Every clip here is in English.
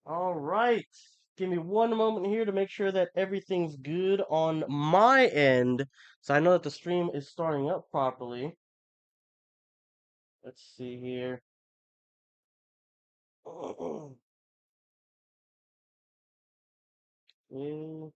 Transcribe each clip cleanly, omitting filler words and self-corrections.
All right. Give me one moment here to make sure that everything's good on my end. So I know that the stream is starting up properly. Let's see here. Yeah.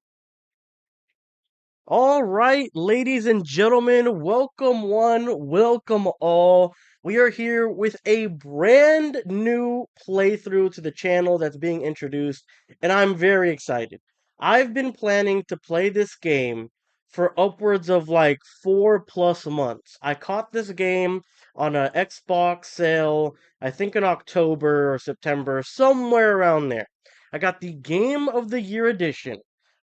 All right, ladies and gentlemen, welcome one, welcome all. We are here with a brand new playthrough to the channel that's being introduced, and I'm very excited. I've been planning to play this game for upwards of like 4+ months. I caught this game on a Xbox sale, I think in October or September, somewhere around there. I got the Game of the Year edition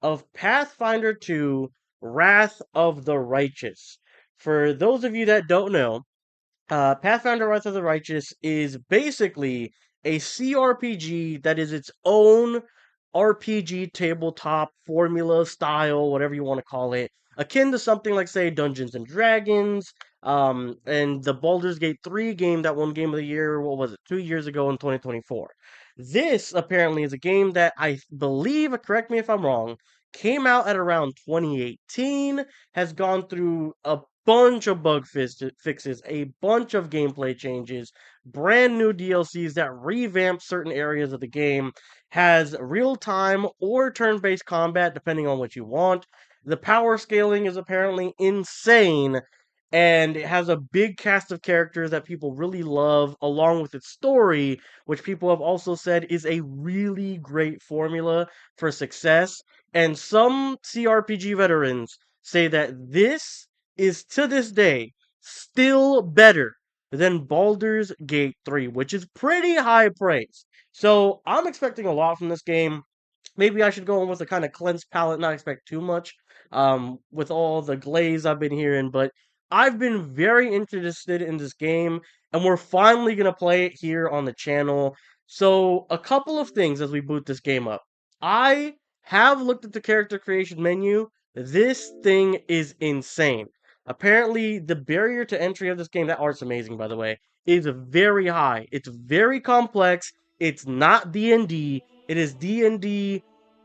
of Pathfinder 2 Wrath of the Righteous. For those of you that don't know, Pathfinder Wrath of the Righteous is basically a CRPG that is its own RPG tabletop formula style, whatever you want to call it, akin to something like, say, Dungeons and Dragons, and the Baldur's Gate 3 game that won Game of the Year, what was it, 2 years ago in 2024. This apparently is a game that I believe, correct me if I'm wrong, came out at around 2018, has gone through a bunch of fixes, a bunch of gameplay changes, brand new DLCs that revamp certain areas of the game, has real time or turn based combat depending on what you want. The power scaling is apparently insane, and it has a big cast of characters that people really love, along with its story, which people have also said is a really great formula for success. And some CRPG veterans say that this is to this day still better than Baldur's Gate 3, which is pretty high praise. So I'm expecting a lot from this game. Maybe I should go in with a kind of cleansed palate, not expect too much with all the glaze I've been hearing. But I've been very interested in this game, and we're finally going to play it here on the channel. So, a couple of things as we boot this game up. I have looked at the character creation menu. This thing is insane. Apparently, the barrier to entry of this game, that art's amazing, by the way, is very high. It's very complex. It's not D&D. It is D&D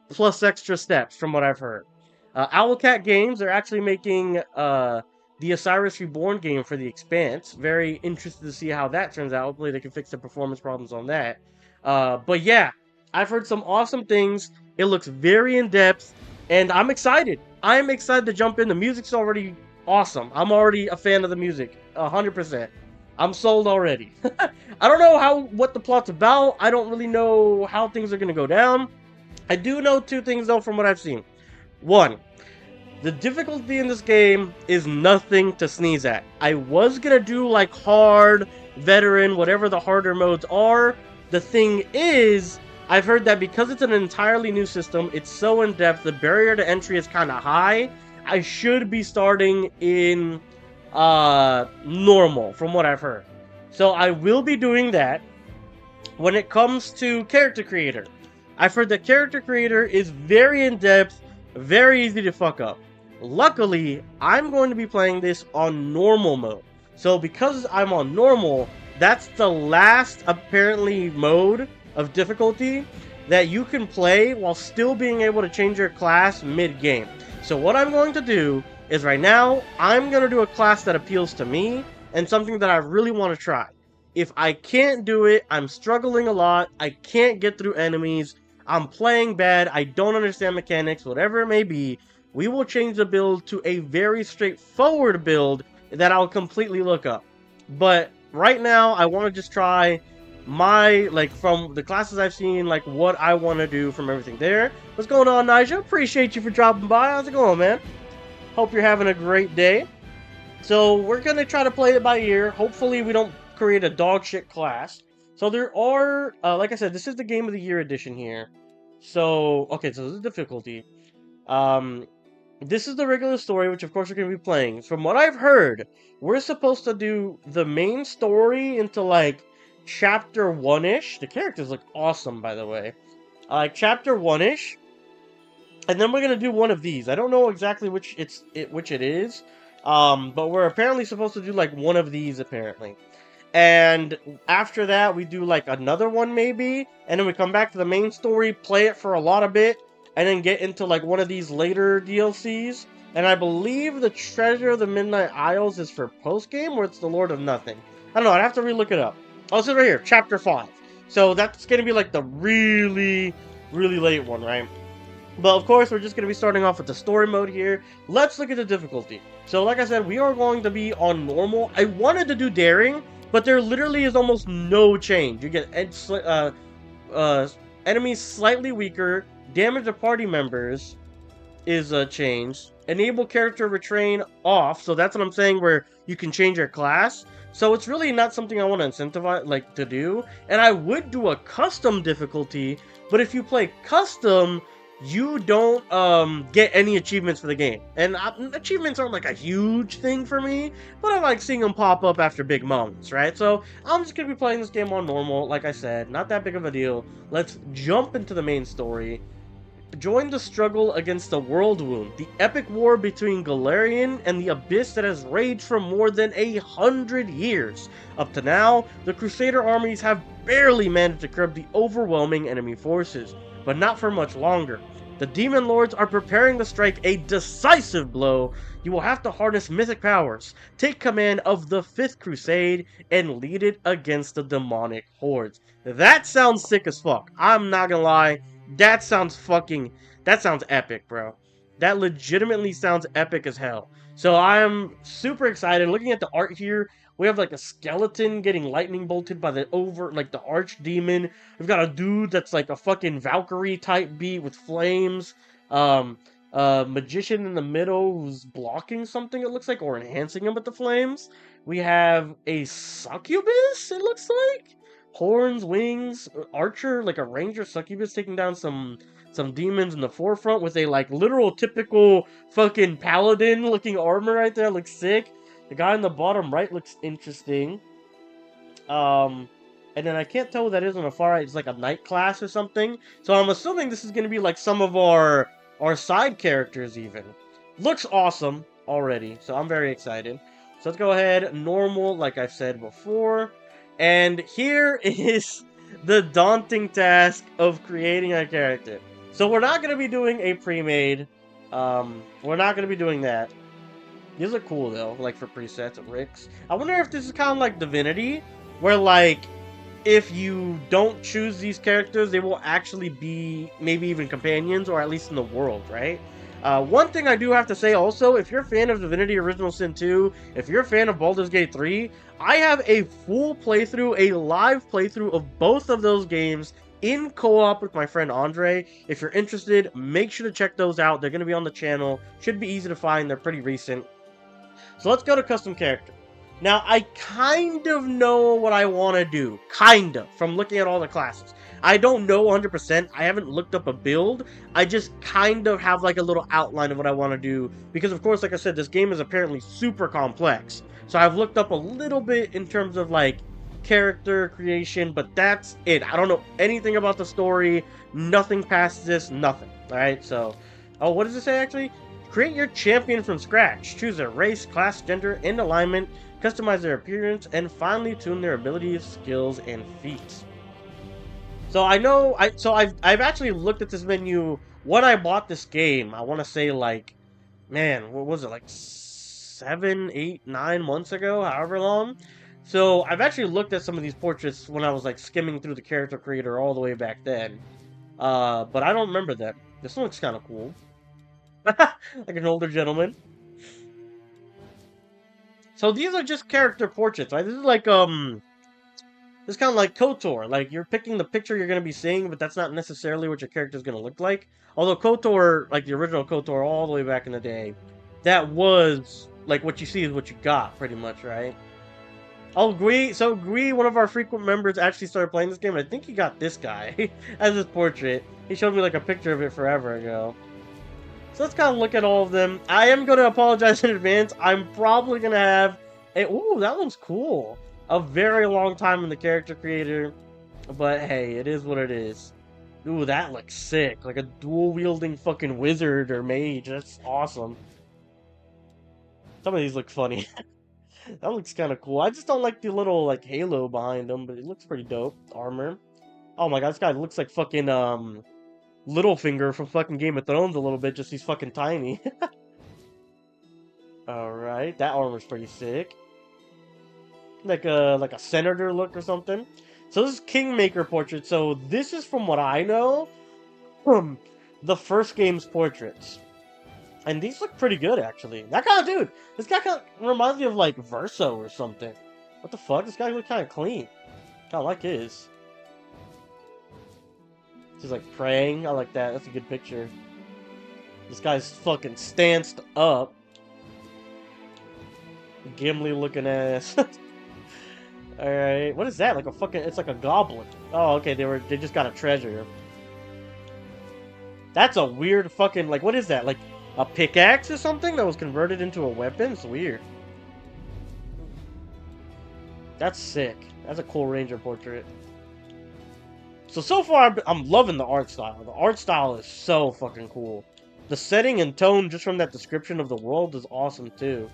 plus extra steps, from what I've heard. Owlcat Games are actually making the Osiris Reborn game for the Expanse. Very interested to see how that turns out. Hopefully, they can fix the performance problems on that. But yeah, I've heard some awesome things. It looks very in depth, and I'm excited. I'm excited to jump in. The music's already awesome. I'm already a fan of the music, 100%. I'm sold already. I don't know what the plot's about. I don't really know how things are gonna go down. I do know two things though from what I've seen. One, the difficulty in this game is nothing to sneeze at. I was gonna do like hard, veteran, whatever the harder modes are. The thing is, I've heard that because it's an entirely new system, it's so in depth, the barrier to entry is kind of high. I should be starting in normal, from what I've heard. So I will be doing that. When it comes to character creator, I've heard that character creator is very in depth, very easy to fuck up. Luckily, I'm going to be playing this on normal mode. So because I'm on normal, that's the last apparently mode of difficulty that you can play while still being able to change your class mid-game. So what I'm going to do is right now, I'm going to do a class that appeals to me and something that I really want to try. If I can't do it, I'm struggling a lot, I can't get through enemies, I'm playing bad, I don't understand mechanics, whatever it may be, we will change the build to a very straightforward build that I'll completely look up. But right now, I want to just try from the classes I've seen, like what I want to do from everything there. What's going on, Nigel? Appreciate you for dropping by. How's it going, man? Hope you're having a great day. So we're going to try to play it by ear. Hopefully we don't create a dog shit class. So there are, like I said, this is the Game of the Year edition here. So, okay, so this is difficulty. This is the regular story, which of course we're going to be playing. From what I've heard, we're supposed to do the main story into like chapter 1-ish. The characters look awesome, by the way. Like chapter 1-ish. And then we're going to do one of these. I don't know exactly which it is. But we're apparently supposed to do like one of these, apparently. And after that, we do like another one maybe, and then we come back to the main story, play it for a lot of bit, and then get into like one of these later DLCs. And I believe the Treasure of the Midnight Isles is for post game, or it's the Lord of Nothing. I don't know. I'd have to relook it up. Oh, it's right here, Chapter 5. So that's gonna be like the really, really late one, right? But of course, we're just going to be starting off with the story mode here. Let's look at the difficulty. So like I said, we are going to be on normal. I wanted to do daring, but there literally is almost no change. You get enemies slightly weaker, damage to party members is changed. Enable character retrain off, so that's what I'm saying, where you can change your class. So it's really not something I want to incentivize, like, to do. And I would do a custom difficulty, but if you play custom, you don't get any achievements for the game. And achievements aren't like a huge thing for me, but I like seeing them pop up after big moments, right? So I'm just gonna be playing this game on normal, like I said, not that big of a deal. Let's jump into the main story. Join the struggle against the World Wound, the epic war between Galarian and the Abyss that has raged for more than 100 years. Up to now, the Crusader armies have barely managed to curb the overwhelming enemy forces, but not for much longer. The Demon Lords are preparing to strike a decisive blow. You will have to harness mythic powers, take command of the 5th Crusade, and lead it against the demonic hordes. That sounds sick as fuck. I'm not gonna lie. That sounds epic, bro. That legitimately sounds epic as hell. So I'm super excited. Looking at the art here, we have like a skeleton getting lightning bolted by the archdemon. We've got a dude that's like a fucking Valkyrie type beat with flames. Magician in the middle who's blocking something, it looks like, or enhancing him with the flames. We have a succubus, it looks like. Horns, wings, archer, like a ranger succubus taking down some demons in the forefront with a like literal typical fucking paladin looking armor right there. Looks sick. The guy in the bottom right looks interesting. And then I can't tell what that is on the far right. It's like a knight class or something. So I'm assuming this is gonna be like some of our side characters even. Looks awesome already, so I'm very excited. So let's go ahead, normal, like I've said before. And here is the daunting task of creating a character. So we're not going to be doing a pre-made. We're not going to be doing that. These are cool, though, like for presets of Ricks. I wonder if this is kind of like Divinity, where, like, if you don't choose these characters, they will actually be maybe even companions, or at least in the world, right? One thing I do have to say also, if you're a fan of Divinity Original Sin 2, if you're a fan of Baldur's Gate 3, I have a full playthrough, a live playthrough of both of those games in co-op with my friend Andre. If you're interested, make sure to check those out. They're going to be on the channel. Should be easy to find. They're pretty recent. So let's go to custom character. Now, I kind of know what I want to do. Kind of. From looking at all the classes. I don't know 100%. I haven't looked up a build. I just kind of have like a little outline of what I want to do. Because, of course, like I said, this game is apparently super complex. So I've looked up a little bit in terms of like character creation. But that's it. I don't know anything about the story. Nothing past this. Nothing. Alright, so... Oh, what does it say, actually? Create your champion from scratch. Choose their race, class, gender, and alignment. Customize their appearance, and finally tune their abilities, skills, and feats. So I know, I've actually looked at this menu when I bought this game. I want to say like, man, what was it, like 7, 8, 9 months ago, however long. So I've actually looked at some of these portraits when I was like skimming through the character creator all the way back then. But I don't remember them. This one looks kind of cool. Like an older gentleman. So these are just character portraits, right? This is like, it's kind of like KOTOR. Like, you're picking the picture you're going to be seeing, but that's not necessarily what your character's going to look like. Although KOTOR, like the original KOTOR all the way back in the day, that was, like, what you see is what you got, pretty much, right? Oh, Gui, one of our frequent members, actually started playing this game, and I think he got this guy as his portrait. He showed me, like, a picture of it forever ago. So let's kind of look at all of them. I am going to apologize in advance. I'm probably going to have a... Ooh, that one's cool. A very long time in the character creator. But hey, it is what it is. Ooh, that looks sick. Like a dual-wielding fucking wizard or mage. That's awesome. Some of these look funny. That looks kind of cool. I just don't like the little like halo behind him, but it looks pretty dope. Armor. Oh my god, this guy looks like fucking Littlefinger from fucking Game of Thrones a little bit. Just he's fucking tiny. All right, that armor's pretty sick. Like a senator look or something. So this is Kingmaker portrait. So this is from what I know from the first game's portraits. And these look pretty good, actually. That kind of dude. This guy kind of reminds me of, like, Verso or something. What the fuck? This guy look kind of clean. Kind of like his. He's, like, praying. I like that. That's a good picture. This guy's fucking stanced up. Gimli looking ass. Alright. What is that? Like a fucking... It's like a goblin. Oh, okay. They just got a treasure. That's a weird fucking... Like, what is that? Like... A pickaxe or something that was converted into a weapon? It's weird. That's sick. That's a cool ranger portrait. So far, I'm loving the art style. The art style is so fucking cool. The setting and tone just from that description of the world is awesome too.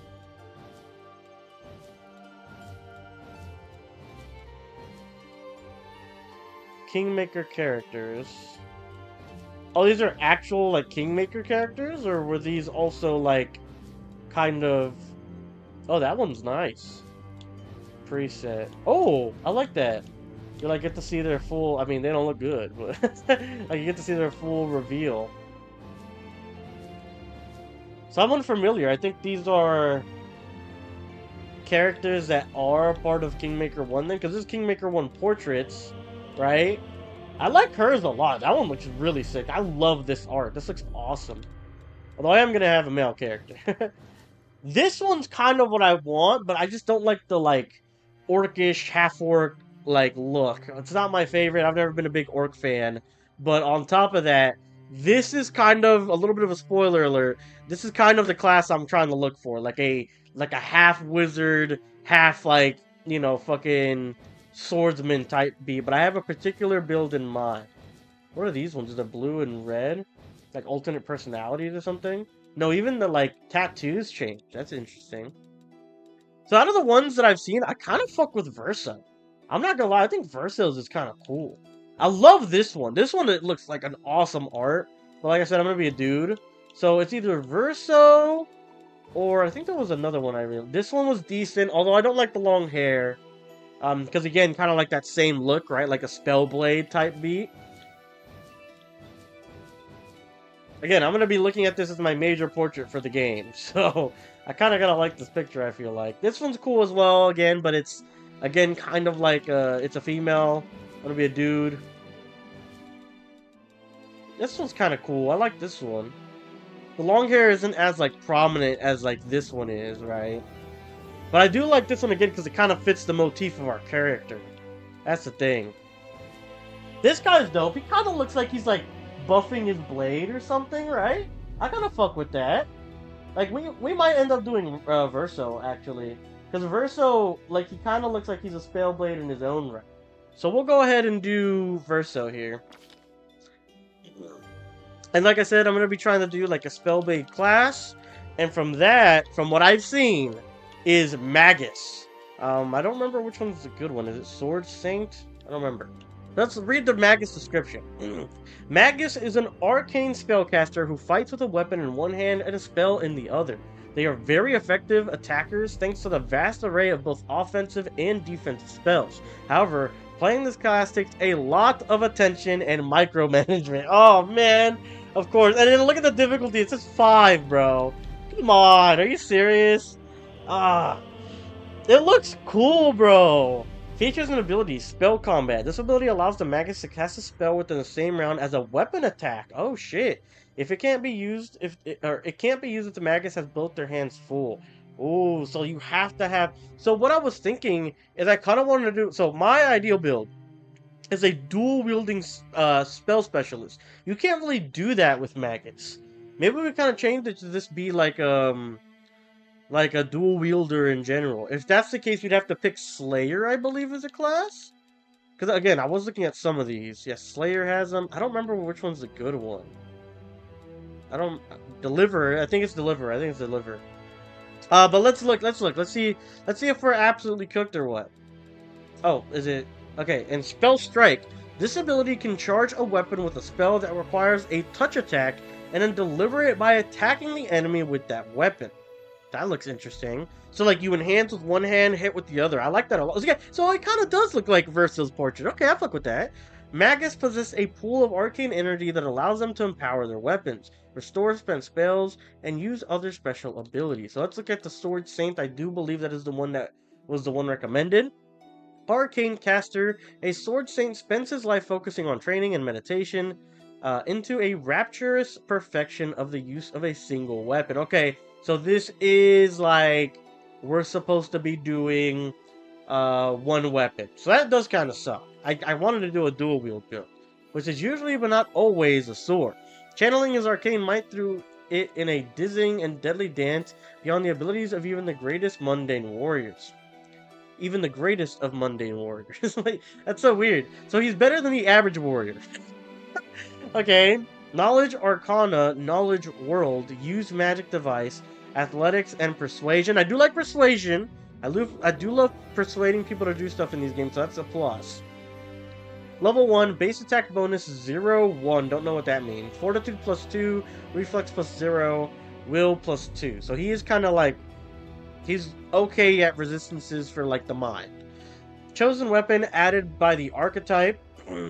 Kingmaker characters. Oh, these are actual, like, Kingmaker characters? Or were these also, like, kind of... Oh, that one's nice. Preset. Oh, I like that. You, like, get to see their full... I mean, they don't look good, but... like, you get to see their full reveal. So I'm unfamiliar. I think these are... characters that are part of Kingmaker 1 then? Because this is Kingmaker 1 portraits, right? I like hers a lot. That one looks really sick. I love this art. This looks awesome. Although I am going to have a male character. This one's kind of what I want, but I just don't like the, like, orcish, half-orc, like, look. It's not my favorite. I've never been a big orc fan. But on top of that, this is kind of, a little bit of a spoiler alert, this is kind of the class I'm trying to look for. Like a half-wizard, half, like, you know, fucking... swordsman type beat, but I have a particular build in mind. What are these ones? Is it blue and red? Like alternate personalities or something? No, even the like tattoos change. That's interesting. So out of the ones that I've seen, I kind of fuck with Verso. I'm not gonna lie, I think Verso's is kind of cool. I love this one. This one, it looks like an awesome art. But like I said, I'm gonna be a dude. So it's either Verso, or I think there was another one I really... This one was decent, although I don't like the long hair. Because again, kind of like that same look, right? Like a Spellblade type beat. Again, I'm going to be looking at this as my major portrait for the game. So, I kind of gotta like this picture, I feel like. This one's cool as well, again, but it's, again, kind of like, it's a female. I'm going to be a dude. This one's kind of cool. I like this one. The long hair isn't as, like, prominent as, like, this one is, right? But I do like this one again because it kind of fits the motif of our character. That's the thing. This guy's dope. He kind of looks like he's like buffing his blade or something, right? I kind of fuck with that. Like we might end up doing Verso actually, because Verso, like, he kind of looks like he's a Spellblade in his own right. So we'll go ahead and do Verso here. And like I said, I'm gonna be trying to do like a Spellblade class, and from that, from what I've seen, is Magus. I don't remember which one's a good one. Is it Sword Saint? I don't remember. Let's read the Magus description. Magus is an arcane spellcaster who fights with a weapon in one hand and a spell in the other. They are very effective attackers thanks to the vast array of both offensive and defensive spells. However, playing this class takes a lot of attention and micromanagement. Oh man, of course. And then look at the difficulty. It says 5, bro. Come on, are you serious? It looks cool, bro. Features and abilities. Spell combat. This ability allows the Magus to cast a spell within the same round as a weapon attack. Oh shit. If it can't be used if the Magus has both their hands full. Oh, so you have to have... So what I was thinking is I kind of wanted to do... So my ideal build is a dual-wielding spell specialist. You can't really do that with Magus. Maybe we kind of change it to this be like a dual wielder in general. If that's the case, you'd have to pick Slayer, I believe, as a class. Because, again, I was looking at some of these. Yes, Slayer has them. I don't remember which one's the good one. Deliverer. I think it's Deliverer. But let's look. Let's see. Let's see if we're absolutely cooked or what. Oh, is it? Okay, and Spell Strike. This ability can charge a weapon with a spell that requires a touch attack and then deliver it by attacking the enemy with that weapon. That looks interesting. So, like, you enhance with one hand, hit with the other. I like that a lot. Okay, so it kind of does look like Versil's portrait. Okay, I fuck with that. Magus possess a pool of arcane energy that allows them to empower their weapons, restore spent spells, and use other special abilities. So let's look at the Sword Saint. I do believe that is the one that was the one recommended. Arcane Caster, a Sword Saint spends his life focusing on training and meditation into a rapturous perfection of the use of a single weapon. Okay, so this is like we're supposed to be doing one weapon. So that does kind of suck. I wanted to do a dual wield build, which is usually but not always a sword. Channeling his arcane might through it in a dizzying and deadly dance beyond the abilities of even the greatest mundane warriors. Even the greatest of mundane warriors. Like, that's so weird. So he's better than the average warrior. Okay. Knowledge Arcana, Knowledge World, Use Magic Device, Athletics, and Persuasion. I do like Persuasion. I do love persuading people to do stuff in these games, so that's a plus. Level 1, base attack bonus 0, 1. Don't know what that means. Fortitude plus 2, Reflex plus 0, Will plus 2. So he is kind of like, he's okay at resistances for like the mind. Chosen weapon added by the archetype,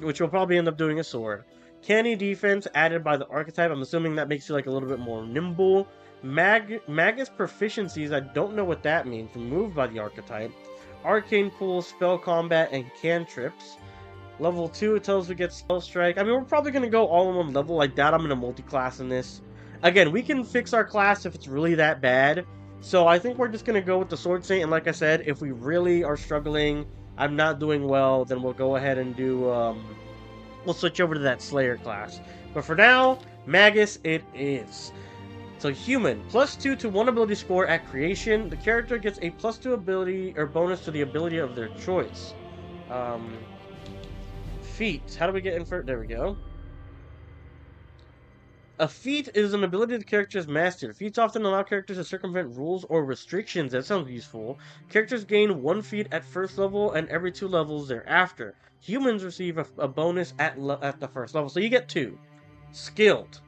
which will probably end up doing a sword. Canny defense added by the archetype. I'm assuming that makes you like a little bit more nimble. Magus proficiencies, I don't know what that means, removed by the archetype. Arcane pool, spell combat, and cantrips. Level 2, it tells us we get Spell Strike. I mean, we're probably going to go all in one level. I doubt I'm going to multi-class in this. Again, we can fix our class if it's really that bad. So I think we're just going to go with the Sword Saint. And like I said, if we really are struggling, I'm not doing well, then we'll go ahead and do... we'll switch over to that Slayer class. But for now, Magus it is. So human, +2 to 1 ability score at creation. The character gets a +2 ability or bonus to the ability of their choice. Feat. How do we get in first? There we go. A feat is an ability the character has mastered. Feats often allow characters to circumvent rules or restrictions. That sounds useful. Characters gain 1 feat at first level and every 2 levels thereafter. Humans receive a bonus at the first level, so you get 2. Skilled.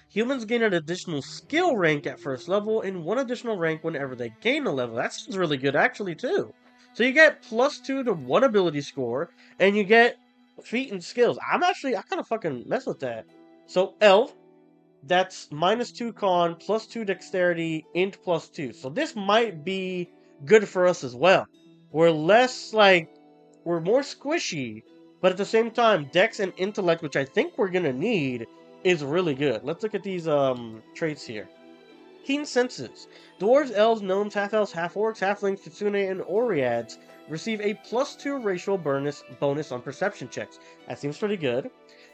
Humans gain an additional skill rank at first level and 1 additional rank whenever they gain a level. That sounds really good, actually, too. So you get +2 to 1 ability score, and you get feat and skills. I kind of fucking mess with that. So Elf, that's -2 con, +2 dexterity, int +2. So this might be good for us as well. We're less, like, we're more squishy, but at the same time, dex and intellect, which I think we're gonna need, is really good. Let's look at these traits here. Keen senses. Dwarves, elves, gnomes, half-elves, half-orcs, halflings, kitsune, and oreads receive a +2 racial bonus on perception checks. That seems pretty good.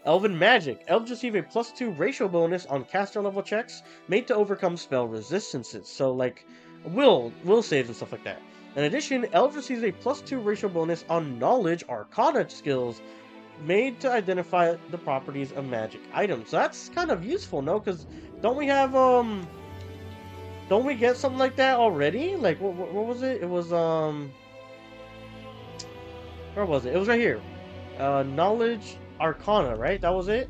Elven magic. Elves receive a +2 racial bonus on caster level checks made to overcome spell resistances. So, like, will saves and stuff like that. In addition, elves receives a +2 racial bonus on knowledge arcana skills made to identify the properties of magic items. So that's kind of useful, no? Because don't we have, don't we get something like that already? Like, what was it? It was, where was it? It was right here. Knowledge Arcana, right? That was it?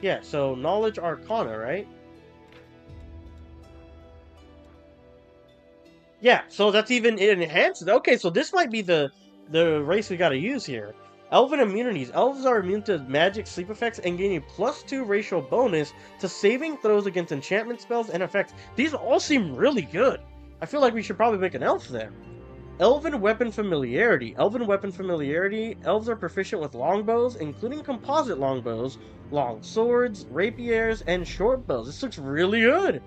Yeah, so Knowledge Arcana, right? Yeah, so that's even enhanced. Okay, so this might be the race we gotta use here. Elven immunities. Elves are immune to magic sleep effects and gain a +2 racial bonus to saving throws against enchantment spells and effects. These all seem really good. I feel like we should probably make an elf there. Elven weapon familiarity. Elven weapon familiarity. Elves are proficient with longbows, including composite longbows, long swords, rapiers, and short bows. This looks really good.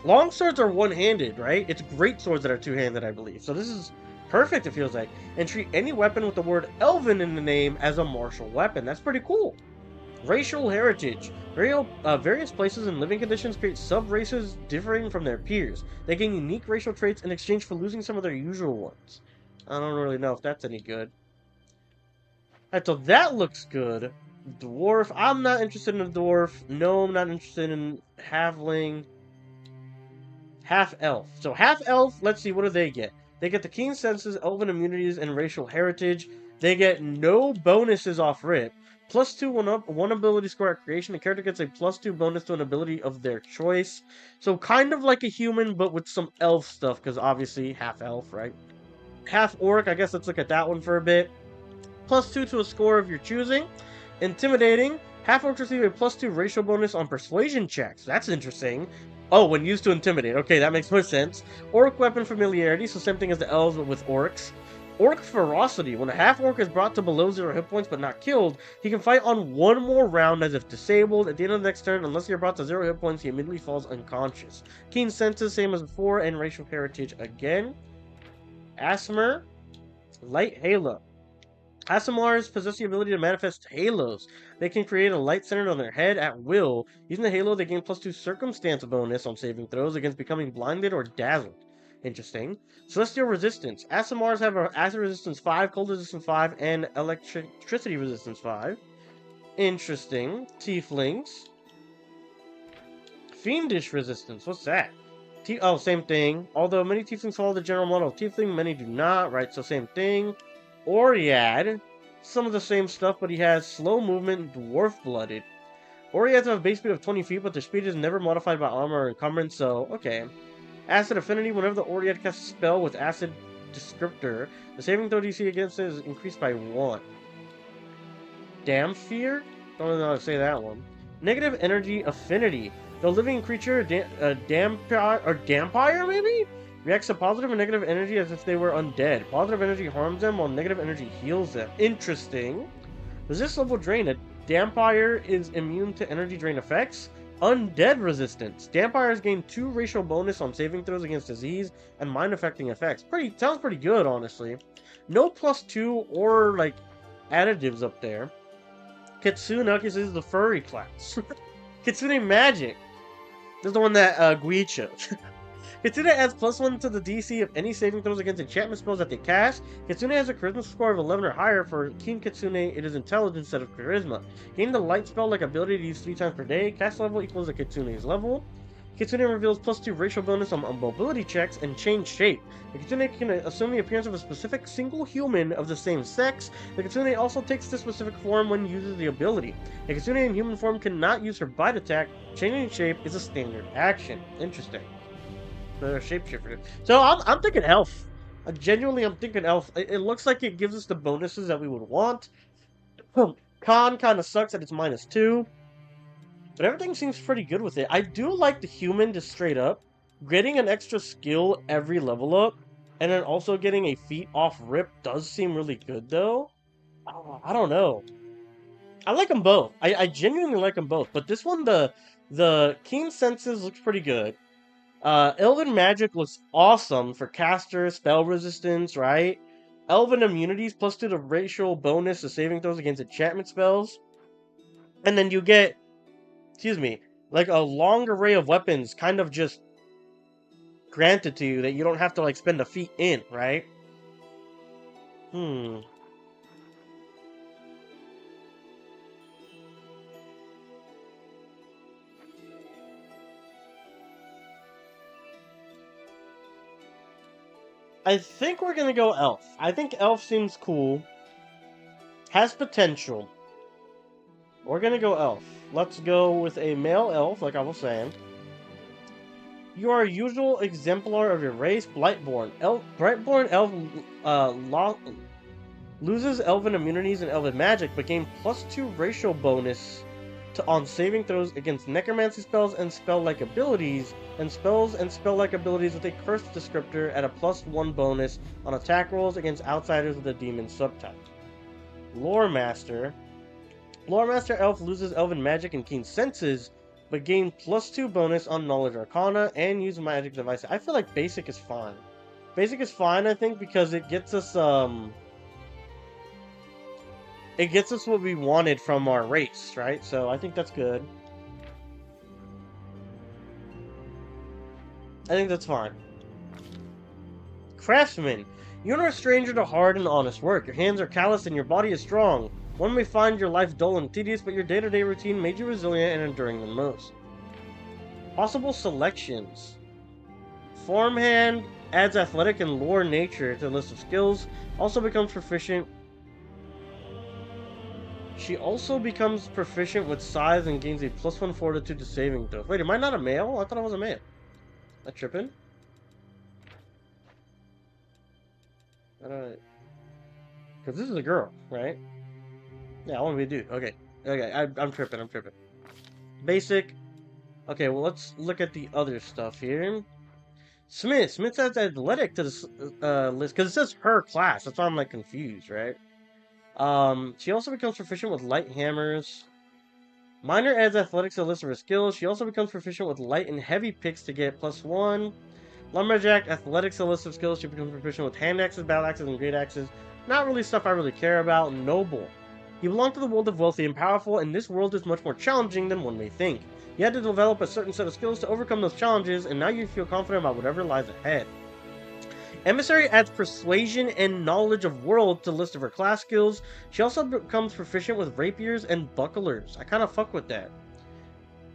Long swords are one-handed, right? It's great swords that are two-handed, I believe. So this is perfect, it feels like. And treat any weapon with the word Elven in the name as a martial weapon. That's pretty cool. Racial heritage. Various places and living conditions create sub-races differing from their peers. They gain unique racial traits in exchange for losing some of their usual ones. I don't really know if that's any good. Alright, so that looks good. Dwarf. I'm not interested in a dwarf. No, I'm not interested in halfling. Half elf. So half elf, let's see, what do they get? They get the keen senses, elven immunities, and racial heritage. They get no bonuses off rip. Plus two one ability score at creation. The character gets a plus two bonus to an ability of their choice. So kind of like a human, but with some elf stuff, because obviously half elf, right? Half orc, I guess let's look at that one for a bit. Plus two to a score of your choosing. Intimidating. Half orcs receive a plus two racial bonus on persuasion checks. That's interesting. Oh, when used to intimidate. Okay, that makes more sense. Orc weapon familiarity, so same thing as the elves, but with orcs. Orc ferocity. When a half orc is brought to below 0 hit points but not killed, he can fight on one more round as if disabled. At the end of the next turn, unless you're brought to 0 hit points, he immediately falls unconscious. Keen senses, same as before, and racial heritage again. Asthma. Light halo. Asimars possess the ability to manifest halos. They can create a light centered on their head at will. Using the halo, they gain plus 2 circumstance bonus on saving throws against becoming blinded or dazzled. Interesting. Celestial resistance. Asimars have acid resistance 5, cold resistance 5, and electricity resistance 5. Interesting. Tieflings. Fiendish resistance. What's that? Oh, same thing. Although many tieflings follow the general model of tiefling, many do not, right? So same thing. Oriad, some of the same stuff, but he has slow movement, dwarf-blooded. Oriads have a base speed of 20 feet, but their speed is never modified by armor or encumbrance, so okay. Acid affinity, whenever the Oriad casts a spell with acid descriptor, the saving throw DC against it is increased by 1. Damn fear? Don't know how to say that one. Negative energy affinity. The living creature, Dampire maybe? Reacts to positive and negative energy as if they were undead. Positive energy harms them while negative energy heals them. Interesting. Resist level drain. A Dampire is immune to energy drain effects. Undead resistance. Dampires gain 2 racial bonus on saving throws against disease and mind affecting effects. Sounds pretty good, honestly. No plus 2 or like additives up there. Kitsune is the furry class. Kitsune magic. This is the one that Guiche chose. Kitsune adds +1 to the DC of any saving throws against enchantment spells that they cast. Kitsune has a charisma score of 11 or higher. For Keen Kitsune, it is intelligence instead of charisma. Gain the light spell like ability to use 3 times per day. Cast level equals the Kitsune's level. Kitsune reveals +2 racial bonus on mobility checks and change shape. The Kitsune can assume the appearance of a specific single human of the same sex. The Kitsune also takes this specific form when uses the ability. A Kitsune in human form cannot use her bite attack. Changing shape is a standard action. Interesting. The shapeshifter. So I'm thinking elf. Genuinely, I'm thinking elf. It looks like it gives us the bonuses that we would want. Con kind of sucks that it's -2. But everything seems pretty good with it. I do like the human just straight up. Getting an extra skill every level up, and then also getting a feat off rip does seem really good, though. I don't know. I like them both. I genuinely like them both. But this one, the Keen Senses looks pretty good. Elven Magic looks awesome for caster, spell resistance, right? Elven Immunities +2 to racial bonus to saving throws against enchantment spells. And then you get, like a long array of weapons kind of just granted to you that you don't have to like spend a feat in, right? I think we're gonna go elf. I think elf seems cool. Has potential. We're gonna go elf. Let's go with a male elf, like I was saying. You are a usual exemplar of your race, Blightborn. Blightborn elf loses elven immunities and elven magic, but gains +2 racial bonus on saving throws against necromancy spells and spell-like abilities, and spells and spell-like abilities with a curse descriptor at a +1 bonus on attack rolls against outsiders with a demon subtype. Lore Master elf loses elven magic and keen senses, but gain +2 bonus on knowledge arcana and use magic devices. I feel like basic is fine. Basic is fine, I think, because it gets us what we wanted from our race, right? So I think that's good. I think that's fine. Craftsman. You're a stranger to hard and honest work. Your hands are callous and your body is strong. One may find your life dull and tedious, but your day-to-day routine made you resilient and enduring than most. Possible selections. Farmhand adds athletic and lore nature to the list of skills. Also becomes proficient. She also becomes proficient with size and gains a +1 fortitude to saving throws. Wait, am I not a male? I thought I was a male. Am I tripping? Because this is a girl, right? Yeah, I want to be a dude. Okay. Okay, I'm tripping. I'm tripping. Basic. Okay, well, let's look at the other stuff here. Smith. Smith adds athletic to this list because it says her class. That's why I'm like confused, right? She also becomes proficient with light hammers. Miner adds athletics to the list of her skills. She also becomes proficient with light and heavy picks to get +1. Lumberjack, athletics to the list of skills. She becomes proficient with hand axes, battle axes, and great axes. Not really stuff I really care about. Noble. You belong to the world of wealthy and powerful, and this world is much more challenging than one may think. You had to develop a certain set of skills to overcome those challenges, and now you feel confident about whatever lies ahead. Emissary adds persuasion and knowledge of world to the list of her class skills. She also becomes proficient with rapiers and bucklers. I kind of fuck with that.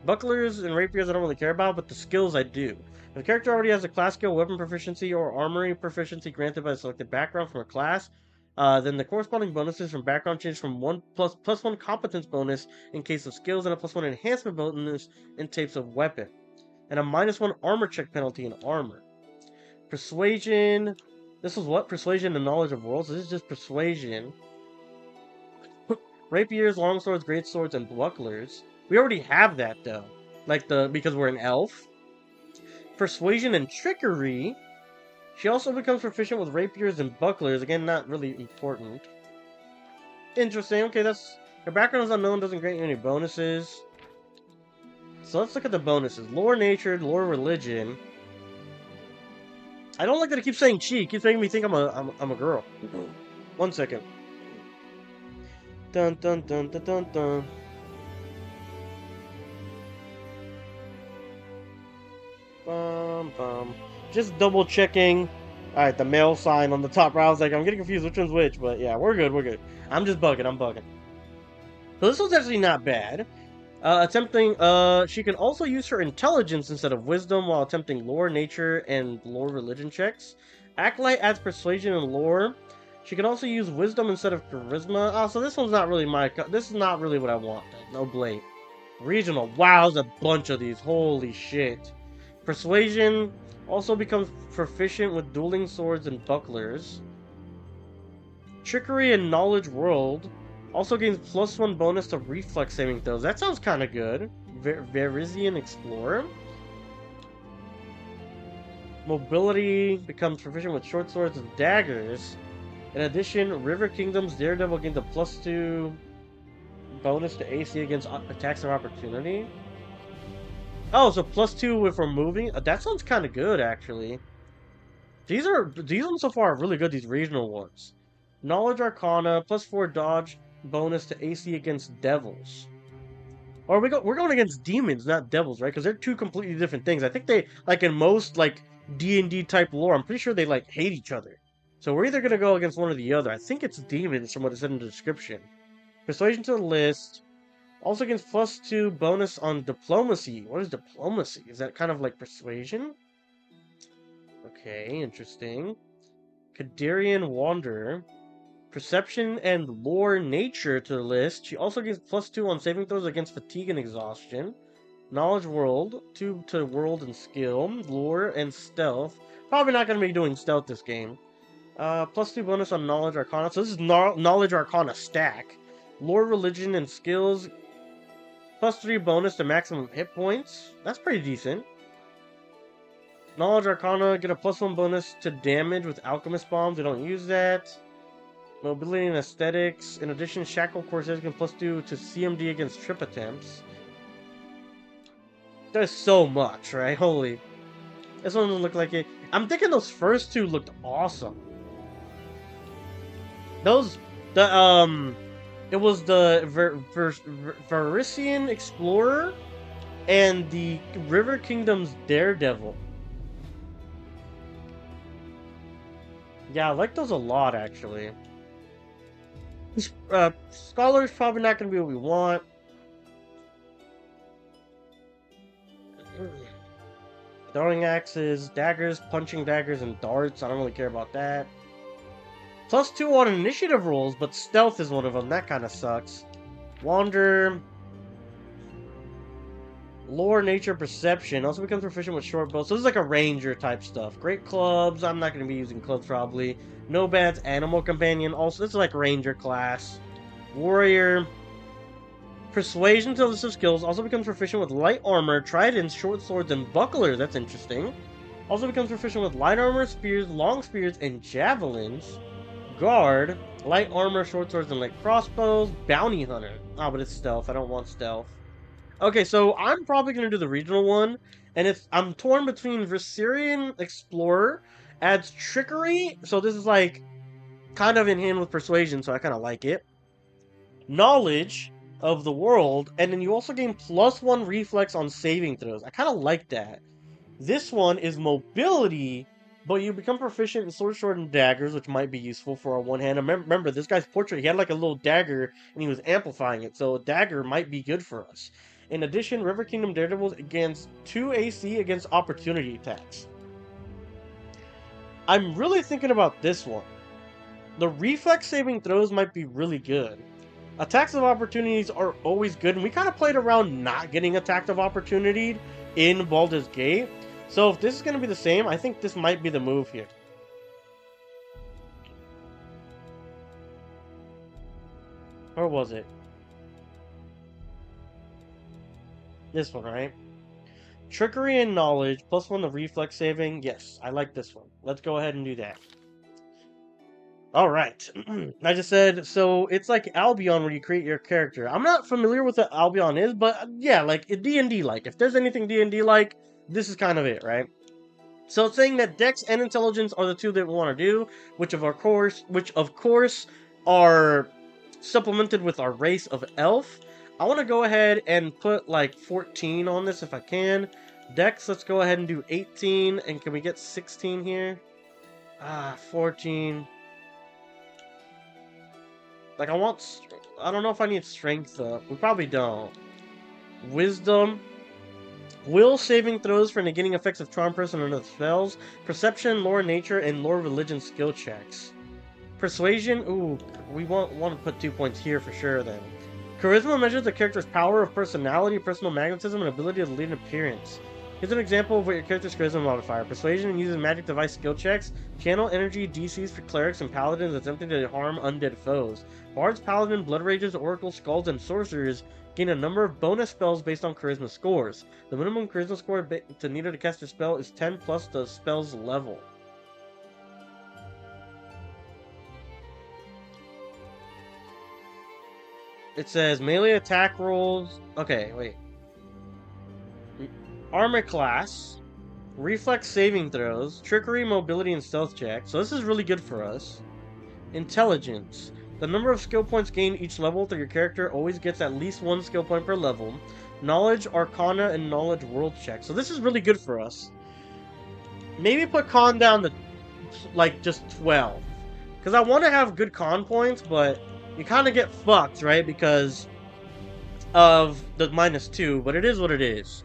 Bucklers and rapiers I don't really care about, but the skills I do. If the character already has a class skill, weapon proficiency, or armory proficiency granted by a selected background from a class, then the corresponding bonuses from background change from +1 competence bonus in case of skills and a +1 enhancement bonus in types of weapon, and a -1 armor check penalty in armor. Persuasion. This was what? Persuasion and knowledge of worlds. This is just persuasion. Rapiers, longswords, greatswords, and bucklers. We already have that though. Because we're an elf. Persuasion and trickery. She also becomes proficient with rapiers and bucklers. Again, not really important. Interesting. Okay, her background is unknown, doesn't grant you any bonuses. So let's look at the bonuses. Lore nature, lore religion. I don't like that it keeps saying she. It keeps making me think I'm a girl. 1 second. Dun dun dun dun dun dun. Bum bum. Just double checking. Alright, the male sign on the top right. I was like, I'm getting confused which one's which, but yeah, we're good, we're good. I'm just bugging, I'm bugging. So this one's actually not bad. She can also use her intelligence instead of wisdom while attempting lore, nature, and lore religion checks. Acolyte adds persuasion and lore. She can also use wisdom instead of charisma. Oh, so this one's not really this is not really what I want. No blade. Regional. Wow, there's a bunch of these. Holy shit. Persuasion also becomes proficient with dueling swords and bucklers. Trickery and knowledge world. Also gains +1 bonus to reflex saving throws. That sounds kind of good. Verizian Explorer. Mobility becomes proficient with short swords and daggers. In addition, River Kingdom's Daredevil gains a +2 bonus to AC against attacks of opportunity. Oh, so +2 if we're moving. That sounds kind of good, actually. These ones so far are really good. These regional ones. Knowledge Arcana +4 dodge bonus to AC against devils. Or we're going against demons, not devils, right? Because they're two completely different things. I think they, like in most like D&D type lore, I'm pretty sure they like hate each other. So we're either gonna go against one or the other. I think it's demons from what it said in the description. Persuasion to the list. Also gets +2 bonus on diplomacy. What is diplomacy? Is that kind of like persuasion? Okay, interesting. Kadarian Wanderer. Perception and lore nature to the list. She also gets +2 on saving throws against fatigue and exhaustion. Knowledge world, 2 to world and skill. Lore and stealth. Probably not going to be doing stealth this game. +2 bonus on knowledge arcana. So this is knowledge arcana stack. Lore, religion, and skills. +3 bonus to maximum hit points. That's pretty decent. Knowledge arcana, get a +1 bonus to damage with alchemist bombs. We don't use that. Mobility and aesthetics. In addition, shackle corsairs can +2 to CMD against trip attempts. There's so much, right? Holy. This one doesn't look like it. I'm thinking those first two looked awesome. It was the Verisian Explorer and the River Kingdom's Daredevil. Yeah, I like those a lot, actually. Scholar's probably not going to be what we want. Throwing axes, daggers, punching daggers, and darts. I don't really care about that. +2 on initiative rolls, but stealth is one of them. That kind of sucks. Wander. Lore, nature, perception. Also becomes proficient with short bows. So this is like a ranger type stuff. Great clubs. I'm not going to be using clubs probably. No bats, animal companion. Also, this is like ranger class. Warrior. Persuasion to list of skills. Also becomes proficient with light armor, tridents, short swords, and bucklers. That's interesting. Also becomes proficient with light armor, spears, long spears, and javelins. Guard. Light armor, short swords, and light crossbows. Bounty hunter. Oh, but it's stealth. I don't want stealth. Okay, so I'm probably gonna do the regional one, and I'm torn between Viserion Explorer, adds trickery, so this is like kind of in hand with persuasion, so I kind of like it. Knowledge of the world, and then you also gain +1 reflex on saving throws. I kind of like that. This one is mobility, but you become proficient in sword and daggers, which might be useful for our one hand. Remember, this guy's portrait, he had like a little dagger, and he was amplifying it, so a dagger might be good for us. In addition, River Kingdom Daredevils against 2 AC against opportunity attacks. I'm really thinking about this one. The reflex saving throws might be really good. Attacks of opportunities are always good, and we kind of played around not getting attack of opportunity in Baldur's Gate. So if this is going to be the same, I think this might be the move here. Or was it? This one, right? Trickery and knowledge, +1 to reflex saving. Yes, I like this one. Let's go ahead and do that. Alright. I just said, so it's like Albion where you create your character. I'm not familiar with what Albion is, but yeah, like D&D like. If there's anything D&D like, this is kind of it, right? So it's saying that Dex and Intelligence are the two that we want to do, which of course are supplemented with our race of Elf. I want to go ahead and put like 14 on this if I can. Dex, let's go ahead and do 18, and can we get 16 here? 14. Like, I don't know if I need strength up. We probably don't. Wisdom. Will saving throws for negating effects of charm person and other spells. Perception, lore nature, and lore religion skill checks. Persuasion. Ooh, we want to put 2 points here for sure then. Charisma measures the character's power of personality, personal magnetism, and ability to lead an appearance. Here's an example of what your character's charisma modifier. Persuasion uses magic device skill checks. Channel energy DCs for clerics and paladins attempting to harm undead foes. Bards, paladin, blood rages, oracles, skalds, and sorcerers gain a number of bonus spells based on charisma scores. The minimum charisma score needed to cast a spell is 10 plus the spell's level. It says melee attack rolls. Okay, wait. Armor class, reflex saving throws, trickery, mobility, and stealth checks. So this is really good for us. Intelligence. The number of skill points gained each level through your character always gets at least 1 skill point per level. Knowledge, Arcana, and Knowledge world checks. So this is really good for us. Maybe put con down to like just 12. Because I want to have good con points, but you kind of get fucked, right? Because of the -2, but it is what it is.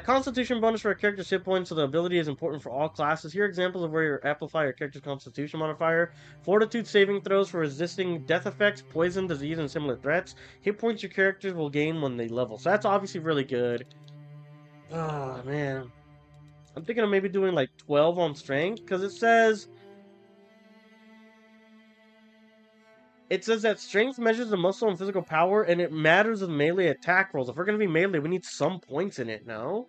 Constitution bonus for a character's hit points, so the ability is important for all classes. Here are examples of where you amplify your character's Constitution modifier. Fortitude saving throws for resisting death effects, poison, disease, and similar threats. Hit points your characters will gain when they level. So that's obviously really good. Oh, man. I'm thinking of maybe doing like 12 on strength, because it says that strength measures the muscle and physical power, and it matters with melee attack rolls. If we're going to be melee, we need some points in it, no?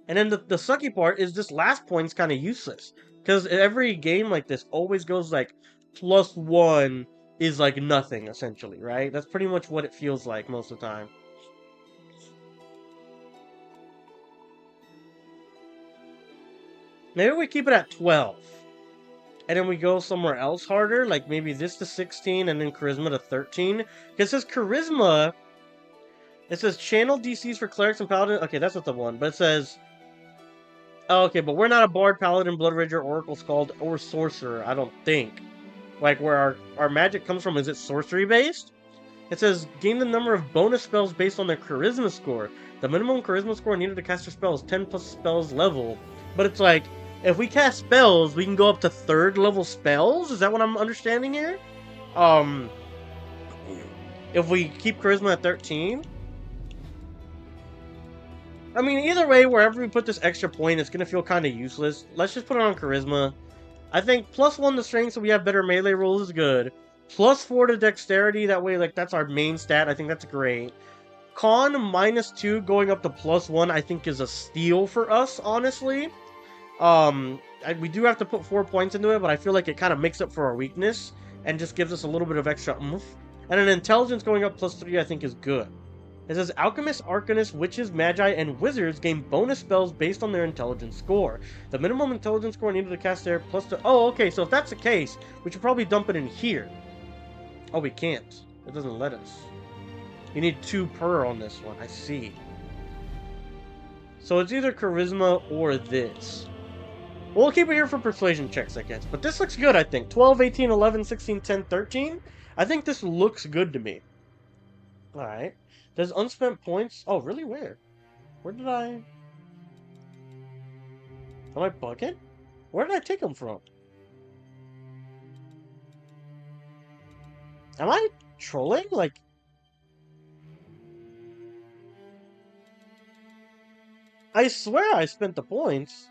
And then the sucky part is this last point's kind of useless. Because every game like this always goes like +1 is like nothing, essentially, right? That's pretty much what it feels like most of the time. Maybe we keep it at 12. And then we go somewhere else harder, like maybe this to 16 and then Charisma to 13. Because it says Charisma, it says channel DCs for clerics and paladins. Okay, that's not the one, but it says... Oh, okay, but we're not a bard, paladin, blood rager, oracle, skald, or sorcerer, I don't think. like where our magic comes from, is it sorcery based? It says gain the number of bonus spells based on their charisma score. The minimum charisma score needed to cast your spell is 10 plus spells level. But it's like, if we cast spells, we can go up to 3rd level spells? Is that what I'm understanding here? If we keep charisma at 13? I mean, either way, wherever we put this extra point, it's gonna feel kind of useless. Let's just put it on charisma. I think +1 to strength, so we have better melee rolls is good. +4 to dexterity, that way, like, that's our main stat. I think that's great. Con -2 going up to +1, I think is a steal for us, honestly. We do have to put 4 points into it, but I feel like it kind of makes up for our weakness and just gives us a little bit of extra oomph. And an intelligence going up +3, I think, is good. It says alchemists, arcanists, witches, magi, and wizards gain bonus spells based on their intelligence score. The minimum intelligence score needed to cast their +2. Oh, okay, so if that's the case, we should probably dump it in here. Oh, we can't. It doesn't let us. You need 2 per on this one. I see. So it's either charisma or this. We'll keep it here for persuasion checks, I guess. But this looks good, I think. 12, 18, 11, 16, 10, 13. I think this looks good to me. Alright. Does unspent points... Oh, really? Where? Where did I... Am I bugging? Where did I take them from? Am I trolling? Like... I swear I spent the points.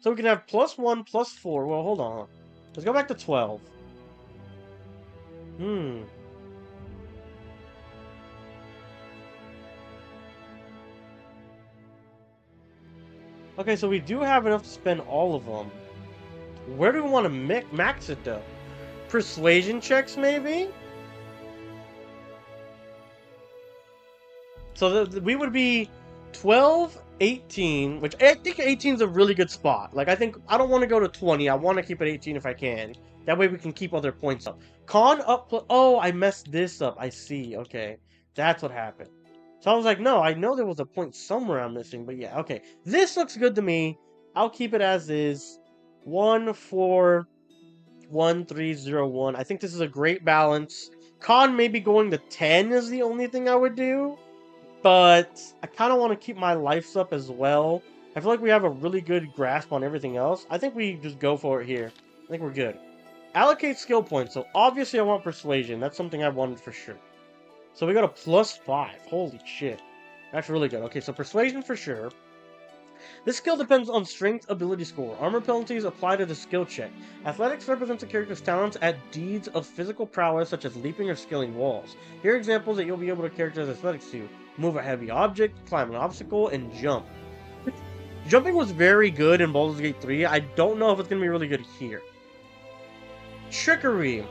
So we can have +1, +4. Well, hold on. Let's go back to 12. Okay, so we do have enough to spend all of them. Where do we want to max it, though? Persuasion checks, maybe? So we would be 12, 18, which I think 18 is a really good spot. Like, I don't want to go to 20. I want to keep it 18 if I can. That way we can keep other points up. Con up... Oh, I messed this up. I see. Okay. That's what happened. So I was like, no, I know there was a point somewhere I'm missing, but yeah, okay. This looks good to me. I'll keep it as is. 1, 4, 1, 3, 0, 1. I think this is a great balance. Con maybe going to 10 is the only thing I would do. But I kind of want to keep my lives up as well. I feel like we have a really good grasp on everything else. I think we just go for it here. I think we're good. Allocate skill points. So obviously I want persuasion. That's something I wanted for sure. So we got a +5. Holy shit. That's really good. Okay, so persuasion for sure. This skill depends on strength ability score. Armor penalties apply to the skill check. Athletics represents a character's talents at deeds of physical prowess such as leaping or scaling walls. Here are examples that you'll be able to characterize athletics to. Move a heavy object, climb an obstacle, and jump. Jumping was very good in Baldur's Gate 3. I don't know if it's going to be really good here. Trickery.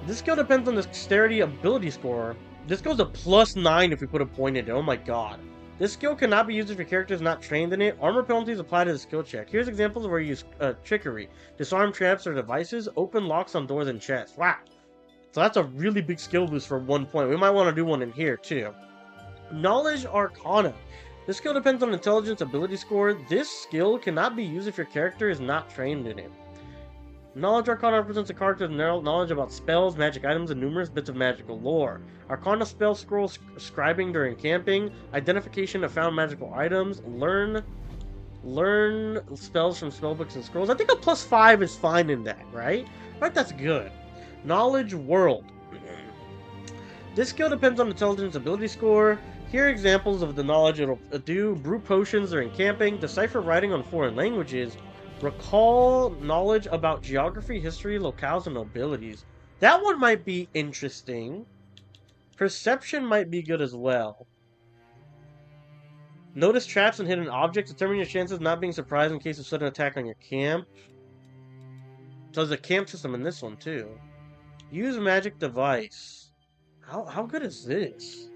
This skill depends on the dexterity ability score. This goes to +9 if we put a point in it. Oh my god. This skill cannot be used if your character is not trained in it. Armor penalties apply to the skill check. Here's examples of where you use trickery. Disarm traps or devices. Open locks on doors and chests. Wow. So that's a really big skill boost for 1 point. We might want to do one in here too. Knowledge Arcana. This skill depends on intelligence ability score. This skill cannot be used if your character is not trained in it. Knowledge Arcana represents a character's knowledge about spells, magic items, and numerous bits of magical lore. Arcana spell scroll scribing during camping, identification of found magical items, learn spells from spellbooks and scrolls. I think a +5 is fine in that, right? Right, that's good. Knowledge World. This skill depends on intelligence ability score. Here are examples of the knowledge it'll do. Brew potions during camping, decipher writing on foreign languages, recall knowledge about geography, history, locales, and abilities. That one might be interesting. Perception might be good as well. Notice traps and hidden objects. Determine your chances of not being surprised in case of sudden attack on your camp. So there's a camp system in this one too. Use magic device. How good is this?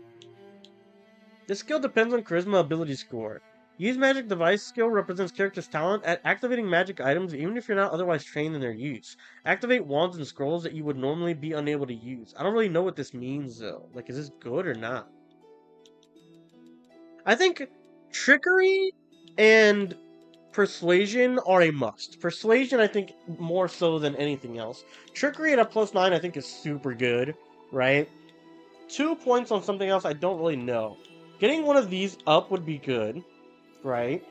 This skill depends on charisma ability score. Use magic device skill represents character's talent at activating magic items even if you're not otherwise trained in their use. Activate wands and scrolls that you would normally be unable to use. I don't really know what this means though. Like, is this good or not? I think trickery and Persuasion are a must. Persuasion, I think, more so than anything else. Trickery at a +9, I think, is super good, right? 2 points on something else, I don't really know. Getting one of these up would be good, right?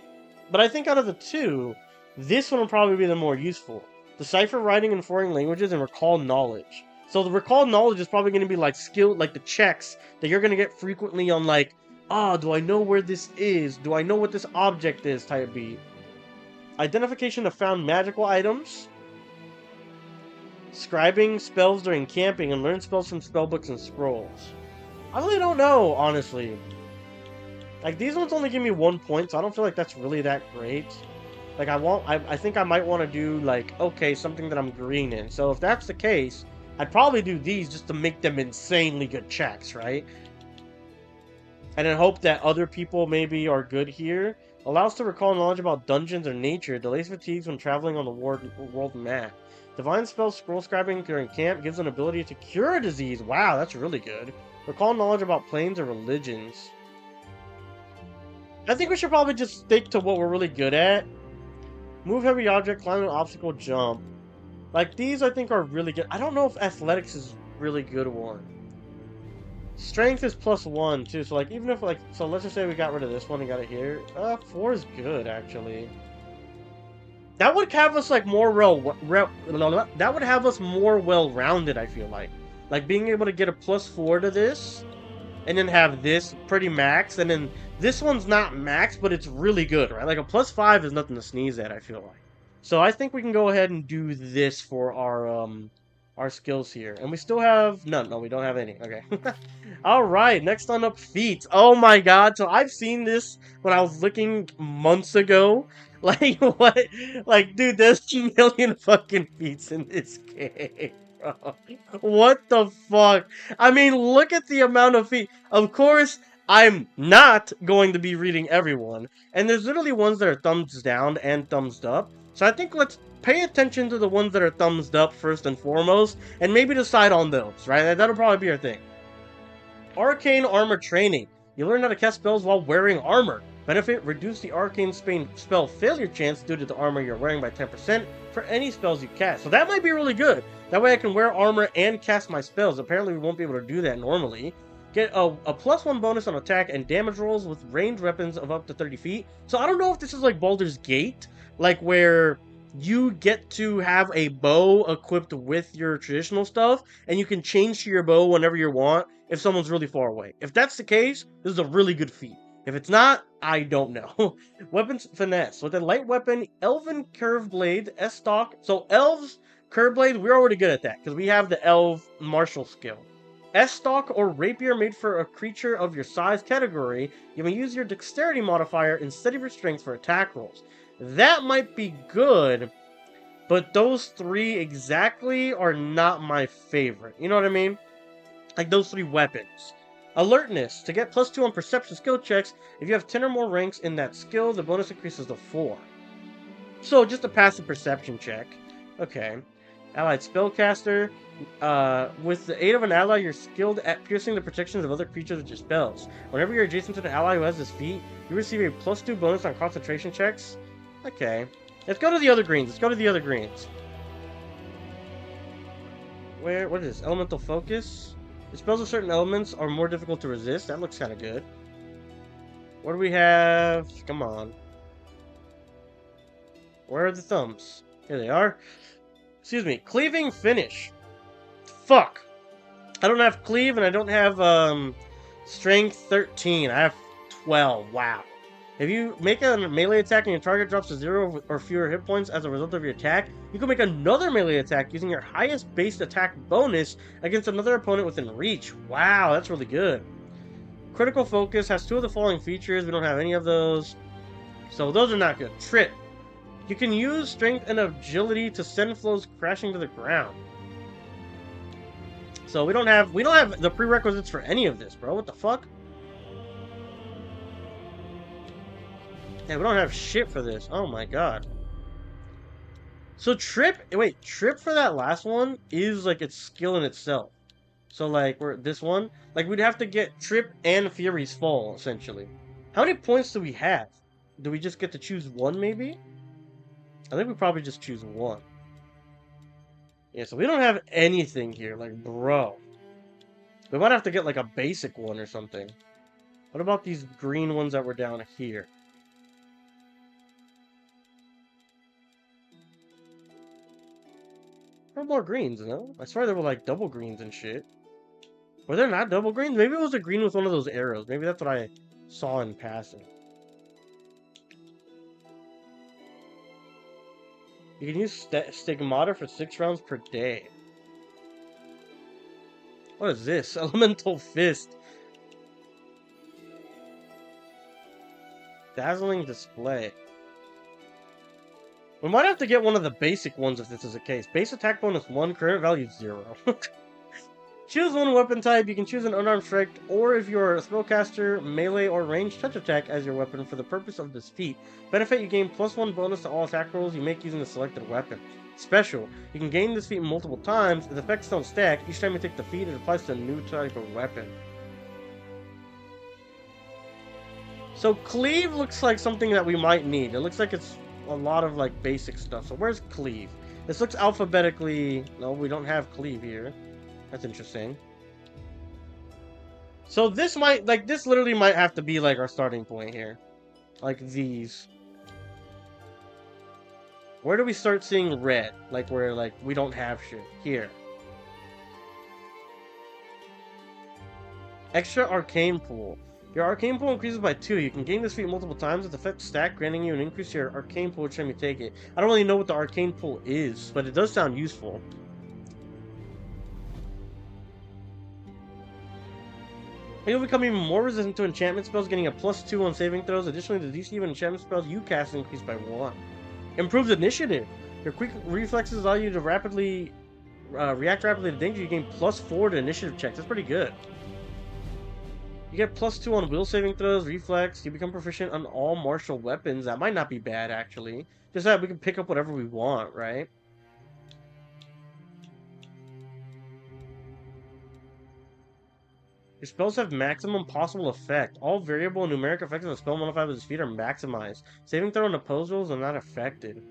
But I think out of the two, this one will probably be the more useful. Decipher writing in foreign languages and recall knowledge. So the recall knowledge is probably going to be like skill, like the checks that you're going to get frequently on like, do I know where this is? Do I know what this object is? Type B. Identification of found magical items. Scribing spells during camping and learn spells from spellbooks and scrolls. I really don't know, honestly. Like, these ones only give me 1 point, so I don't feel like that's really that great. Like, I think I might want to do, like, okay, something that I'm green in. So if that's the case, I'd probably do these just to make them insanely good checks, right? And then hope that other people maybe are good here. Allows to recall knowledge about dungeons or nature. Delays fatigues when traveling on the world map. Divine spells scroll scribing during camp gives an ability to cure a disease. Wow, that's really good. Recall knowledge about planes or religions. I think we should probably just stick to what we're really good at. Move heavy object, climb an obstacle, jump. Like, these I think are really good. I don't know if athletics is really good one. Strength is +1 too, so like, even if like, so let's just say we got rid of this one and got it here. 4 is good, actually. That would have us like more that would have us more well-rounded, I feel like. Like, being able to get a +4 to this, and then have this pretty max, and then this one's not max, but it's really good, right? Like, a +5 is nothing to sneeze at, I feel like. So I think we can go ahead and do this for our skills here. And we still have none. No, we don't have any. Okay. Alright, next on up, feats. Oh my god, so I've seen this when I was looking months ago. Like, what? Like, dude, there's 2 million fucking feats in this game. Bro. What the fuck? I mean, look at the amount of feet. Of course, I'm not going to be reading everyone. And there's literally ones that are thumbs down and thumbs up. So I think let's pay attention to the ones that are thumbs up first and foremost. And maybe decide on those, right? That'll probably be our thing. Arcane Armor Training. You learn how to cast spells while wearing armor. Benefit, reduce the arcane spell failure chance due to the armor you're wearing by 10% for any spells you cast. So that might be really good. That way I can wear armor and cast my spells. Apparently we won't be able to do that normally. Get a +1 bonus on attack and damage rolls with ranged weapons of up to 30 feet. So I don't know if this is like Baldur's Gate, like where you get to have a bow equipped with your traditional stuff, and you can change to your bow whenever you want if someone's really far away. If that's the case, this is a really good feat. If it's not, I don't know. Weapons finesse. With a light weapon, elven curved blade, S-stock. So elves, curved blade, we're already good at that, because we have the elf martial skill. S-stock or rapier made for a creature of your size category, you may use your dexterity modifier instead of your strength for attack rolls. That might be good, but those 3 exactly are not my favorite. You know what I mean? Like those 3 weapons. Alertness. To get +2 on perception skill checks, if you have 10 or more ranks in that skill, the bonus increases to 4. So, just a passive perception check. Okay. Allied Spellcaster. With the aid of an ally, you're skilled at piercing the protections of other creatures with your spells. Whenever you're adjacent to an ally who has this feat, you receive a +2 bonus on concentration checks. Okay. Let's go to the other greens. What is this? Elemental Focus? The spells of certain elements are more difficult to resist. That looks kind of good. What do we have? Come on. Where are the thumbs? Here they are. Excuse me. Cleaving Finish. Fuck. I don't have Cleave and I don't have Strength 13. I have 12. Wow. If you make a melee attack and your target drops to 0 or fewer hit points as a result of your attack, you can make another melee attack using your highest base attack bonus against another opponent within reach. Wow, that's really good. Critical Focus has 2 of the following features. We don't have any of those. So those are not good. Trip. You can use strength and agility to send flows crashing to the ground. So we don't have the prerequisites for any of this, bro. What the fuck? Yeah, we don't have shit for this. Oh my god. So trip for that last one is like its skill in itself. So like this one, like we'd have to get trip and Fury's Fall essentially. How many points do we have? Do we just get to choose one maybe? I think we probably just choose one. Yeah, so we don't have anything here. Like, bro. We might have to get, like, a basic one or something. What about these green ones that were down here? There are more greens, no? I swear there were, like, double greens and shit. Were there not double greens? Maybe it was a green with one of those arrows. Maybe that's what I saw in passing. You can use Stigmata for 6 rounds per day. What is this? Elemental Fist. Dazzling Display. We might have to get one of the basic ones if this is the case. Base attack bonus 1, current value 0. Choose one weapon type. You can choose an unarmed strike, or if you're a spellcaster, melee or ranged touch attack as your weapon for the purpose of this feat. Benefit, you gain +1 bonus to all attack rolls you make using the selected weapon. Special, you can gain this feat multiple times. The effects don't stack. Each time you take the feat, it applies to a new type of weapon. So cleave looks like something that we might need. It looks like it's a lot of like basic stuff. So where's cleave? This looks alphabetically. No, we don't have cleave here. That's interesting. So this might, like, this literally might have to be like our starting point here. Like these. Where do we start seeing red? Like where like we don't have shit. Here. Extra arcane pool. Your arcane pool increases by 2. You can gain this feat multiple times with effect stack, granting you an increase to your arcane pool each time you take it. I don't really know what the arcane pool is, but it does sound useful. You'll become even more resistant to enchantment spells, getting a +2 on saving throws. Additionally, the DC of enchantment spells you cast increased by 1. Improves initiative. Your quick reflexes allow you to rapidly react rapidly to danger. You gain +4 to initiative checks. That's pretty good. You get +2 on will saving throws, reflex. You become proficient on all martial weapons. That might not be bad, actually. Just that we can pick up whatever we want, right? Your spells have maximum possible effect. All variable and numeric effects of a spell modified with its feat are maximized. Saving throw and opposed rolls are not affected.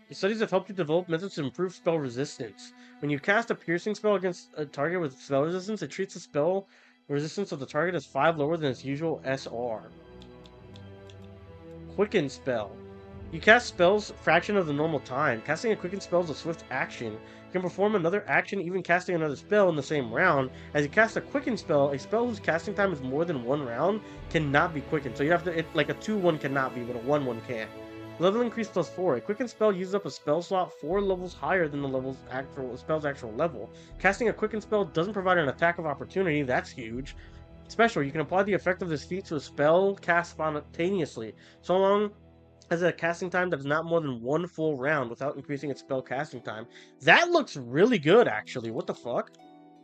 Your studies have helped you develop methods to improve spell resistance. When you cast a piercing spell against a target with spell resistance, it treats the spell resistance of the target as 5 lower than its usual SR. Quicken spell. You cast spells a fraction of the normal time. Casting a quicken spell is a swift action. You can perform another action even casting another spell in the same round. As you cast a quicken spell, a spell whose casting time is more than 1 round cannot be quickened. So you have to, like a 2-1 cannot be, but a 1-1 can. Level increase +4. A quicken spell uses up a spell slot 4 levels higher than the spell's actual level. Casting a quicken spell doesn't provide an attack of opportunity. That's huge. Special. You can apply the effect of this feat to a spell cast spontaneously, so long as a casting time that is not more than 1 full round without increasing its spell casting time. That looks really good, actually. What the fuck?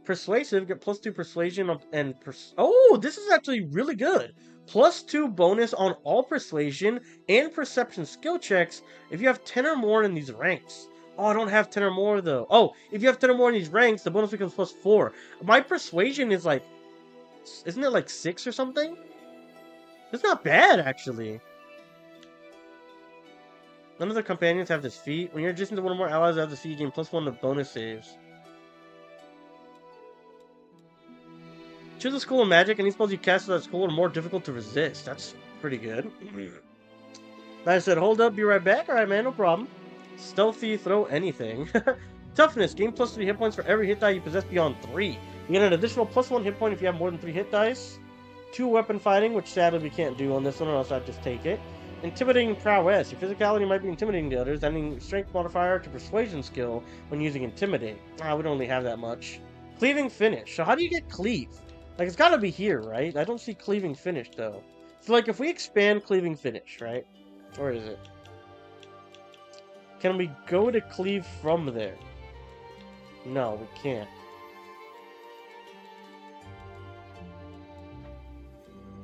Persuasive, get +2 persuasion and oh, this is actually really good. +2 bonus on all persuasion and perception skill checks if you have 10 or more in these ranks. Oh, I don't have 10 or more though. Oh, if you have 10 or more in these ranks, the bonus becomes +4. My persuasion is like, isn't it like 6 or something? It's not bad, actually. None of the companions have this feat. When you're adjacent to one or more allies that have this feat, you gain +1 to bonus saves. Choose a school of magic. Any spells you cast at that school are more difficult to resist. That's pretty good. I said, hold up, be right back. Alright, man, no problem. Stealthy, throw anything. Toughness, gain +3 hit points for every hit die you possess beyond 3. You get an additional +1 hit point if you have more than 3 hit dice. 2 weapon fighting, which sadly we can't do on this one, or else I'd just take it. Intimidating prowess. Your physicality might be intimidating to others, adding strength modifier to persuasion skill when using intimidate. We don't really have that much. Cleaving finish. So how do you get cleave? Like, it's gotta be here, right? I don't see cleaving finish, though. So, like, if we expand cleaving finish, right? Where is it? Can we go to cleave from there? No, we can't.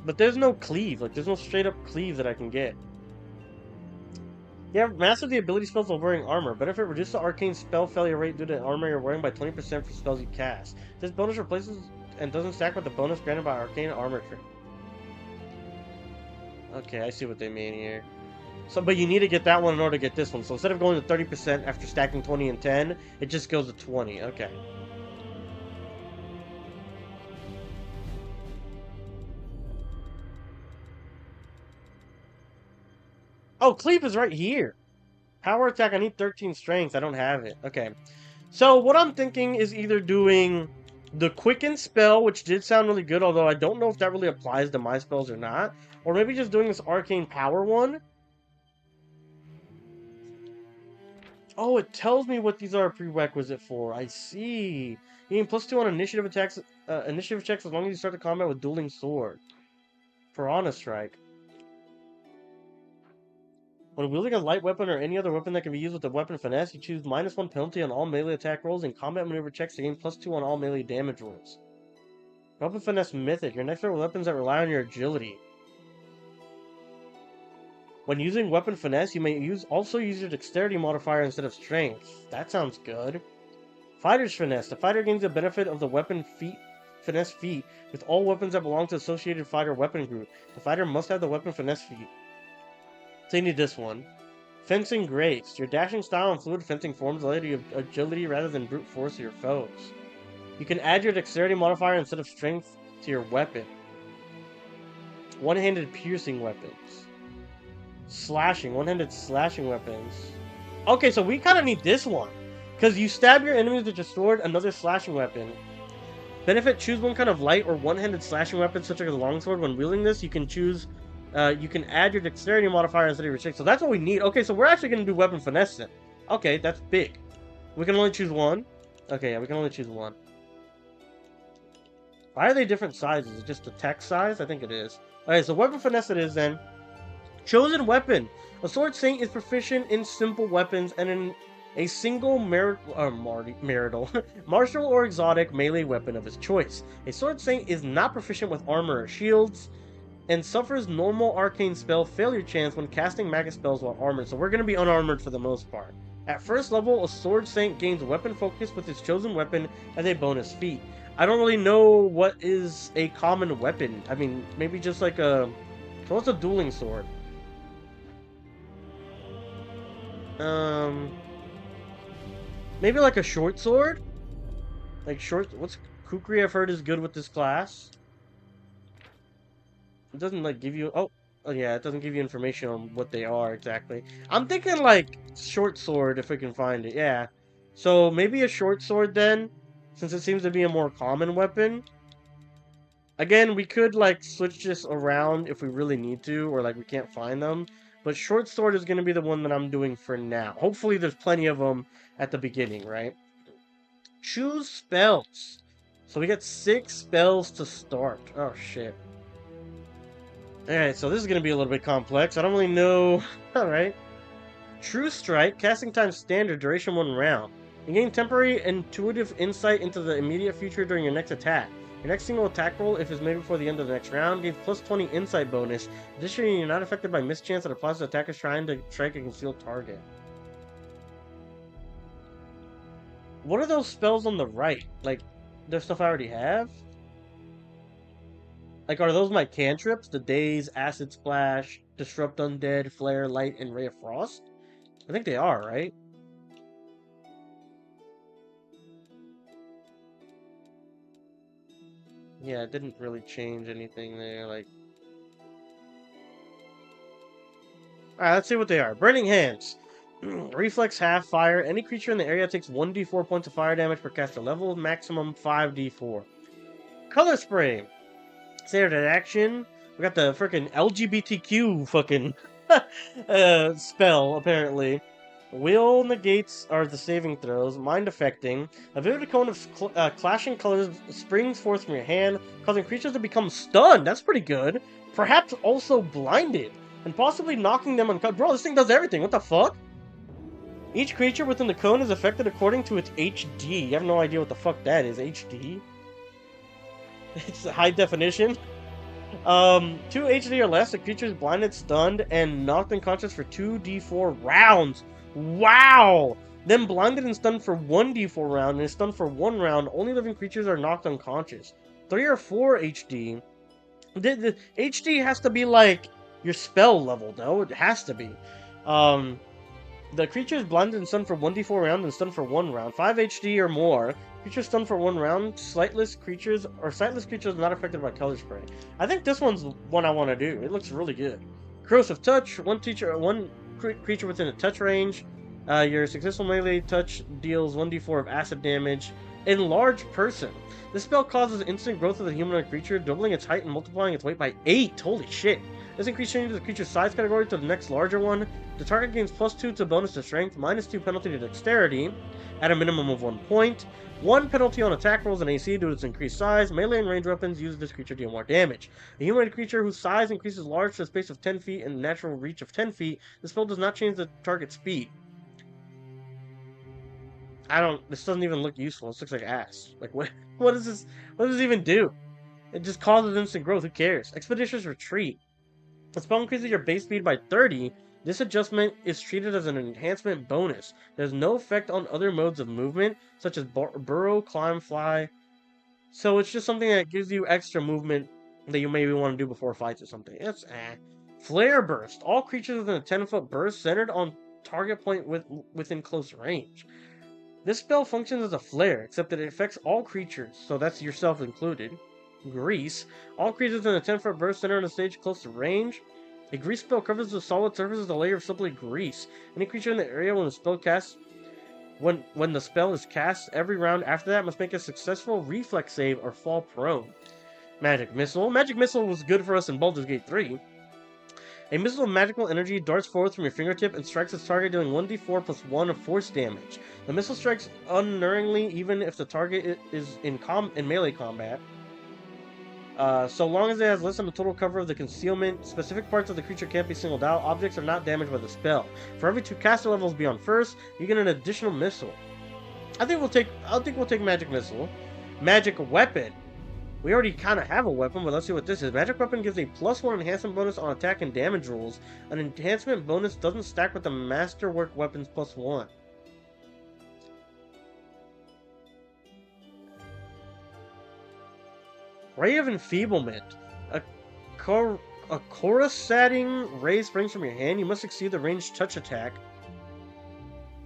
But there's no cleave. Like, there's no straight-up cleave that I can get. Yeah, master the ability spells while wearing armor. Benefit, reduce the arcane spell failure rate due to armor you're wearing by 20% for spells you cast. This bonus replaces and doesn't stack with the bonus granted by arcane armor trait. Okay, I see what they mean here. So, but you need to get that one in order to get this one. So instead of going to 30% after stacking 20 and 10, it just goes to 20. Okay. Oh, Cleave is right here. Power attack, I need 13 strength. I don't have it. Okay. So what I'm thinking is either doing the Quicken spell, which did sound really good, although I don't know if that really applies to my spells or not. Or maybe just doing this Arcane Power one. Oh, it tells me what these are a prerequisite for. I see. You gain +2 on initiative attacks, initiative checks as long as you start the combat with Dueling Sword. Piranha Strike. When wielding a light weapon or any other weapon that can be used with the weapon finesse, you choose -1 penalty on all melee attack rolls and combat maneuver checks to gain +2 on all melee damage rolls. Weapon finesse mythic. Your next favorite weapons that rely on your agility. When using weapon finesse, you may also use your dexterity modifier instead of strength. That sounds good. Fighter's finesse. The fighter gains the benefit of the weapon finesse feat with all weapons that belong to associated fighter weapon group. The fighter must have the weapon finesse feat. So you need this one. Fencing Grace. Your dashing style and fluid fencing forms allow you agility rather than brute force of your foes. You can add your dexterity modifier instead of strength to your weapon. One-handed piercing weapons. Slashing. One-handed slashing weapons. Okay, so we kind of need this one. Because you stab your enemies with your sword, another slashing weapon. Benefit, choose one kind of light or one-handed slashing weapon, such as a longsword. When wielding this, you can choose... you can add your dexterity modifier instead of your strength. So that's what we need. Okay, so we're actually going to do weapon finesse then. Okay, that's big. We can only choose one. Okay, yeah, we can only choose one. Why are they different sizes? Is it just the text size? I think it is. Okay, so weapon finesse it is then. Chosen weapon. A sword saint is proficient in simple weapons and in a single marital, martial or exotic melee weapon of his choice. A sword saint is not proficient with armor or shields, and suffers normal arcane spell failure chance when casting magic spells while armored. So we're going to be unarmored for the most part. At first level, a sword saint gains weapon focus with his chosen weapon as a bonus feat. I don't really know what is a common weapon. I mean, maybe just like a... So what's a dueling sword? Maybe like a short sword? Like short... What's... Kukri I've heard is good with this class. It doesn't like give you... Oh yeah, it doesn't give you information on what they are exactly. I'm thinking like short sword if we can find it. Yeah. So maybe a short sword then, since it seems to be a more common weapon. Again, we could like switch this around if we really need to, or like we can't find them. But short sword is going to be the one that I'm doing for now. Hopefully there's plenty of them at the beginning, right? Choose spells. So we got 6 spells to start. Oh shit. Alright, so this is going to be a little bit complex. I don't really know... Alright. True Strike, casting time standard, duration 1 round. You gain temporary intuitive insight into the immediate future during your next attack. Your next single attack roll, if it's made before the end of the next round, gains +20 insight bonus. Additionally, you're not affected by mischance that applies to attackers trying to strike a concealed target. What are those spells on the right? Like, there's stuff I already have? Like, are those my cantrips? The Daze, Acid Splash, Disrupt Undead, Flare, Light, and Ray of Frost? I think they are, right? Yeah, it didn't really change anything there, like... Alright, let's see what they are. Burning Hands. Reflex half fire. Any creature in the area takes 1d4 points of fire damage per caster level, maximum 5d4. Color Spray. Standard action. We got the freaking LGBTQ fucking spell, apparently. Will negates are the saving throws. Mind affecting. A vivid cone of clashing colors springs forth from your hand, causing creatures to become stunned. That's pretty good. Perhaps also blinded, and possibly knocking them unconscious. Bro, this thing does everything. What the fuck? Each creature within the cone is affected according to its HD. You have no idea what the fuck that is. HD? It's high definition. 2 HD or less, the creature is blinded, stunned, and knocked unconscious for 2d4 rounds. Wow! Then blinded and stunned for 1d4 round, and is stunned for 1 round. Only living creatures are knocked unconscious. 3 or 4 HD. The HD has to be like your spell level, though. It has to be. The creature is blinded and stunned for 1d4 round and stunned for 1 round. 5 HD or more. Creatures stunned for 1 round. Sightless creatures not affected by color spray. I think this one's one I want to do. It looks really good. Corrosive touch. One creature within a touch range. Your successful melee touch deals 1d4 of acid damage. Enlarge person. This spell causes instant growth of the humanoid creature, doubling its height and multiplying its weight by 8. Holy shit. This increase changes the creature's size category to the next larger one. The target gains +2 to bonus to strength, -2 penalty to dexterity, at a minimum of 1 point. 1 penalty on attack rolls and AC due to its increased size. Melee and ranged weapons use this creature to deal more damage. A humanoid creature whose size increases large to a space of 10 feet and natural reach of 10 feet. The spell does not change the target's speed. This doesn't even look useful. This looks like ass. Like, what does this even do? It just causes instant growth. Who cares? Expeditious Retreat. The spell increases your base speed by 30. This adjustment is treated as an enhancement bonus. There's no effect on other modes of movement, such as burrow, climb, fly. So it's just something that gives you extra movement that you maybe want to do before fights or something. It's Flare Burst. All creatures within a 10-foot burst centered on target point within close range. This spell functions as a flare, except that it affects all creatures, so that's yourself included. Grease. All creatures in a 10-foot burst center on a stage close to range. A grease spell covers the solid surface with a layer of simply grease. Any creature in the area when the spell is cast, every round after that must make a successful reflex save or fall prone. Magic Missile. Magic Missile was good for us in Baldur's Gate 3. A missile of magical energy darts forward from your fingertip and strikes its target, dealing 1d4 plus 1 of force damage. The missile strikes unerringly even if the target is in melee combat. So long as it has less than the total cover of the concealment, specific parts of the creature can't be singled out. Objects are not damaged by the spell. For every 2 caster levels beyond first, you get an additional missile. I think we'll take Magic Missile. Magic Weapon. We already kind of have a weapon, but let's see what this is. Magic Weapon gives a +1 enhancement bonus on attack and damage rolls. An enhancement bonus doesn't stack with the Masterwork Weapons +1. Ray of Enfeeblement. A coruscating ray springs from your hand. You must succeed the ranged touch attack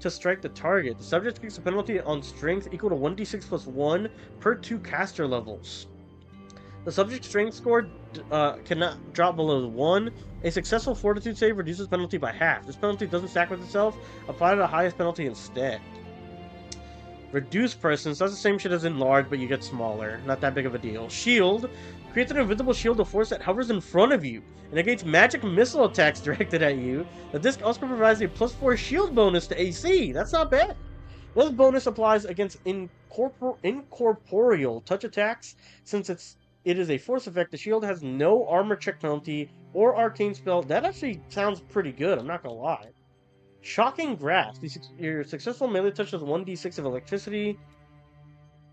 to strike the target. The subject takes a penalty on strength equal to 1d6 plus 1 per 2 caster levels. The subject's strength score cannot drop below 1. A successful fortitude save reduces penalty by half. This penalty doesn't stack with itself. Apply to the highest penalty instead. Reduce person, so that's the same shit as enlarge, but you get smaller. Not that big of a deal. Shield. Creates an invisible shield of force that hovers in front of you and negates magic missile attacks directed at you. The disc also provides a +4 shield bonus to AC. That's not bad. This bonus applies against incorporeal touch attacks. Since it is a force effect, the shield has no armor check penalty or arcane spell. That actually sounds pretty good, I'm not gonna lie. Shocking Grasp. Your successful melee touch does 1d6 of electricity.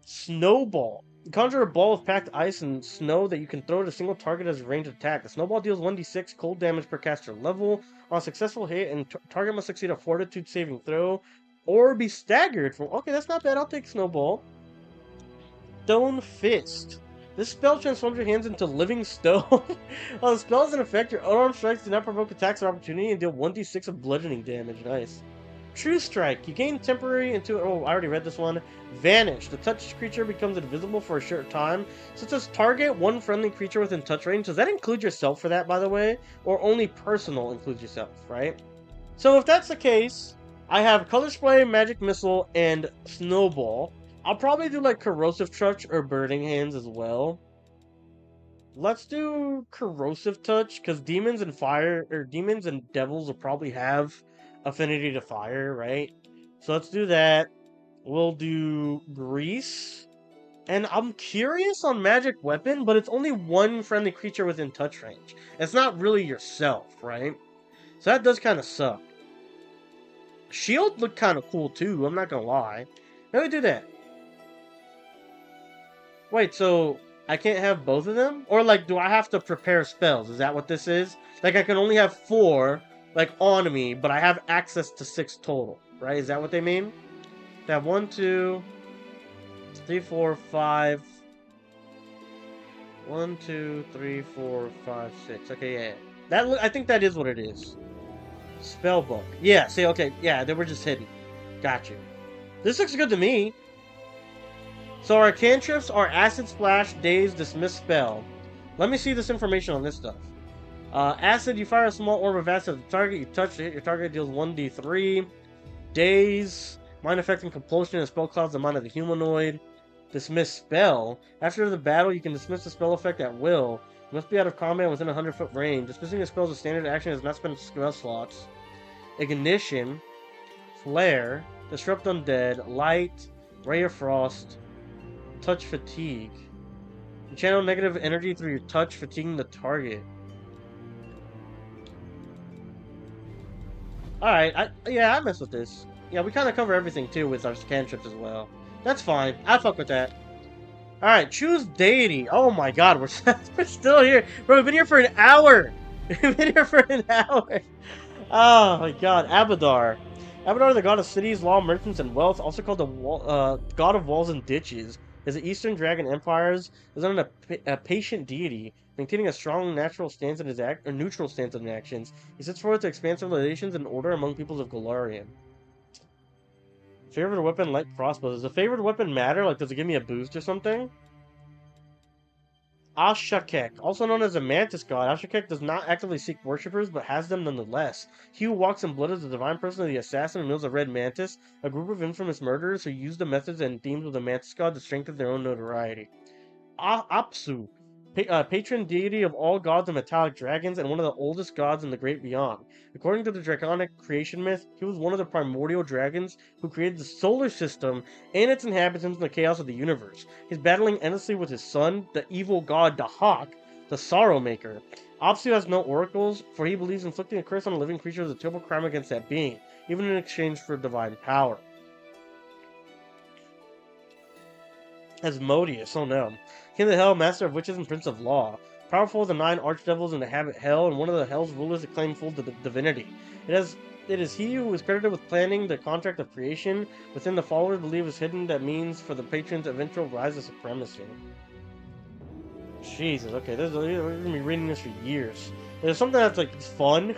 Snowball. Conjure a ball of packed ice and snow that you can throw at a single target as a ranged attack. The snowball deals 1d6 cold damage per caster level. On a successful hit, and target must succeed a fortitude saving throw or be staggered from... Okay, that's not bad. I'll take Snowball. Stone Fist. This spell transforms your hands into living stone. While the spell is in effect, your unarmed strikes do not provoke attacks of opportunity and deal 1d6 of bludgeoning damage. Nice. True Strike. You gain temporary Oh, I already read this one. Vanish. The touched creature becomes invisible for a short time. So it says target one friendly creature within touch range. Does that include yourself for that, by the way? Or only personal includes yourself, right? So if that's the case, I have Color Spray, Magic Missile, and Snowball. I'll probably do like Corrosive Touch or Burning Hands as well. Let's do Corrosive Touch, because demons and devils will probably have affinity to fire, right? So let's do that. We'll do Grease. And I'm curious on Magic Weapon, but it's only one friendly creature within touch range. It's not really yourself, right? So that does kind of suck. Shield looked kind of cool too, I'm not gonna lie. Let me do that. Wait, so I can't have both of them? Or like, do I have to prepare spells? Is that what this is? Like, I can only have 4, like, on me, but I have access to 6 total, right? Is that what they mean? I have 1, 2, 3, 4, 5. 1, 2, 3, 4, 5, 6. Okay, yeah. I think that is what it is. Spellbook. Yeah, see, okay, yeah, they were just hidden. Got you. This looks good to me. So our cantrips are Acid Splash, Daze, Dismiss Spell. Let me see this information on this stuff. Acid, you fire a small orb of acid at the target. You touch it, your target deals 1d3. Daze, mind affecting compulsion and spell clouds the mind of the humanoid. Dismiss spell. After the battle, you can dismiss the spell effect at will. You must be out of combat within 100-foot range. Dismissing a spell is a standard action and does not spend spell slots. Ignition, Flare, Disrupt Undead, Light, Ray of Frost, Touch Fatigue. You channel negative energy through your touch, fatiguing the target. Alright, I mess with this. Yeah, we kind of cover everything too with our cantrips as well. That's fine. I fuck with that. Alright, choose deity. Oh my god, we're still here. Bro, we've been here for an hour. We've been here for an hour. Oh my god, Abadar. Abadar, the god of cities, law, merchants, and wealth, also called the god of walls and ditches, is the Eastern Dragon Empires, is on a patient deity, maintaining a strong natural stance in his neutral stance in actions. He sets forth to expand civilizations and order among peoples of Golarion. Favorite weapon, light crossbow. Does the favorite weapon matter? Like, does it give me a boost or something? Ashakek, also known as a mantis god, Ashakek does not actively seek worshippers, but has them nonetheless. He who walks in blood is the divine person of the assassin and knows a red mantis, a group of infamous murderers who use the methods and themes of the mantis god to strengthen their own notoriety. Apsu, patron deity of all gods and metallic dragons, and one of the oldest gods in the great beyond. According to the Draconic creation myth, he was one of the primordial dragons who created the solar system and its inhabitants in the chaos of the universe. He's battling endlessly with his son, the evil god Dahak, the Sorrow Maker. Apsu has no oracles, for he believes inflicting a curse on a living creature is a terrible crime against that being, even in exchange for divine power. Asmodeus, oh no. King of Hell, Master of Witches, and Prince of Law. Powerful as the 9 archdevils inhabit Hell, and one of the Hell's rulers to claim full divinity. It is he who is credited with planning the contract of creation. Within the followers believe is hidden that means for the patron's eventual rise to supremacy. Jesus, okay, we're gonna be reading this for years. There's something that's like fun.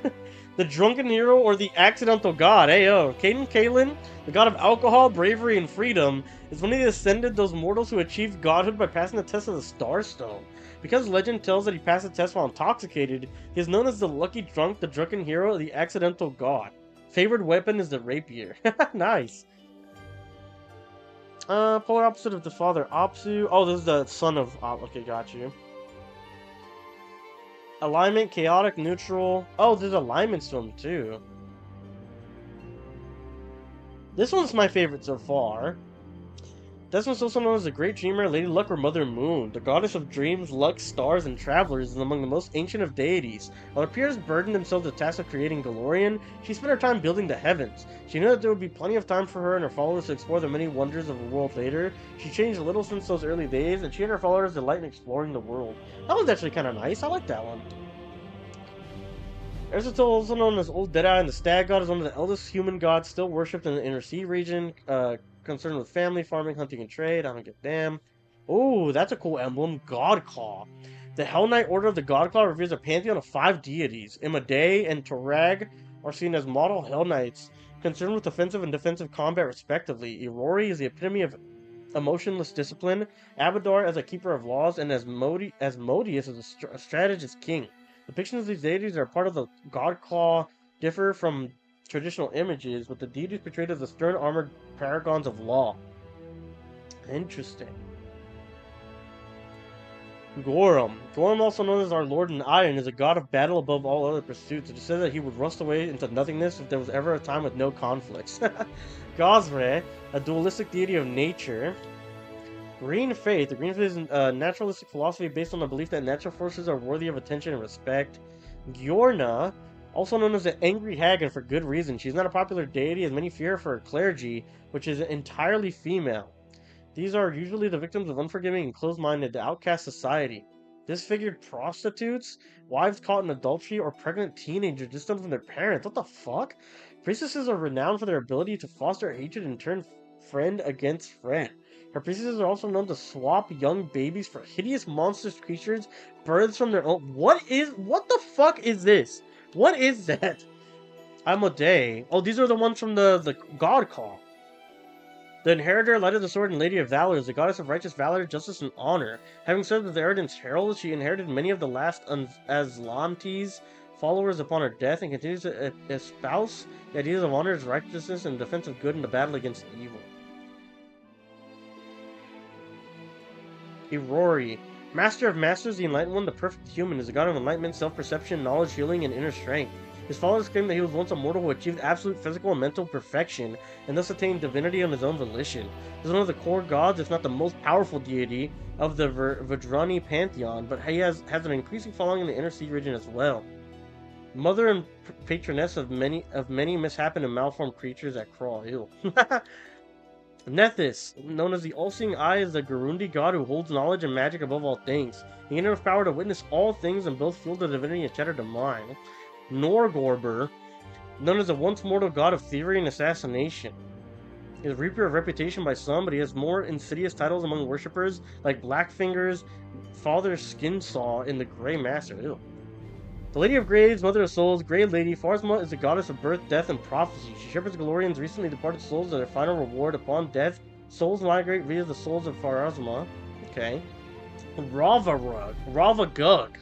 The drunken hero or the accidental god. Hey yo, Caden Kalen, the god of alcohol, bravery, and freedom, is one of the ascended those mortals who achieved godhood by passing the test of the Starstone. Because legend tells that he passed the test while intoxicated, he is known as the lucky drunk, the drunken hero, or the accidental god. Favorite weapon is the rapier. Nice. Polar opposite of the father, Apsu. Oh, this is the son of okay, got you. Alignment, chaotic, neutral. Oh, there's alignments to them too. This one's my favorite so far. This one's also known as the Great Dreamer, Lady Luck, or Mother Moon. The goddess of dreams, luck, stars, and travelers is among the most ancient of deities. While her peers burdened themselves with the task of creating Golarion, she spent her time building the heavens. She knew that there would be plenty of time for her and her followers to explore the many wonders of the world later. She changed little since those early days, and she and her followers delight in exploring the world. That one's actually kind of nice. I like that one. Erzatul, also known as Old Deadeye and the Stag God, is one of the eldest human gods still worshipped in the Inner Sea region, concerned with family, farming, hunting, and trade. I don't give a damn. Oh, that's a cool emblem. Godclaw. The Hell Knight Order of the Godclaw reveals a pantheon of 5 deities. Imadei and Torag are seen as model Hell Knights, concerned with offensive and defensive combat respectively. Irori is the epitome of emotionless discipline, Abadar as a keeper of laws, and Asmodeus as a strategist king. Depictions of these deities are part of the Godclaw differ from traditional images, with the deities portrayed as the stern armored paragons of law. Interesting. Gorum. Gorum, also known as our Lord in Iron, is a god of battle above all other pursuits. It is said that he would rust away into nothingness if there was ever a time with no conflicts. Gosre, a dualistic deity of nature. Green Faith. The Green Faith is a naturalistic philosophy based on the belief that natural forces are worthy of attention and respect. Gyorna, also known as the Angry Hag, and for good reason. She's not a popular deity, as many fear for her clergy, which is entirely female. These are usually the victims of unforgiving and closed-minded outcast society. Disfigured prostitutes, wives caught in adultery, or pregnant teenagers distant from their parents. What the fuck? Priestesses are renowned for their ability to foster hatred and turn friend against friend. Her priestesses are also known to swap young babies for hideous monstrous creatures, births from their own. What the fuck is this? What is that? I'm a day. Oh, these are the ones from the God Call. The inheritor, Light of the Sword, and Lady of Valor is the goddess of righteous valor, justice, and honor. Having served as the Eridan's herald, she inherited many of the last Aslante's followers upon her death and continues to espouse the ideas of honor, righteousness, and defense of good in the battle against evil. Irori. Master of Masters, the Enlightened One, the perfect human, is the god of enlightenment, self-perception, knowledge, healing, and inner strength. His followers claim that he was once a mortal who achieved absolute physical and mental perfection, and thus attained divinity on his own volition. He is one of the core gods, if not the most powerful deity, of the Vedrani pantheon, but he has an increasing following in the Inner Sea region as well. Mother and patroness of many mishapen and malformed creatures that crawl. Ew. Nethys, known as the All-Seeing Eye, is the Garundi god who holds knowledge and magic above all things. He gained enough power to witness all things and both fuel the divinity and shatter the mind. Norgorber, known as the once mortal god of thievery and assassination. He is Reaper of Reputation by some, but he has more insidious titles among worshippers, like Blackfinger's Father Skinsaw in the Grey Master. Ew. The Lady of Graves, Mother of Souls, Grey Lady, Farzma is the goddess of birth, death, and prophecy. She shepherds Galorian's recently departed souls to their final reward. Upon death, souls migrate via the souls of Farzma. Okay. Ravagug.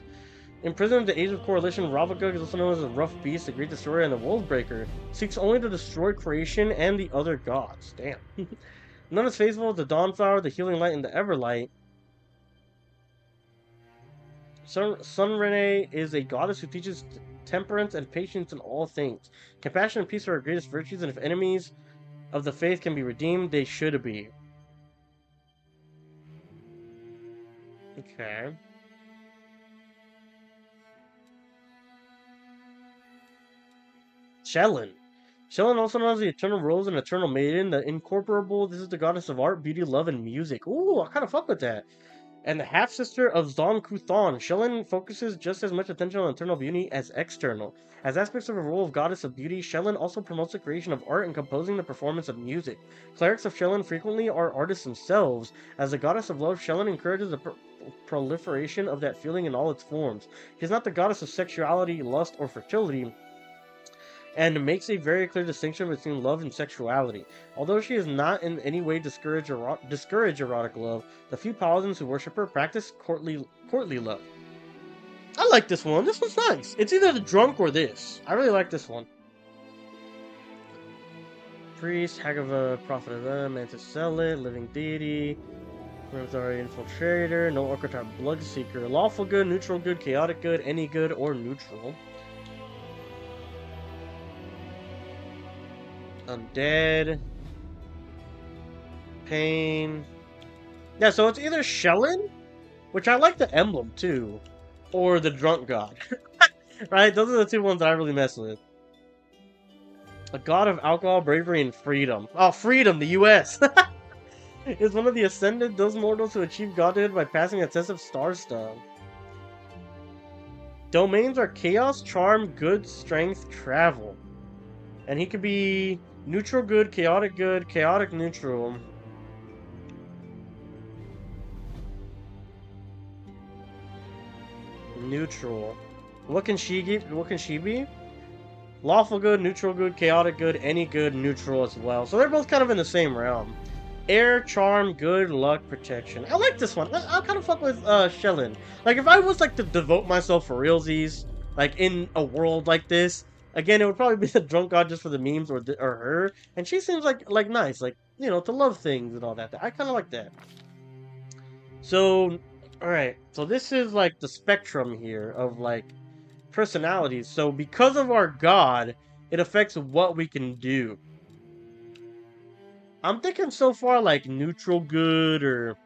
Imprisoned in the Age of Coalition, Ravagug is also known as the Rough Beast, the Great Destroyer, and the Wolfbreaker. Seeks only to destroy creation and the other gods. Damn. None is faithful, the Dawnflower, the Healing Light, and the Everlight. Sunrene is a goddess who teaches temperance and patience in all things. Compassion and peace are her greatest virtues, and if enemies of the faith can be redeemed, they should be. Okay. Shellen. Shellen, also known as the Eternal Rose and Eternal Maiden, the Incorporable. This is the goddess of art, beauty, love, and music. Ooh, I kind of fuck with that. And the half-sister of Zon-Kuthon, Shellen focuses just as much attention on internal beauty as external. As aspects of her role of goddess of beauty, Shellen also promotes the creation of art and composing the performance of music. Clerics of Shellen frequently are artists themselves. As the goddess of love, Shellen encourages the proliferation of that feeling in all its forms. She is not the goddess of sexuality, lust, or fertility, and makes a very clear distinction between love and sexuality. Although she is not in any way discourage erotic love, the few paladins who worship her practice courtly love. I like this one. This one's nice. It's either the drunk or this. I really like this one. Priest, Hagava, Prophet of them, Mantis Zealot, Living Deity, Rosary Infiltrator, No Archetype Bloodseeker, Lawful Good, Neutral Good, Chaotic Good, Any Good, or Neutral. Undead. Pain. Yeah, so it's either Shellen, which I like the emblem too, or the Drunk God. Right? Those are the two ones that I really mess with. A god of alcohol, bravery, and freedom. Oh, freedom, the US! Is one of the ascended, those mortals who achieve godhood by passing a test of star stuff. Domains are chaos, charm, good, strength, travel. And he could be neutral good, chaotic neutral. Neutral. What can she give? What can she be? Lawful good, neutral good, chaotic good, any good, neutral as well. So they're both kind of in the same realm. Air, charm, good, luck, protection. I like this one. I kind of fuck with Shellen. Like if I was like to devote myself for realsies, like in a world like this, again, it would probably be the drunk god just for the memes or her. And she seems like nice, like, you know, to love things and all that. I kind of like that. So, alright. So this is like the spectrum here of like personalities. So because of our god, it affects what we can do. I'm thinking so far like neutral good or...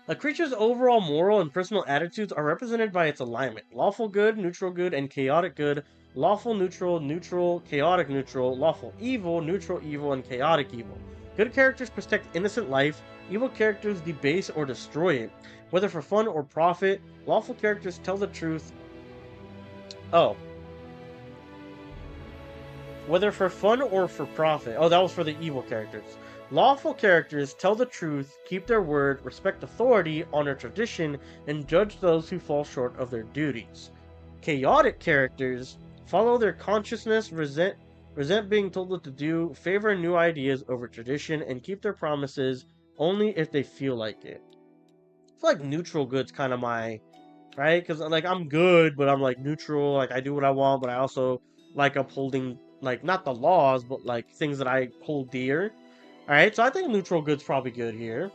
A creature's overall moral and personal attitudes are represented by its alignment. Lawful good, neutral good, and chaotic good. Lawful neutral, neutral, chaotic neutral, lawful evil, neutral evil, and chaotic evil. Good characters protect innocent life. Evil characters debase or destroy it. Whether for fun or profit, lawful characters tell the truth. Oh. Whether for fun or for profit. Oh, that was for the evil characters. Lawful characters tell the truth, keep their word, respect authority, honor tradition, and judge those who fall short of their duties. Chaotic characters follow their consciousness, resent being told what to do, favor new ideas over tradition, and keep their promises only if they feel like it. I feel like neutral good's kind of my right? Because like I'm good, but I'm like neutral. Like I do what I want, but I also like upholding like not the laws, but like things that I hold dear. All right, so I think neutral good's probably good here.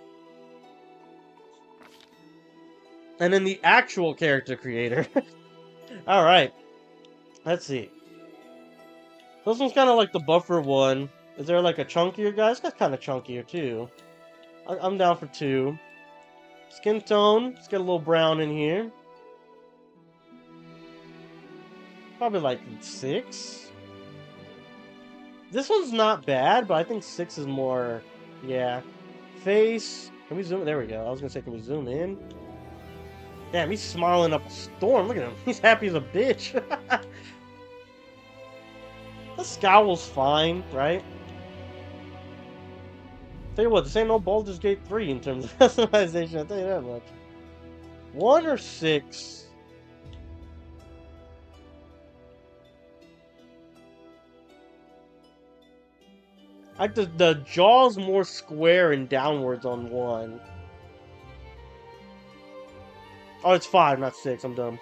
And then the actual character creator. All right, let's see. This one's kind of like the buffer one. Is there like a chunkier guy? This guy's kind of chunkier too. I'm down for 2. Skin tone. Let's get a little brown in here. Probably like 6. This one's not bad, but I think 6 is more... Yeah. Face... Can we zoom... There we go. I was gonna say, can we zoom in? Damn, he's smiling up a storm. Look at him. He's happy as a bitch. The scowl's fine, right? Tell you what, this ain't no Baldur's Gate 3 in terms of customization. I'll tell you that much. 1 or 6? Like the jaw's more square and downwards on 1. Oh, it's 5, not 6. I'm dumb.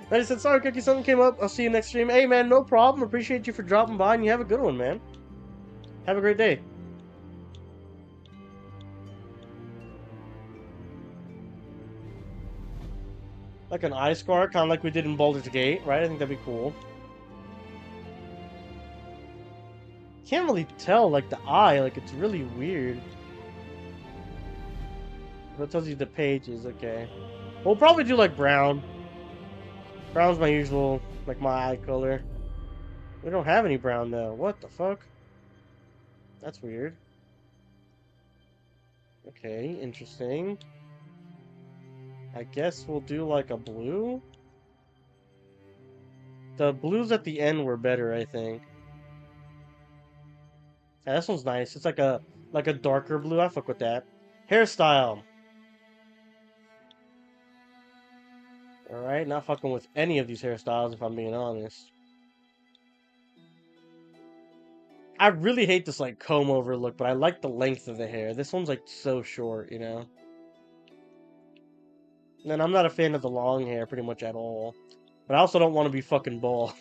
I just said, sorry, Cookie, something came up. I'll see you next stream. Hey, man, no problem. Appreciate you for dropping by, and you have a good one, man. Have a great day. Like an eye scar, kind of like we did in Baldur's Gate, right? I think that'd be cool. Can't really tell, like, the eye. Like, it's really weird. What tells you the pages? Okay. We'll probably do, like, brown. Brown's my usual, like, my eye color. We don't have any brown, though. What the fuck? That's weird. Okay, interesting. I guess we'll do, like, a blue? The blues at the end were better, I think. Yeah, this one's nice. It's like a darker blue. I fuck with that. Hairstyle. Alright, not fucking with any of these hairstyles if I'm being honest. I really hate this like comb over look, but I like the length of the hair. This one's like so short, you know? And I'm not a fan of the long hair pretty much at all. But I also don't want to be fucking bald.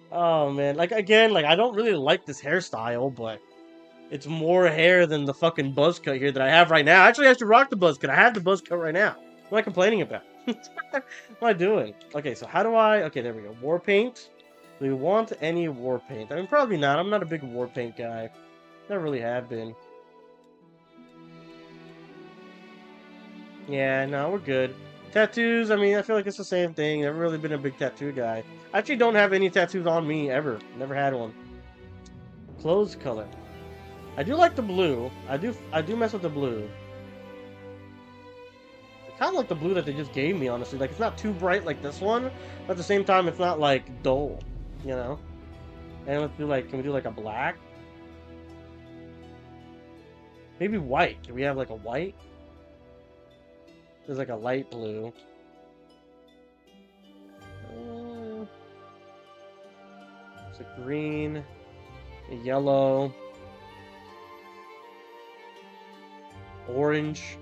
Oh man, like again, like I don't really like this hairstyle, but it's more hair than the fucking buzz cut here that I have right now. Actually, I should rock the buzz cut. I have the buzz cut right now. What am I complaining about? What am I doing? Okay, so how do I... Okay, there we go. War paint. Do we want any war paint? I mean, probably not. I'm not a big war paint guy. Never really have been. Yeah, no, we're good. Tattoos, I mean, I feel like it's the same thing. Never really been a big tattoo guy. I actually don't have any tattoos on me, ever. Never had one. Clothes color. I do like the blue. I do mess with the blue. I kind of like the blue that they just gave me, honestly. Like, it's not too bright like this one, but at the same time, it's not, like, dull, you know? And let's do, like, can we do, like, a black? Maybe white. Do we have, like, a white? There's, like, a light blue. It's a green, a yellow, orange.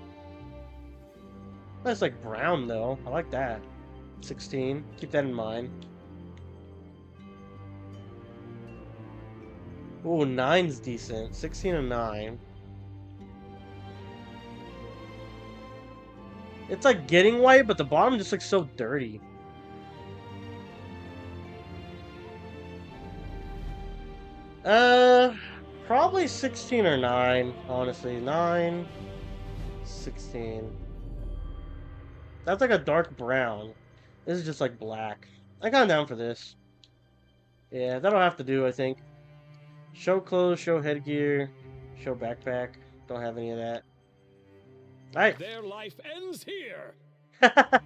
That's like brown though. I like that. 16. Keep that in mind. Ooh, 9's decent. 16 and 9. It's like getting white, but the bottom just looks so dirty. Probably 16 or 9, honestly. 9, 16. That's like a dark brown. This is just like black. I'm kind of down for this. Yeah, that'll have to do, I think. Show clothes, show headgear, show backpack. Don't have any of that. Alright. Their life ends here. How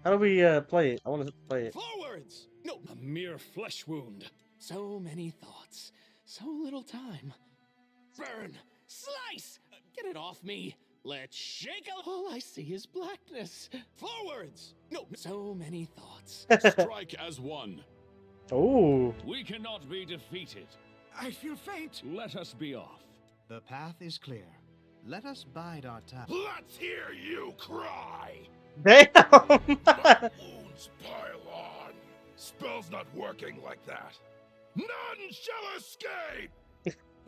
do we play it? I want to play it. Forwards. No, a mere flesh wound. So many thoughts. So little time. Burn! Slice! Get it off me! Let's shake a... All I see is blackness. Forwards! No, so many thoughts. Strike as one. Oh. We cannot be defeated. I feel faint. Let us be off. The path is clear. Let us bide our time. Let's hear you cry! Damn. My wounds pile on. Spell's not working like that. None shall escape!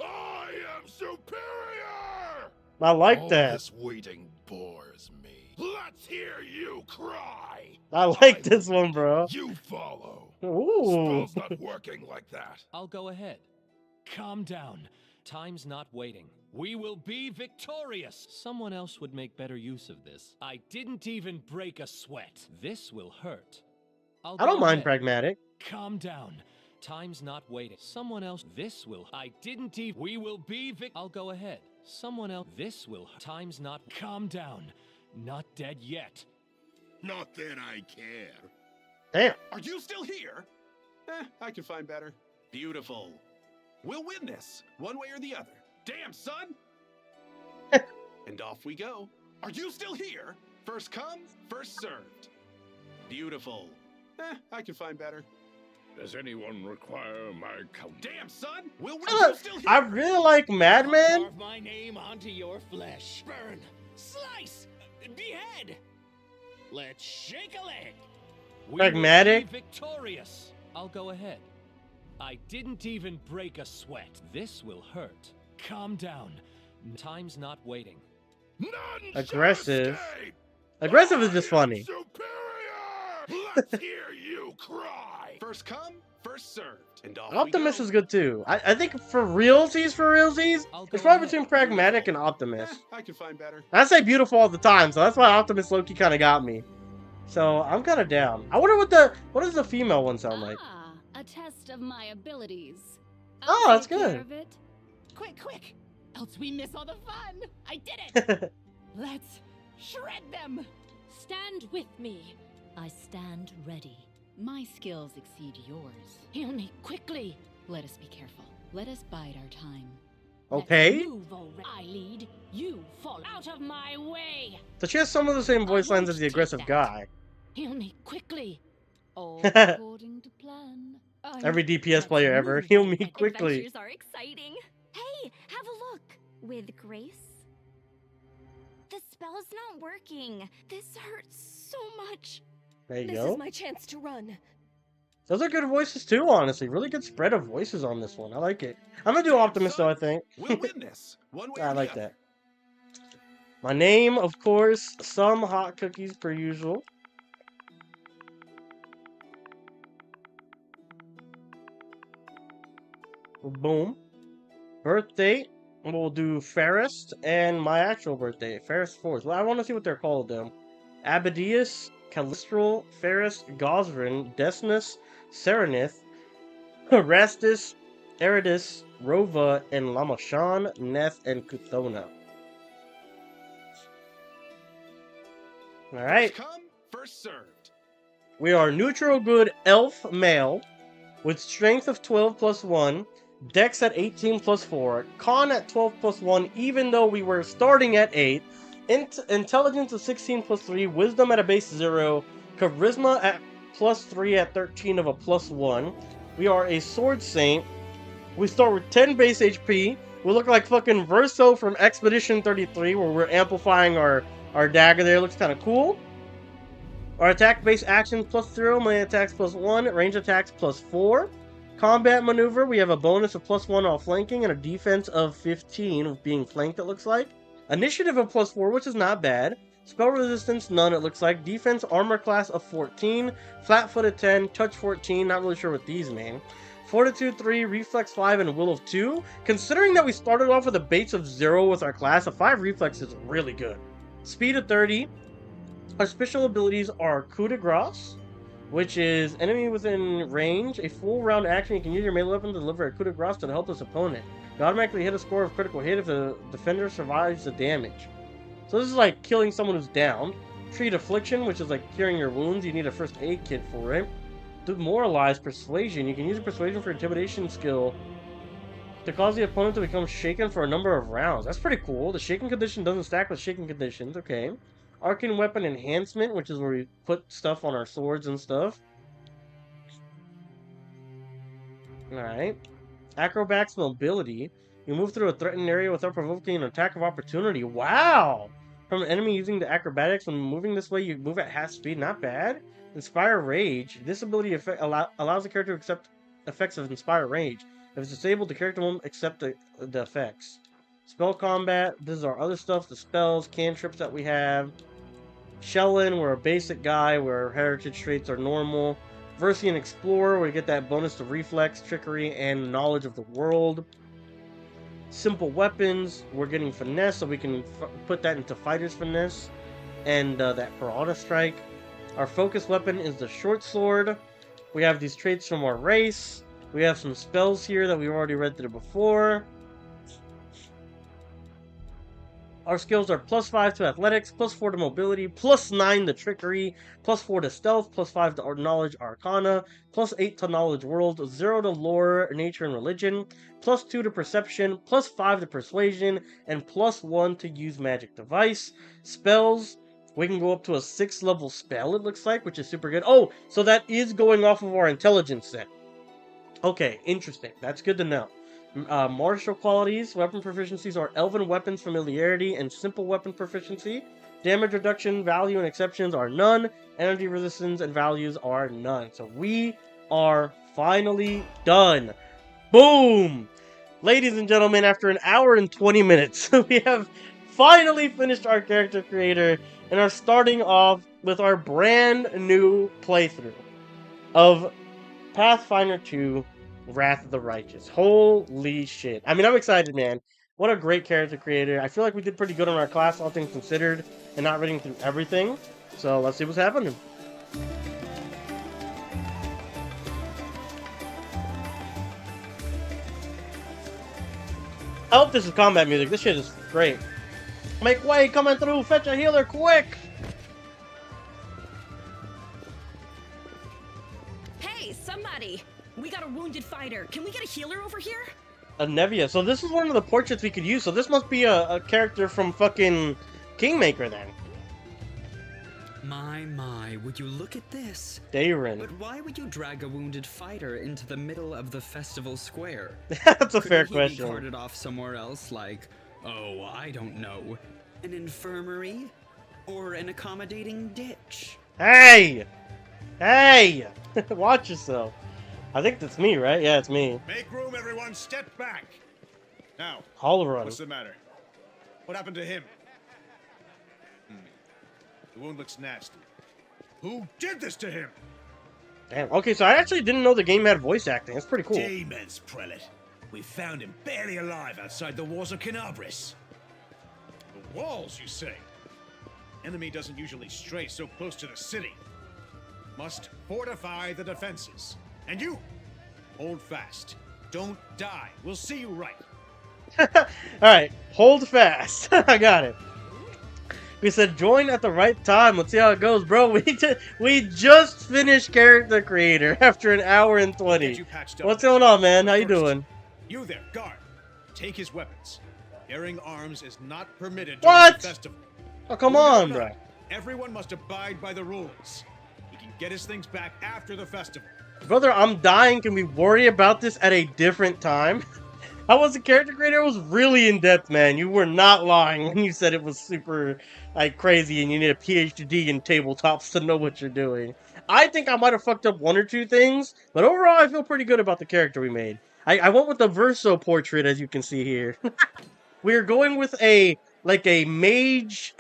I am superior! I like All that. this waiting bores me. Let's hear you cry! I like this one, bro. You follow. Ooh. Spell's not working like that. I'll go ahead. Calm down. Time's not waiting. We will be victorious. Someone else would make better use of this. I didn't even break a sweat. This will hurt. I don't go mind ahead. pragmatic. Calm down. Time's not waiting. Someone else. This will. I didn't even. We will be I'll go ahead. Someone else. This will. Time's not. Calm down. Not dead yet. Not that I care. Damn. Are you still here? I can find better. Beautiful. We'll win this, one way or the other. Damn, son! And off we go. Are you still here? First come, first served. Beautiful. I can find better. Does anyone require my count? Damn, son! We'll win. Look, You still here? I really like Madman. Carve my name onto your flesh. Burn. Slice. Behead. Let's shake a leg. We Pragmatic. will be victorious. I'll go ahead. I didn't even break a sweat. This will hurt. Calm down. Time's not waiting. None Aggressive. shall escape. Aggressive is just I am funny. Superior! Let's hear you cry. First come, first served. And off Optimus we go. is good too. I think for realsies, I'll go it's probably ahead. between pragmatic and Optimus. I can find better. I say beautiful all the time, so that's why Optimus Loki kind of got me. So I'm kind of down. I wonder what does the female one sound like? Ah, a test of my abilities. Oh, I'll that's take care good. of it. Quick, else we miss all the fun. I did it. Let's shred them. Stand with me. I stand ready. My skills exceed yours. Heal me quickly. Let us be careful. Let us bide our time. Okay. Let's move already. I lead. You fall out of my way. So she has some of the same voice I lines won't as the take aggressive that. guy. Heal me quickly. All according to plan. Every DPS Let's player ever. move Heal on. me quickly. Adventures are exciting. Hey, have a look. With grace. The spell's not working. This hurts so much. There you This go. is my chance to run. Those are good voices too, honestly. Really good spread of voices on this one. I like it. I'm gonna do Optimus though, I think. We'll win this, one way or I the like other. that. My name, of course, Somehotcookies per usual. Boom. Birthday, we'll do Fairest, and my actual birthday, Fairest 4th. Well, I want to see what they're called, though. Abadius, Calistral, Fairest, Gosrin, Desnus, Serenith, Rastus, Eridus, Rova, and Lamashan, Neth, and Kuthona. Alright. First come, first served. We are neutral good elf male with strength of 12 plus 1, dex at 18 plus 4, con at 12 plus 1 even though we were starting at 8, intelligence of 16 plus 3, wisdom at a base 0, charisma at plus 3 at 13 of a plus 1. We are a sword saint. We start with 10 base HP. We look like fucking Verso from Expedition 33 where we're amplifying our dagger there. Looks kind of cool. Our attack base actions plus 0, melee attacks plus 1, range attacks plus 4. Combat maneuver, we have a bonus of plus 1 while flanking and a defense of 15 with being flanked, it looks like. Initiative of plus 4, which is not bad. Spell resistance, none, it looks like. Defense, armor class of 14. Flat-footed 10, touch 14, not really sure what these mean. Fortitude 3, reflex 5, and will of 2. Considering that we started off with a base of 0 with our class, a 5 reflex is really good. Speed of 30. Our special abilities are coup de grace, which is enemy within range. A full round action, you can use your melee weapon to deliver a coup de grace to the helpless opponent. You automatically hit a score of critical hit if the defender survives the damage. So this is like killing someone who's down. Treat affliction, which is like curing your wounds. You need a first aid kit for it. Demoralize persuasion. You can use a persuasion for intimidation skill to cause the opponent to become shaken for a number of rounds. That's pretty cool. The shaken condition doesn't stack with shaken conditions. Okay. Arcane weapon enhancement, which is where we put stuff on our swords and stuff. Alright. Acrobats mobility. You move through a threatened area without provoking an attack of opportunity. Wow! From an enemy using the acrobatics, when moving this way, you move at half speed. Not bad. Inspire Rage. This ability allows the character to accept effects of Inspire Rage. If it's disabled, the character won't accept the effects. Spell combat. This is our other stuff. The spells, cantrips that we have. Shellin, we're a basic guy where heritage traits are normal. Versian Explorer, where you get that bonus to reflex, trickery, and knowledge of the world. Simple weapons, we're getting finesse, so we can put that into fighter's finesse. And that Piranha Strike. Our focus weapon is the short sword. We have these traits from our race. We have some spells here that we've already read through before. Our skills are +5 to athletics, +4 to mobility, +9 to trickery, +4 to stealth, +5 to knowledge arcana, +8 to knowledge world, 0 to lore, nature, and religion, +2 to perception, +5 to persuasion, and +1 to use magic device. Spells, we can go up to a 6th level spell, it looks like, which is super good. Oh, so that is going off of our intelligence set. Okay, interesting. That's good to know. Martial qualities, weapon proficiencies are Elven Weapons Familiarity and Simple Weapon Proficiency. Damage reduction, value, and exceptions are none. Energy resistance and values are none. So we are finally done. Boom! Ladies and gentlemen, after an hour and 20 minutes, we have finally finished our character creator and are starting off with our brand new playthrough of Pathfinder 2 Wrath of the Righteous. Holy shit. I mean, I'm excited, man. What a great character creator. I feel like we did pretty good on our class, all things considered, and not reading through everything. So let's see what's happening. I hope this is combat music. This shit is great. Make way, coming through. Fetch a healer, quick! Hey, somebody! We got a wounded fighter. Can we get a healer over here? A Nevia. So this is one of the portraits we could use. So this must be a character from fucking Kingmaker then. My, would you look at this? Dayrin. But why would you drag a wounded fighter into the middle of the festival square? That's a fair Couldn't he question. Be carted off somewhere else, like, oh, I don't know, an infirmary? Or an accommodating ditch? Hey! Hey! Watch yourself. I think that's me, right? Yeah, it's me. Make room, everyone. Step back. Now, Holorun. what's the matter? What happened to him? The wound looks nasty. Who did this to him? Damn. Okay, so I actually didn't know the game had voice acting. That's pretty cool. Demons, prelate. We found him barely alive outside the walls of Canabris. The walls, you say? Enemy doesn't usually stray so close to the city. Must fortify the defenses. And you, hold fast. Don't die. We'll see you right. Alright, hold fast. I got it. We said join at the right time. Let's see how it goes, bro. We just finished character creator after an hour and 20. What's going on, man? How you doing? You there, guard. Take his weapons. Bearing arms is not permitted during the festival. Oh, come on, bro. Everyone must abide by the rules. He can get his things back after the festival. Brother, I'm dying. Can we worry about this at a different time? I was a character creator. It was really in depth, man. You were not lying when you said it was super like crazy and you need a PhD in tabletops to know what you're doing. I think I might have fucked up one or two things, but overall I feel pretty good about the character we made. I went with the Verso portrait, as you can see here. We're going with a mage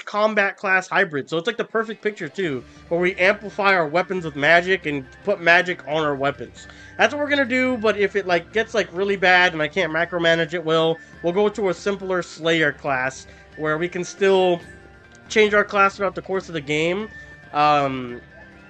combat class hybrid. So it's like the perfect picture too, where we amplify our weapons with magic and put magic on our weapons. That's what we're gonna do, but if it gets really bad and I can't macromanage it, we'll go to a simpler Slayer class where we can still change our class throughout the course of the game,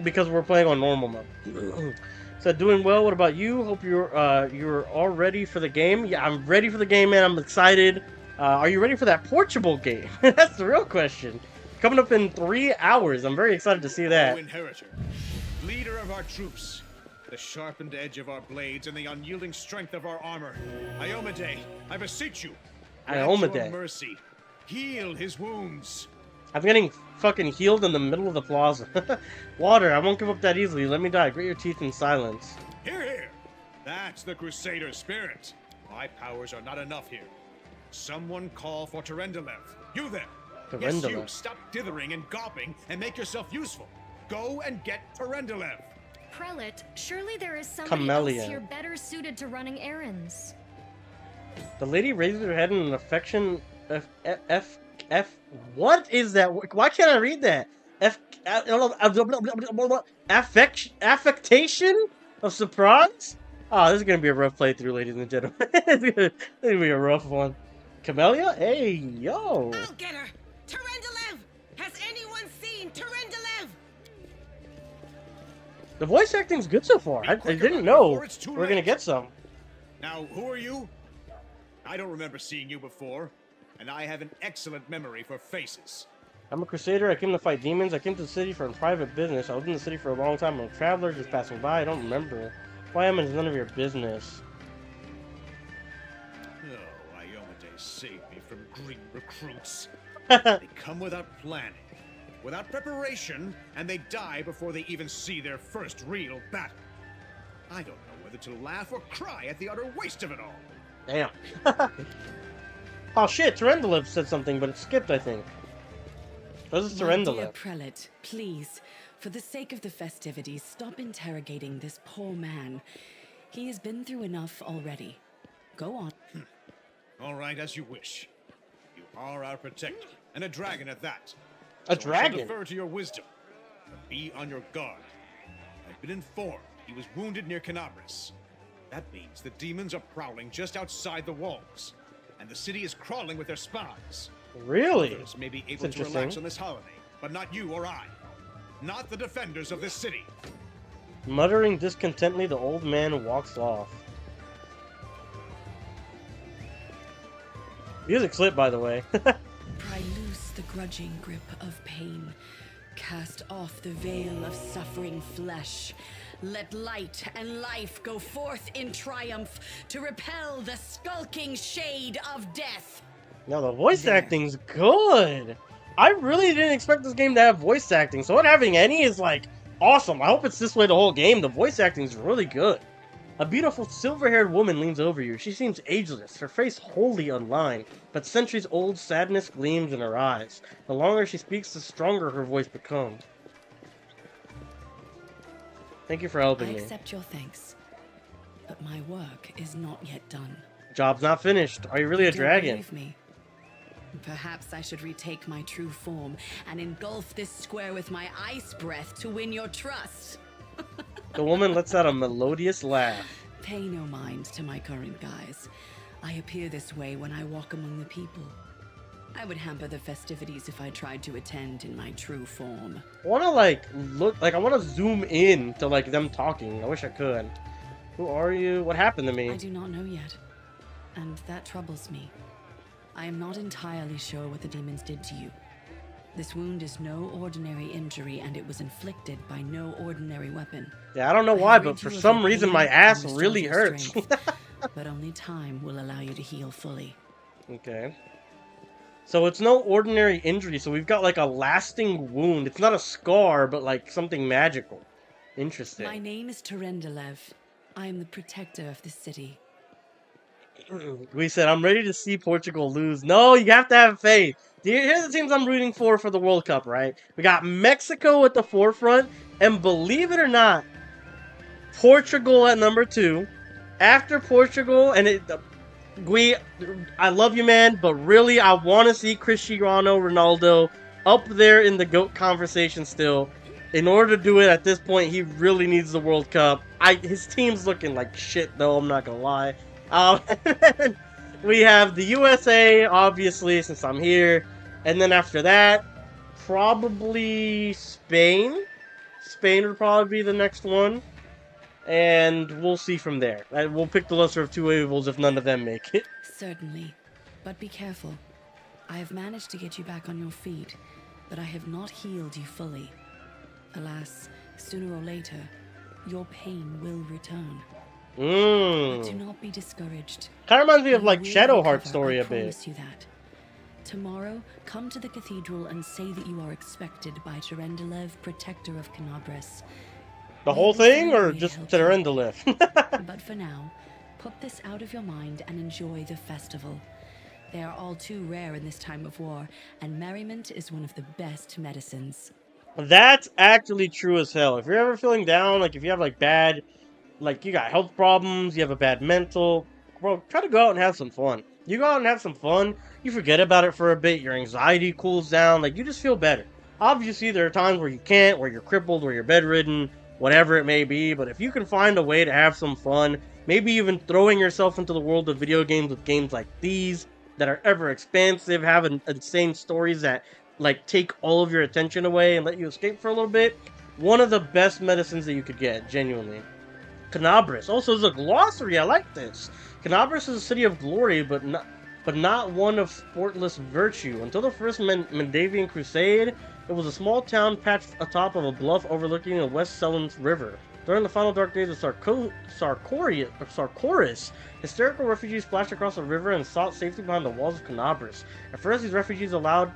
because we're playing on normal mode. So doing well. What about you? Hope you're all ready for the game. Yeah, I'm ready for the game, man. I'm excited. Are you ready for that Portugal game? That's the real question. Coming up in 3 hours. I'm very excited to see that. Inheritor. Leader of our troops, the sharpened edge of our blades and the unyielding strength of our armor, Iomade, I beseech you, grant your Iomade. mercy, heal his wounds. I'm getting fucking healed in the middle of the plaza. Water, I won't give up that easily. Let me die. Grit your teeth in silence. Hear, hear! That's the Crusader spirit. My powers are not enough here. Someone call for Terendelev. You there! Yes, you, stop dithering and gawping and make yourself useful. Go and get Terendelev. Prelate, surely there is somebody else here better suited to running errands. The lady raises her head in an affection. What is that? Why can't I read that? Affectation of surprise? Oh, this is gonna be a rough playthrough, ladies and gentlemen. It's gonna be a rough one. Camellia? Hey, yo. I'll get her. Terendelev! Has anyone seen Terendelev? The voice acting's good so far. I didn't know we're gonna get some. Now, who are you? I don't remember seeing you before, and I have an excellent memory for faces. I'm a crusader. I came to fight demons. I came to the city for a private business. I was in the city for a long time. I'm a traveler just passing by. I don't remember. Why am I none of your business? Oh, Iomade saved me from green recruits. They come without planning, without preparation, and they die before they even see their first real battle. I don't know whether to laugh or cry at the utter waste of it all. Damn. Oh shit, Terendelev said something, but it skipped, I think. This is Terendelev. Dear Prelate, please, for the sake of the festivities, stop interrogating this poor man. He has been through enough already. Go on. All right, as you wish. You are our protector, and a dragon at that. A so dragon? I shall defer to your wisdom, but be on your guard. I've been informed he was wounded near Canabris. That means the demons are prowling just outside the walls, and the city is crawling with their spies. Really? Others may be able to relax on this holiday, but not you or I. Not the defenders of this city. Muttering discontentedly, the old man walks off. Music's lit, by the way. Pry loose the grudging grip of pain. Cast off the veil of suffering flesh. Let light and life go forth in triumph to repel the skulking shade of death. Now the voice acting's good. I really didn't expect this game to have voice acting, so it having any is like awesome. I hope it's this way the whole game. The voice acting's really good. A beautiful silver-haired woman leans over you. She seems ageless, her face wholly unlined, but centuries-old sadness gleams in her eyes. The longer she speaks, the stronger her voice becomes. Thank you for helping me. I accept your thanks, but my work is not yet done. Job's not finished. Are you really a dragon? Believe me. Perhaps I should retake my true form and engulf this square with my ice breath to win your trust. The woman lets out a melodious laugh. Pay no mind to my current guise. I appear this way when I walk among the people. I would hamper the festivities if I tried to attend in my true form. I wanna I wanna zoom in to like them talking. I wish I could. Who are you? What happened to me? I do not know yet, and that troubles me. I am not entirely sure what the demons did to you. This wound is no ordinary injury, and it was inflicted by no ordinary weapon. Yeah, I don't know why, but for some reason my ass really hurts. But only time will allow you to heal fully. Okay. So it's no ordinary injury, so we've got like a lasting wound. It's not a scar, but like something magical. Interesting. My name is Terendelev. I am the protector of this city. We said, I'm ready to see Portugal lose. No, you have to have faith. Here's the teams I'm rooting for the World Cup, right? We got Mexico at the forefront, and believe it or not, Portugal at number 2. After Portugal, and I love you, man, but really, I want to see Cristiano Ronaldo up there in the GOAT conversation still. In order to do it at this point, he really needs the World Cup. His team's looking like shit, though, I'm not gonna lie. We have the USA, obviously, since I'm here. And then after that, probably Spain. Spain would probably be the next one. And we'll see from there. We'll pick the lesser of two evils if none of them make it. Certainly. But be careful. I have managed to get you back on your feet, but I have not healed you fully. Alas, Sooner or later, your pain will return. But do not be discouraged. Kind of reminds me of You like will Shadowheart recover, story I a bit. promise you that. Tomorrow, come to the cathedral and say that you are expected by Terendelev, protector of Canabras. The whole thing, or just Terendelev? But for now, put this out of your mind and enjoy the festival. They are all too rare in this time of war, and merriment is one of the best medicines. That's actually true as hell. If you're ever feeling down, like if you have like bad, like you got health problems, you have a bad mental, bro, try to go out and have some fun. You go out and have some fun, you forget about it for a bit, your anxiety cools down, like you just feel better. Obviously, there are times where you can't, where you're crippled, where you're bedridden, whatever it may be, but if you can find a way to have some fun, maybe even throwing yourself into the world of video games with games like these, that are ever expansive, have insane stories that like take all of your attention away and let you escape for a little bit, one of the best medicines that you could get, genuinely. Canabras. Also, there's a glossary. I like this. Canabras is a city of glory, but not one of sportless virtue. Until the first Mendavian Crusade, it was a small town patched atop of a bluff overlooking the West Selens River. During the final dark days of Sarkoris, hysterical refugees splashed across the river and sought safety behind the walls of Canabras. At first, these refugees allowed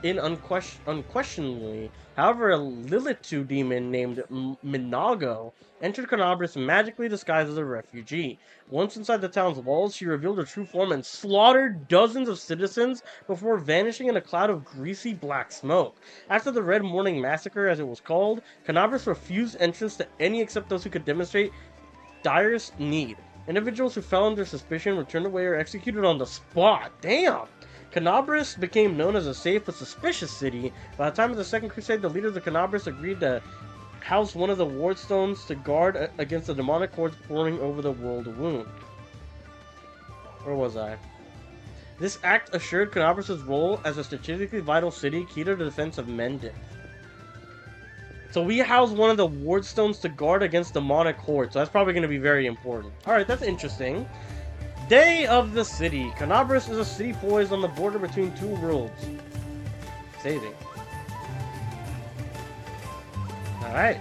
in unquestionably. However, a Lilitu demon named Minago entered Canabras magically disguised as a refugee. Once inside the town's walls, she revealed her true form and slaughtered dozens of citizens before vanishing in a cloud of greasy black smoke. After the Red Morning Massacre, as it was called, Canabras refused entrance to any except those who could demonstrate direst need. Individuals who fell under suspicion were turned away or executed on the spot. Damn! Canabras became known as a safe but suspicious city. By the time of the Second Crusade, the leaders of Canabras agreed to house one of the wardstones to guard against the demonic hordes pouring over the world wound. Where was I? This act assured Canabras' role as a strategically vital city, key to the defense of Mendip. So we house one of the wardstones to guard against demonic hordes, so that's probably going to be very important. Alright, that's interesting. Day of the City. Canabras is a city poised on the border between two worlds. Saving. Alright.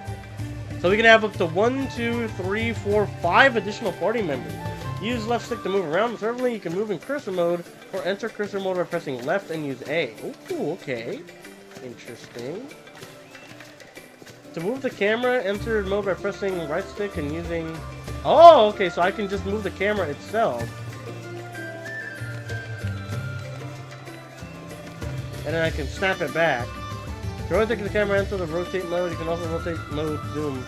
So we can have up to 1, 2, 3, 4, 5 additional party members. Use left stick to move around. Thirdly, you can move in cursor mode or enter cursor mode by pressing left and use A. Ooh, okay. Interesting. To move the camera, enter mode by pressing right stick and using... Oh, okay, so I can just move the camera itself. And then I can snap it back. To rotate the camera, enter the rotate mode. You can also rotate mode zoom.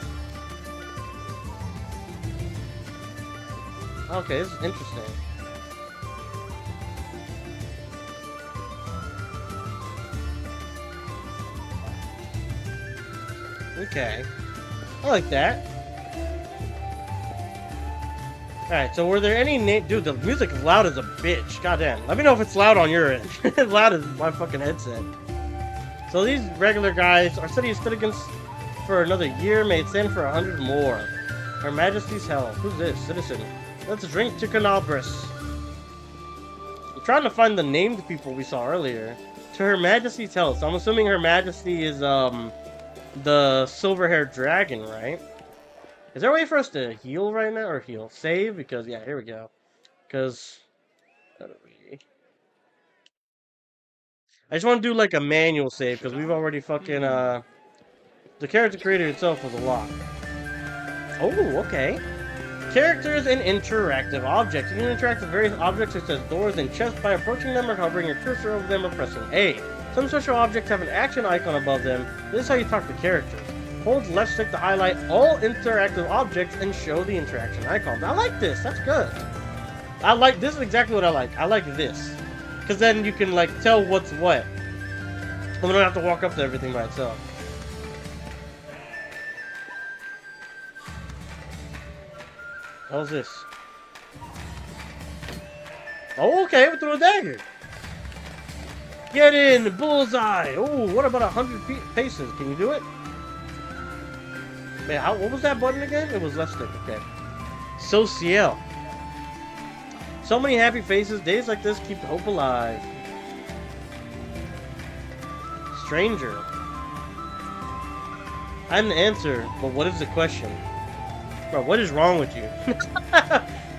Okay, this is interesting. Okay. I like that. Alright, so were there any dude, the music is loud as a bitch. Goddamn. Let me know if it's loud on your end. It's loud as my fucking headset. So these regular guys, our city is stood against for another year, may it stand for 100 more. Her Majesty's health. Who's this? Citizen. Let's drink to Canabras. I'm trying to find the named people we saw earlier. To Her Majesty's health. So I'm assuming Her Majesty is, the silver-haired dragon, right? Is there a way for us to heal right now? Or heal? Save? Because, yeah, here we go. Because... I just want to do, like, a manual save, because we've already fucking, the character creator itself was a lot. Oh, okay. Characters and interactive objects. You can interact with various objects such as doors and chests by approaching them or hovering your cursor over them or pressing A. Some special objects have an action icon above them. This is how you talk to characters. Hold left stick to highlight all interactive objects and show the interaction icons. I like this. That's good. This is exactly what I like. I like this. Because then you can, like, tell what's what. And we don't have to walk up to everything by itself. How's this? Oh, okay. We threw a dagger. Get in! Bullseye! Oh, what about 100 paces? Can you do it? Man, what was that button again? It was left stick, okay. Social. So many happy faces. Days like this keep hope alive. Stranger. I'm the answer, but what is the question? Bro, what is wrong with you?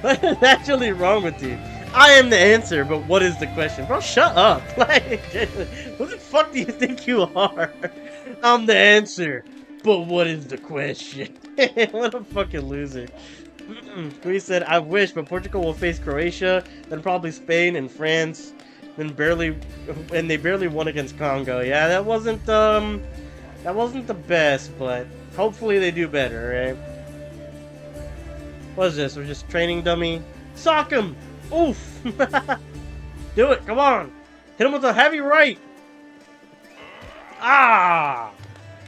What is actually wrong with you? I am the answer, but what is the question? Bro, shut up. Like, who the fuck do you think you are? I'm the answer, but what is the question? What a fucking loser. We said, I wish, but Portugal will face Croatia, then probably Spain and France, then they barely won against Congo. Yeah, that wasn't the best, but hopefully they do better, right? What is this? We're just training dummy. Sock him! Oof! Do it, come on! Hit him with a heavy right! Ah!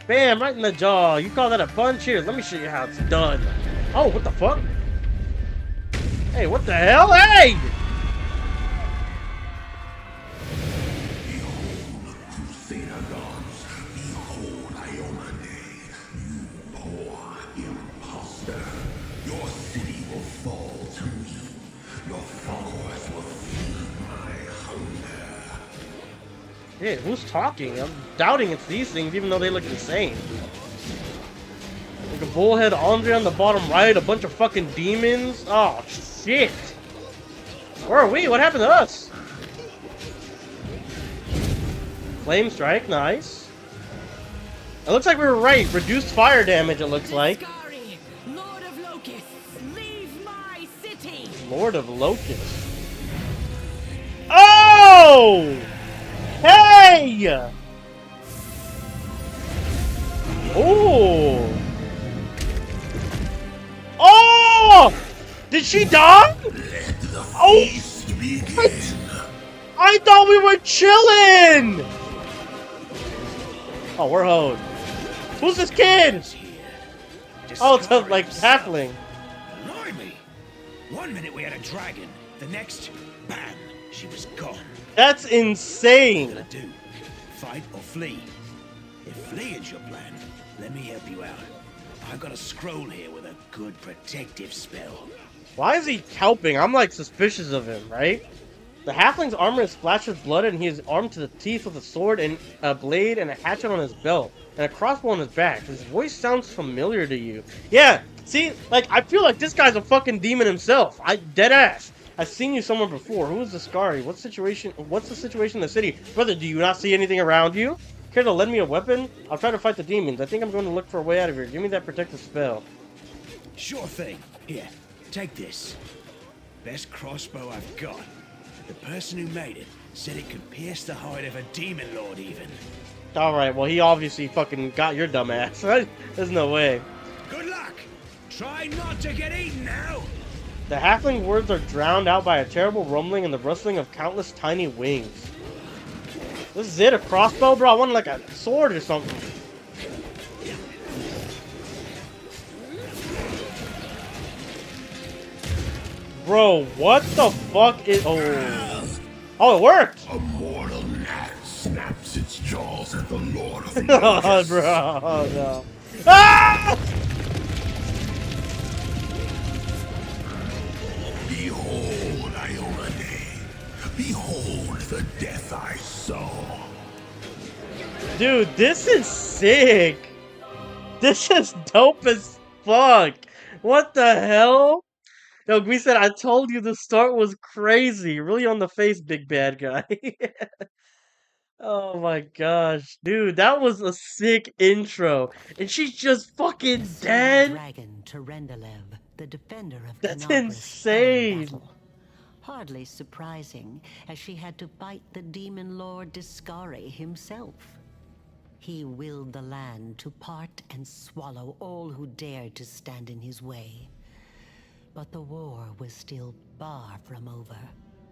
Bam, right in the jaw. You call that a punch? Here, let me show you how it's done. Oh, what the fuck? Hey, what the hell? Hey! Hey, who's talking? I'm doubting it's these things, even though they look insane. Like a bullhead Andre on the bottom right, a bunch of fucking demons. Oh, shit. Where are we? What happened to us? Flame strike, nice. It looks like we were right. Reduced fire damage, it looks like. Lord of Locusts, leave my city. Lord of Locusts. Oh! Hey! Oh! Oh! Did she die? Oh! I thought we were chilling! Oh, we're hoed. Who's this kid? Oh, it's like halfling. Blimey! One minute we had a dragon, the next, bam, she was gone. That's insane. What are you gonna do? Fight or flee? If fleeing's your plan, let me help you out. I've got a scroll here with a good protective spell. Why is he helping? I'm like suspicious of him, right? The halfling's armor is splashed with blood, and he is armed to the teeth with a sword and a blade and a hatchet on his belt and a crossbow on his back. His voice sounds familiar to you. Yeah, see, like I feel like this guy's a fucking demon himself. Dead ass. I've seen you somewhere before. Who is the Scary? What's the situation in the city? Brother, do you not see anything around you? Care to lend me a weapon? I'll try to fight the demons. I think I'm going to look for a way out of here. Give me that protective spell. Sure thing. Here, take this. Best crossbow I've got. The person who made it said it could pierce the hide of a demon lord even. Alright, well he obviously fucking got your dumb ass. There's no way. Good luck! Try not to get eaten now! The halfling words are drowned out by a terrible rumbling and the rustling of countless tiny wings. This is it? A crossbow? Bro, I wanted like a sword or something. Bro, what the fuck is... Oh. Oh, it worked! A mortal gnat snaps its jaws at the Lord of the Oh, bro. Oh, no. Ah! Behold, Iomade. Behold the death I saw. Dude, this is sick. This is dope as fuck. What the hell? Yo, we said, I told you the start was crazy. Really on the face, big bad guy. Oh my gosh. Dude, that was a sick intro. And she's just fucking dead. Dragon Terendelev, the defender of That's Canopus, insane. fell in battle. Hardly surprising, as she had to fight the demon lord Discari himself. He willed the land to part and swallow all who dared to stand in his way. But the war was still far from over.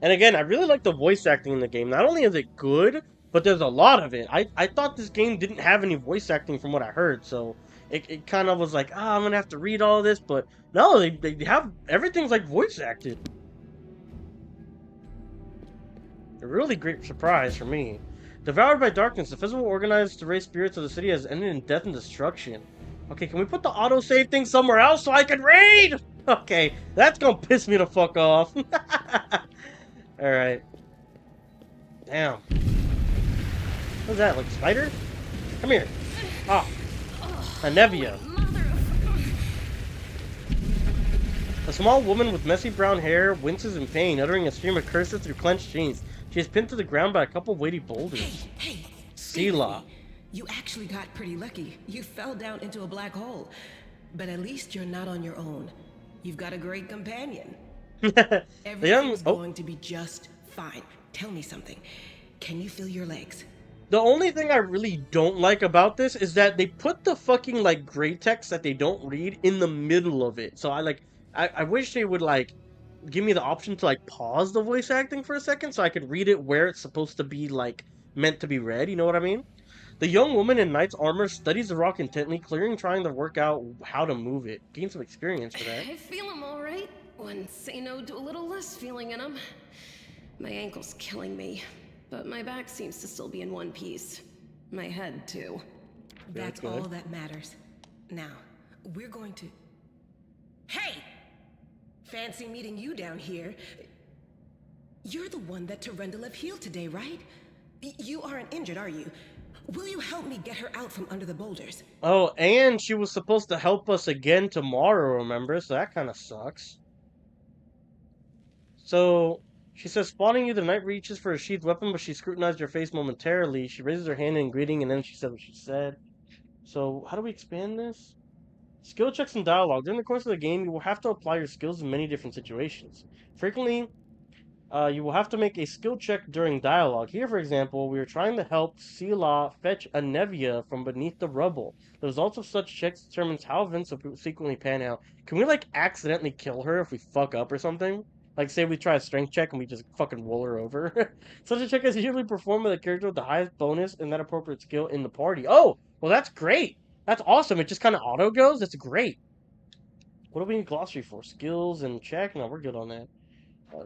And again, I really like the voice acting in the game. Not only is it good, but there's a lot of it. I thought this game didn't have any voice acting from what I heard, so it kind of was like, I'm gonna have to read all this, but no, they have, everything's like voice acted. A really great surprise for me. Devoured by darkness, the physical organized race spirits of the city has ended in death and destruction. Okay, can we put the autosave thing somewhere else so I can read? Okay, that's gonna piss me the fuck off. Alright. Damn. What's that, like a spider? Come here. Oh. Anevia. A small woman with messy brown hair winces in pain, uttering a stream of curses through clenched teeth. She is pinned to the ground by a couple weighty boulders. Hey, Selah. You actually got pretty lucky. You fell down into a black hole. But at least you're not on your own. You've got a great companion. Everything's going to be just fine. Tell me something. Can you feel your legs? The only thing I really don't like about this is that they put the fucking, like, gray text that they don't read in the middle of it. So I wish they would, like, give me the option to, like, pause the voice acting for a second so I could read it where it's supposed to be, like, meant to be read. You know what I mean? The young woman in knight's armor studies the rock intently, clearing, trying to work out how to move it. Gain some experience for that. I feel him all right. One say no to a little less feeling in him. My ankle's killing me, but my back seems to still be in one piece. My head, too. That's all that matters. Now, we're going to... Hey! Fancy meeting you down here. You're the one that Terendelev healed today, right? You aren't injured, are you? Will you help me get her out from under the boulders? Oh, and she was supposed to help us again tomorrow, remember? So that kind of sucks. So, she says, spotting you, the knight reaches for a sheathed weapon, but she scrutinized your face momentarily. She raises her hand in greeting, and then she said what she said. So, how do we expand this? Skill checks and dialogue. During the course of the game, you will have to apply your skills in many different situations. Frequently, you will have to make a skill check during dialogue. Here, for example, we are trying to help Selah fetch Anevia from beneath the rubble. The results of such checks determines how events subsequently pan out. Can we, like, accidentally kill her if we fuck up or something? Like, say we try a strength check and we just fucking roll her over. Such a check is usually performed by the character with the highest bonus and that appropriate skill in the party. Oh, well, that's great. That's awesome. It just kind of auto goes. That's great. What do we need glossary for? Skills and check? No, we're good on that.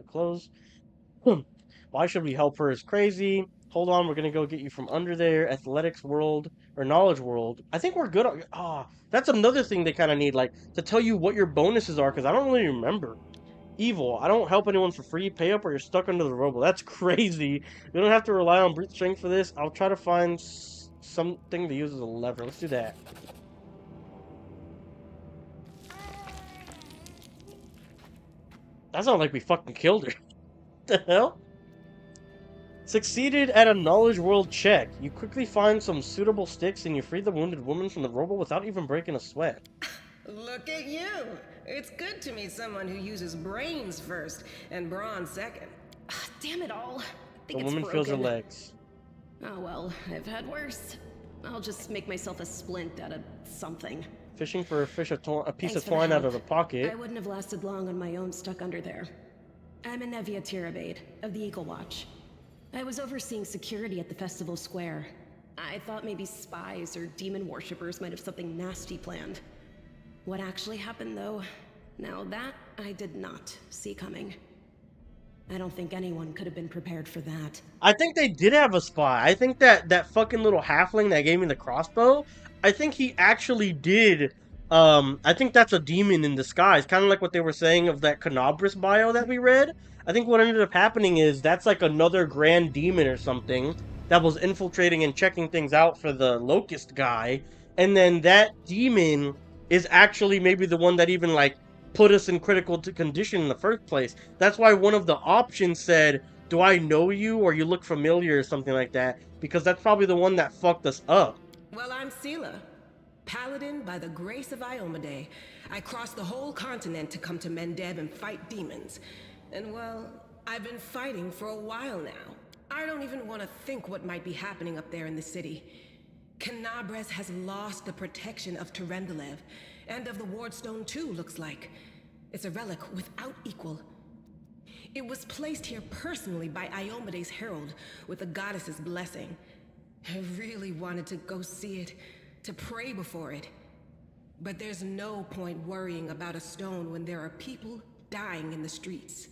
Close. Why should we help her is crazy. Hold on, we're gonna go get you from under there. Athletics world or knowledge world. I think we're good on. That's another thing they kind of need, like, to tell you what your bonuses are, because I don't really remember. Evil. I don't help anyone for free. Pay up or you're stuck under the rubble. That's crazy. You don't have to rely on brute strength for this. I'll try to find something to use as a lever. Let's do that. That sounds like we fucking killed her. What the hell? Succeeded at a knowledge world check. You quickly find some suitable sticks and you free the wounded woman from the rubble without even breaking a sweat. Look at you. It's good to meet someone who uses brains first and brawn second. Damn it all. The woman feels her legs. Oh well, I've had worse. I'll just make myself a splint out of something. Fishing for a piece of twine out of the pocket. I wouldn't have lasted long on my own stuck under there. I'm Anevia Tirabade, of the Eagle Watch. I was overseeing security at the festival square. I thought maybe spies or demon worshippers might have something nasty planned. What actually happened, though, now that I did not see coming. I don't think anyone could have been prepared for that. I think they did have a spy. I think that fucking little halfling that gave me the crossbow, I think he actually did. I think that's a demon in disguise. Kind of like what they were saying of that Canabris bio that we read. I think what ended up happening is that's like another grand demon or something that was infiltrating and checking things out for the Locust guy. And then that demon is actually maybe the one that even, like, put us in critical condition in the first place. That's why one of the options said, do I know you or you look familiar or something like that, because that's probably the one that fucked us up. Well, I'm Selah, paladin by the grace of Iomade. I crossed the whole continent to come to Mendeb and fight demons. And well, I've been fighting for a while now. I don't even want to think what might be happening up there in the city. Canabres has lost the protection of Terendelev, and of the Wardstone too, looks like. It's a relic without equal. It was placed here personally by Iomade's herald, with the goddess's blessing. I really wanted to go see it, to pray before it. But there's no point worrying about a stone when there are people dying in the streets.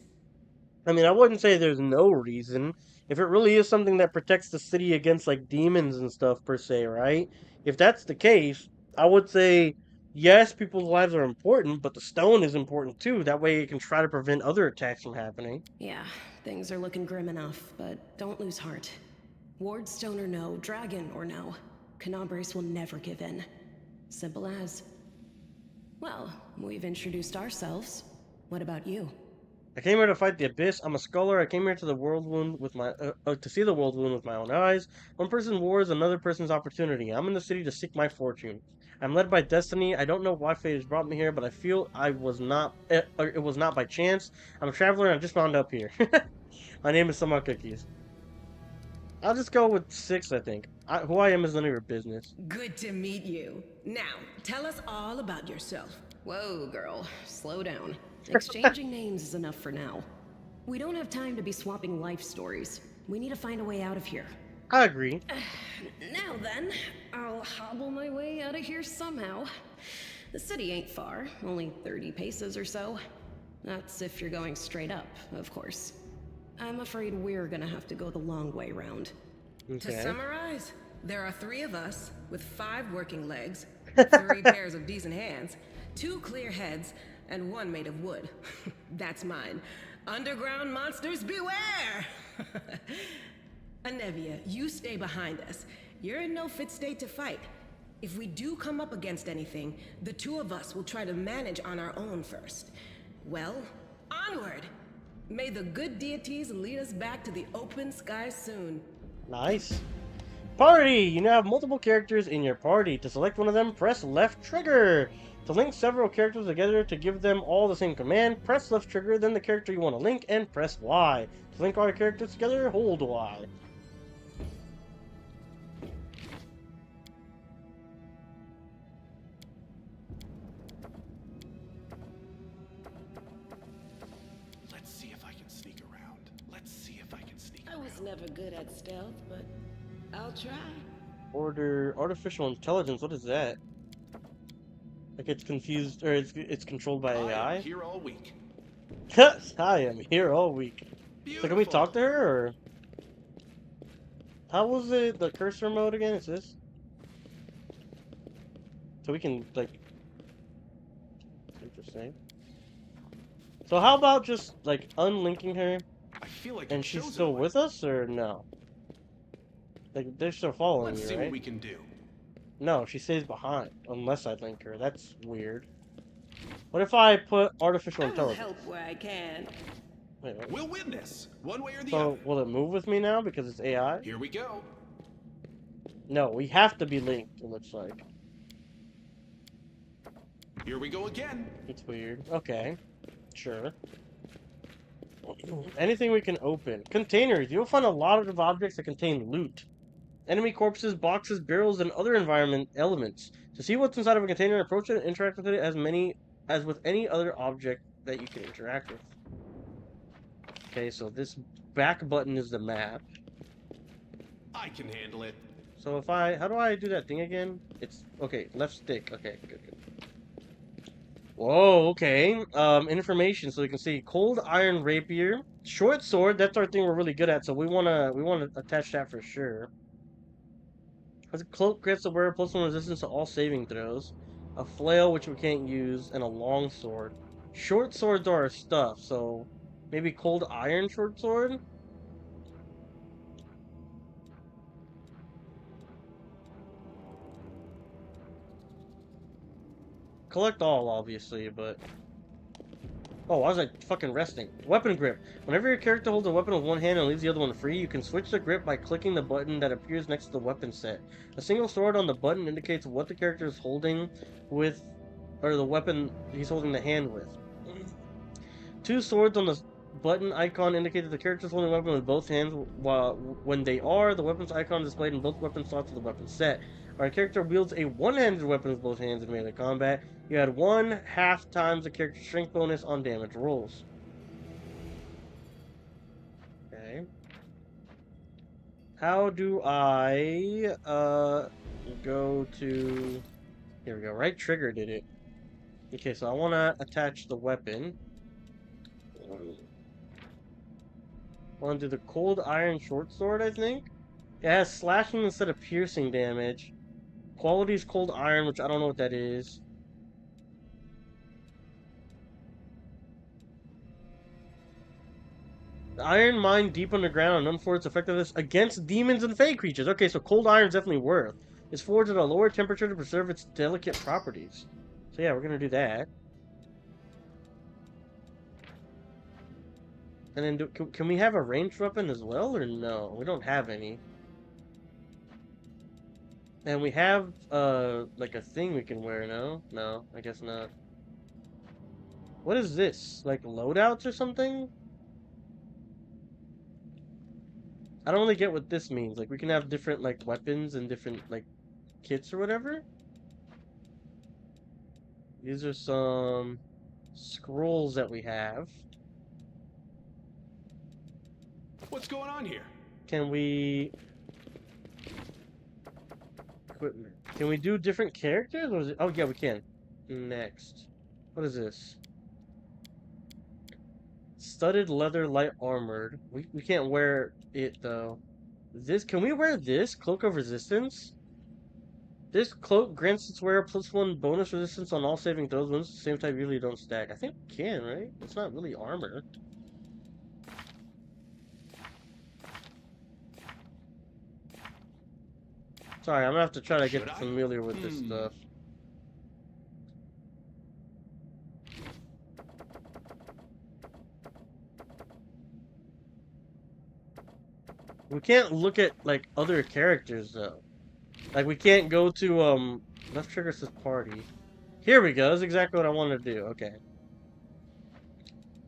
I mean, I wouldn't say there's no reason. If it really is something that protects the city against, like, demons and stuff, per se, right? If that's the case, I would say, yes, people's lives are important, but the stone is important too. That way it can try to prevent other attacks from happening. Yeah, things are looking grim enough, but don't lose heart. Wardstone or no, dragon or no, Canabres will never give in. Simple as. Well, we've introduced ourselves. What about you? I came here to fight the abyss. I'm a scholar. I came here to the world wound with my to see the world wound with my own eyes. One person's war is another person's opportunity. I'm in the city to seek my fortune. I'm led by destiny. I don't know why fate has brought me here, but I feel I was not. It was not by chance. I'm a traveler, and I just wound up here. My name is Somehotcookies. I'll just go with 6. I think. Who I am is none of your business. Good to meet you. Now, tell us all about yourself. Whoa, girl. Slow down. Exchanging names is enough for now. We don't have time to be swapping life stories. We need to find a way out of here. I agree. Now then, I'll hobble my way out of here somehow. The city ain't far, only 30 paces or so. That's if you're going straight up, of course. I'm afraid we're gonna have to go the long way round. Okay. To summarize, there are 3 of us with 5 working legs, 3 pairs of decent hands, 2 clear heads, and 1 made of wood. That's mine. Underground monsters beware! Anevia, you stay behind us. You're in no fit state to fight. If we do come up against anything, the 2 of us will try to manage on our own first. Well, onward! May the good deities lead us back to the open sky soon. Nice. Party! You now have multiple characters in your party. To select one of them, press left trigger. To link several characters together to give them all the same command, press left trigger, then the character you want to link, and press Y. To link all your characters together, hold Y. Let's see if I can sneak around. Let's see if I can sneak I was never good at stealth, but I'll try. Order artificial intelligence. What is that? Like it's confused, or it's controlled by AI? I am here all week. I am here all week. So can we talk to her, or how was it the cursor mode again? Is this? So we can like. Interesting. So how about just like unlinking her? I feel like and she's still with us, or no? Like they're still following Let's you, see right? what we can do. No, she stays behind unless I link her. That's weird. What if I put artificial I'll intelligence? help where I can. Wait, what? We'll win this, one way or the So other. will it move with me now because it's AI? Here we go. No, we have to be linked. It looks like. Here we go again. It's weird. Okay, sure. Anything we can open. Containers. You'll find a lot of objects that contain loot. Enemy corpses, boxes, barrels, and other environment elements. To see what's inside of a container, approach it and interact with it as with any other object that you can interact with. Okay, so this back button is the map. I can handle it. So if how do I do that thing again? It's, okay, left stick. Okay, good. Whoa, okay. Information, so you can see cold iron rapier, short sword. That's our thing we're really good at, so we wanna attach that for sure. Has a cloak grants the wearer +1 resistance to all saving throws, a flail which we can't use, and a long sword. Short swords are our stuff, so maybe cold iron short sword. Collect all, obviously, but... Oh, why was I fucking resting? Weapon grip. Whenever your character holds a weapon with one hand and leaves the other one free, you can switch the grip by clicking the button that appears next to the weapon set. A single sword on the button indicates what the character is holding with, or the weapon he's holding the hand with. 2 swords on the button icon indicate that the character is holding a weapon with both hands, while when they are, the weapon's icon is displayed in both weapon slots of the weapon set. Our character wields a one-handed weapon with both hands in melee combat. You add 1/2 times the character's strength bonus on damage rolls. Okay. How do I go to... Here we go. Right trigger did it. Okay, so I want to attach the weapon. I want to do the cold iron short sword, I think. It has slashing instead of piercing damage. Quality is cold iron, which I don't know what that is. The iron mine deep underground, known for its effectiveness against demons and fey creatures. Okay, so cold iron is definitely worth. is forged at a lower temperature to preserve its delicate properties. So yeah, we're gonna do that. And then can we have a ranged weapon as well, or no? We don't have any. And we have like a thing we can wear, no? No, I guess not. What is this? Like loadouts or something? I don't really get what this means. Like we can have different like weapons and different like kits or whatever. These are some scrolls that we have. What's going on here? Can we equipment? Can we do different characters? Or is it... Oh yeah, we can. Next. What is this? Studded leather, light armored. We can't wear it though. This, can we wear this? Cloak of Resistance? This cloak grants its wearer +1 bonus resistance on all saving throws. Ones the same type usually don't stack. I think we can, right? It's not really armor. Sorry, I'm gonna have to try to get familiar with this stuff. We can't look at like other characters though. Like we can't go to left trigger says party. Here we go. That's exactly what I wanted to do. Okay.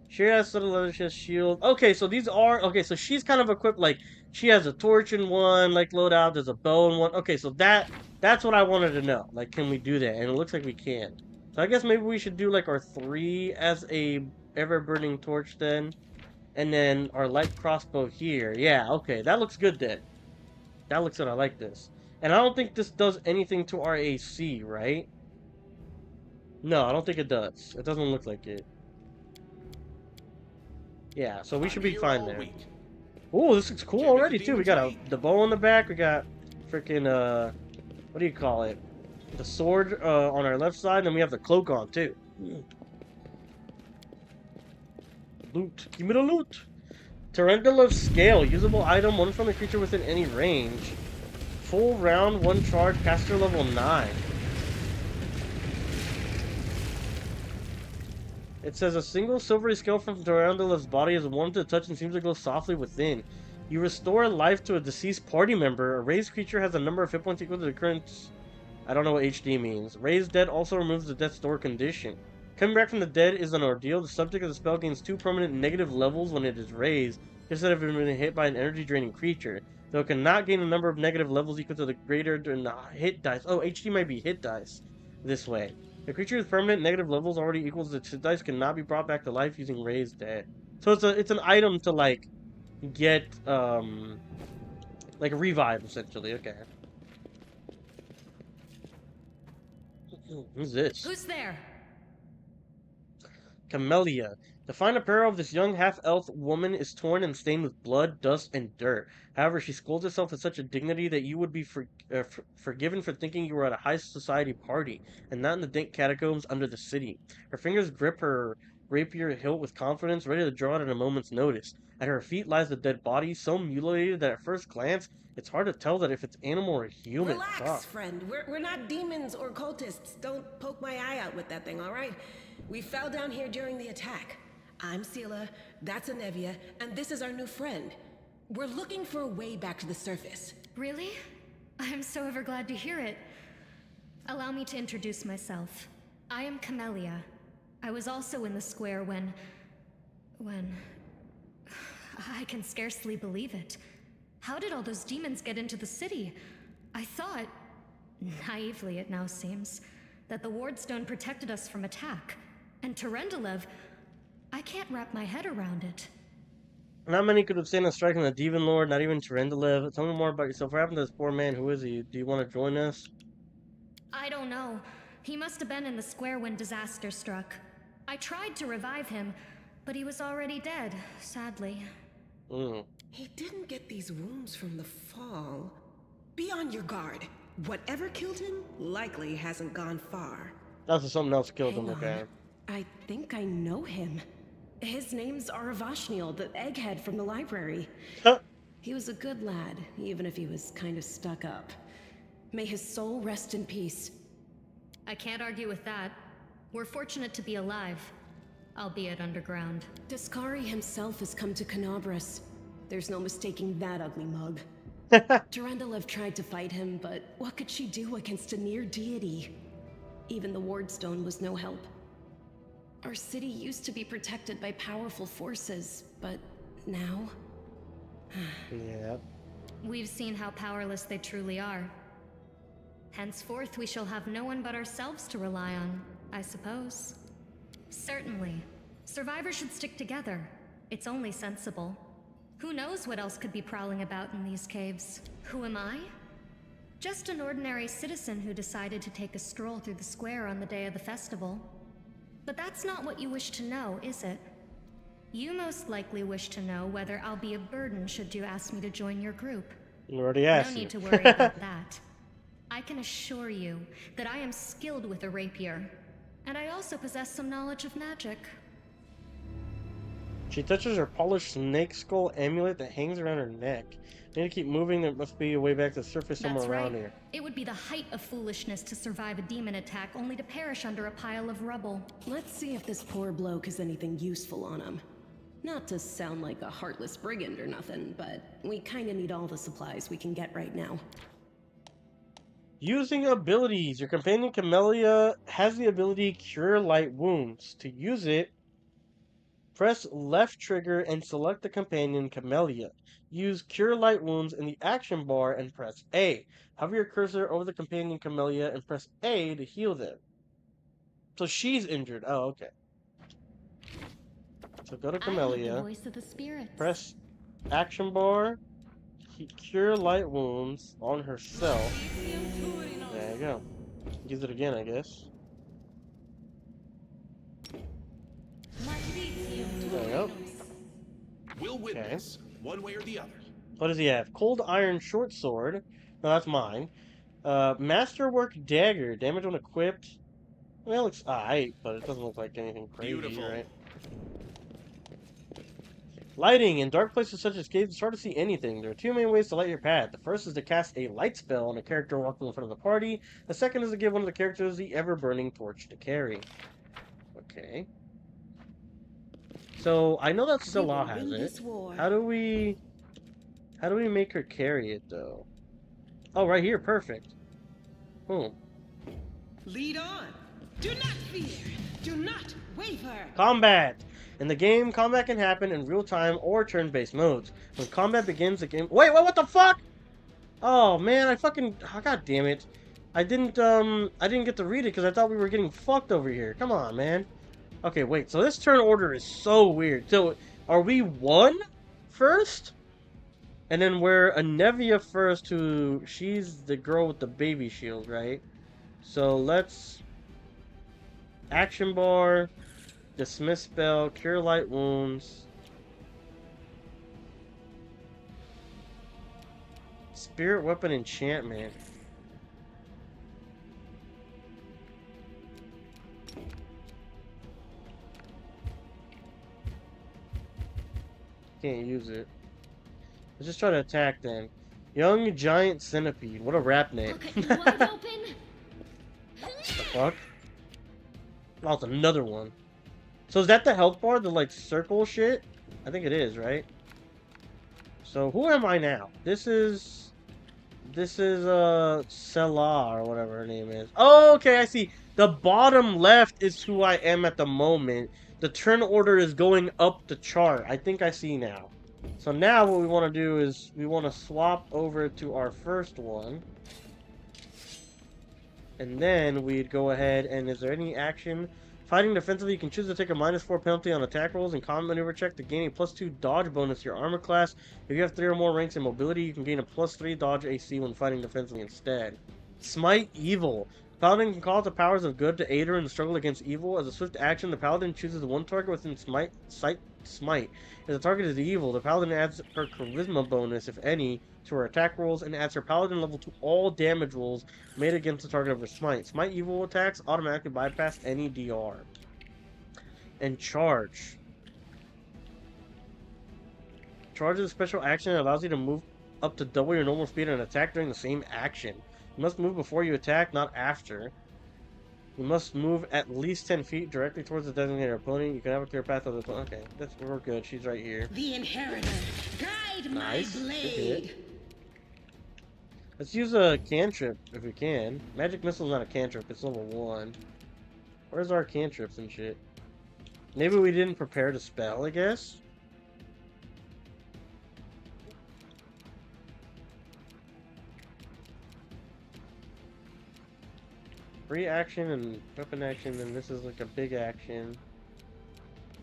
She has studded leather, she has shield. Okay, so these are okay, so she's kind of equipped like she has a torch in one, like loadout, there's a bow in one. Okay, so that's what I wanted to know. Like, can we do that? And it looks like we can. So I guess maybe we should do like our 3 as a ever-burning torch then. And then our light crossbow here. Yeah, okay, that looks good then. That looks good, I like this. And I don't think this does anything to our AC, right? No, I don't think it does. It doesn't look like it. Yeah, so we should be fine there. Oh, this looks cool already too. We got the bow on the back. We got freaking what do you call it? The sword on our left side, and we have the cloak on too. Loot. Give me the loot. Tarantula scale. Usable item. One from the creature within any range. Full round, 1 charge. Caster level 9. It says a single silvery scale from Tarantula's body is warm to the touch and seems to glow softly within. You restore life to a deceased party member. A raised creature has a number of hit points equal to the current... I don't know what HD means. Raised dead also removes the death's door condition. Coming back from the dead is an ordeal. The subject of the spell gains 2 permanent negative levels when it is raised, instead of being hit by an energy-draining creature. Though it cannot gain a number of negative levels equal to the greater than the hit dice. Oh, HD might be hit dice this way. A creature with permanent negative levels already equals its hit dice cannot be brought back to life using raised dead. So it's an item to like get like a revive essentially. Okay. Who's this? Who's there? Camellia. The fine apparel of this young half-elf woman is torn and stained with blood, dust, and dirt. However, she scolds herself with such a dignity that you would be forgiven for thinking you were at a high society party, and not in the dank catacombs under the city. Her fingers grip her rapier hilt with confidence, ready to draw it at a moment's notice. At her feet lies the dead body, so mutilated that at first glance, it's hard to tell that if it's animal or human. Relax, friend. We're not demons or cultists. Don't poke my eye out with that thing, all right? We fell down here during the attack. I'm Sela, that's Anevia, and this is our new friend. We're looking for a way back to the surface. Really? I'm so ever glad to hear it. Allow me to introduce myself. I am Camellia. I was also in the square when... I can scarcely believe it. How did all those demons get into the city? I thought, naively it now seems, that the Wardstone protected us from attack. And Tarendalev, I can't wrap my head around it. Not many could have seen a strike on the Demon Lord, not even Tarendalev. Tell me more about yourself. What happened to this poor man? Who is he? Do you want to join us? I don't know. He must have been in the square when disaster struck. I tried to revive him, but he was already dead, sadly. He didn't get these wounds from the fall. Be on your guard. Whatever killed him likely hasn't gone far. That's something else killed him, Hang okay. on. I think I know him. His name's Aravashniel, the egghead from the library. He was a good lad, even if he was kind of stuck up. May his soul rest in peace. I can't argue with that. We're fortunate to be alive, albeit underground. Discari himself has come to Canabras. There's no mistaking that ugly mug. Durendalev tried to fight him, but what could she do against a near deity? Even the Wardstone was no help. Our city used to be protected by powerful forces, but now... Yeah. We've seen how powerless they truly are. Henceforth, we shall have no one but ourselves to rely on, I suppose. Certainly. Survivors should stick together. It's only sensible. Who knows what else could be prowling about in these caves? Who am I? Just an ordinary citizen who decided to take a stroll through the square on the day of the festival. But that's not what you wish to know, is it? You most likely wish to know whether I'll be a burden should you ask me to join your group. You already asked. No need to worry about that. I can assure you that I am skilled with a rapier, and I also possess some knowledge of magic. She touches her polished snake skull amulet that hangs around her neck. I need to keep moving. There must be a way back to the surface somewhere around here. It would be the height of foolishness to survive a demon attack only to perish under a pile of rubble. Let's see if this poor bloke has anything useful on him. Not to sound like a heartless brigand or nothing, but we kinda need all the supplies we can get right now. Using abilities. Your companion Camellia has the ability Cure Light Wounds. To use it, press left trigger and select the companion Camellia. Use Cure Light Wounds in the action bar and press A. Hover your cursor over the companion Camellia and press A to heal them. So she's injured. Oh, okay. So go to Camellia. Press action bar. Cure Light Wounds on herself. There you go. Use it again, I guess. There we go. We'll win this, one way or the other. What does he have? Cold Iron Short Sword. No, that's mine. Masterwork Dagger. Damage when equipped. Well, it looks alright, but it doesn't look like anything crazy, right? Lighting. In dark places such as caves, it's hard to see anything. There are two main ways to light your path. The first is to cast a light spell on a character walking in front of the party. The second is to give one of the characters the ever-burning torch to carry. Okay. So, I know that Salah has it. How do we make her carry it, though? Oh, right here. Perfect. Boom. Lead on. Do not fear. Do not waver. Combat. In the game, combat can happen in real time or turn-based modes. When combat begins, the game... Wait, what the fuck? Oh, man, oh, god damn it. I didn't get to read it because I thought we were getting fucked over here. Come on, man. Okay, wait, so this turn order is so weird. So, are we 1 first? And then we're Anevia first, who... She's the girl with the baby shield, right? So, let's... Action bar... Dismiss spell, cure light wounds. Spirit weapon enchantment. Can't use it. Let's just try to attack then. Young giant centipede. What a rap name. Wide open. The fuck? Oh, it's another one. So is that the health bar, the like circle shit? I think it is, right? So who am I now? This is Selah or whatever her name is. Oh, okay, I see. The bottom left is who I am at the moment. The turn order is going up the chart. I think I see now. So now what we want to do is we want to swap over to our first one. And then we'd go ahead and is there any action? Fighting defensively, you can choose to take a -4 penalty on attack rolls and combat maneuver check to gain a +2 dodge bonus to your armor class. If you have 3 or more ranks in mobility, you can gain a +3 dodge AC when fighting defensively instead. Smite Evil. Paladin can call out the powers of good to aid her in the struggle against evil. As a swift action, the Paladin chooses one target within Smite. If the target is evil, the Paladin adds her Charisma bonus, if any, to her attack rolls and adds her Paladin level to all damage rolls made against the target of her Smite. Smite Evil attacks automatically bypass any DR. And Charge. Charge is a special action that allows you to move up to double your normal speed and attack during the same action. You must move before you attack, not after. You must move at least 10 feet directly towards the designated opponent. You can have a clear path of the opponent. Okay, we're good. She's right here. The Inheritor, guide Nice. my Good blade. hit. Let's use a cantrip if we can. Magic missile's not a cantrip, it's level 1. Where's our cantrips and shit? Maybe we didn't prepare to spell, I guess? Free action and weapon action, and this is like a big action.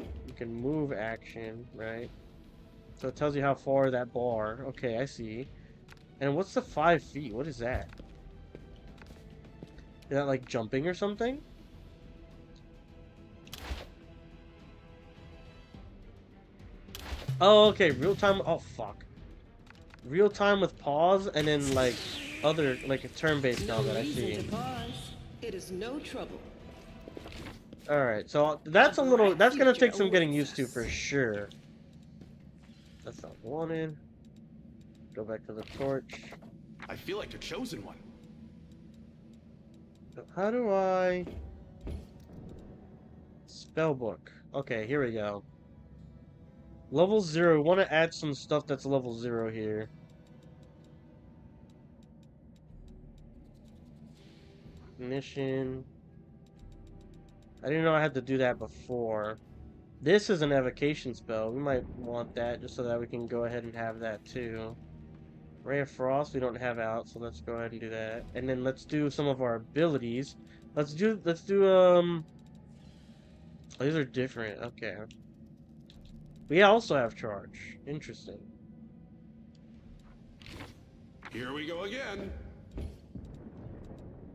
You can move action, right? So it tells you how far that bar. Okay, I see. And what's the 5 feet? What is that? Is that like jumping or something? Oh, okay. Real time. Oh, fuck. Real time with pause and then like other, like a turn-based combat. I see. It is no trouble. Alright, so that's a little. That's gonna take some getting used to for sure. That's not wanted. Go back to the torch. I feel like the chosen one. How do I... Spellbook. Okay, here we go. Level 0. We want to add some stuff that's level 0 here. Ignition. I didn't know I had to do that before. This is an evocation spell. We might want that just so that we can go ahead and have that too. Ray of Frost we don't have out, so let's go ahead and do that. And then let's do some of our abilities. Let's do oh, these are different. Okay. We also have charge. Interesting. Here we go again.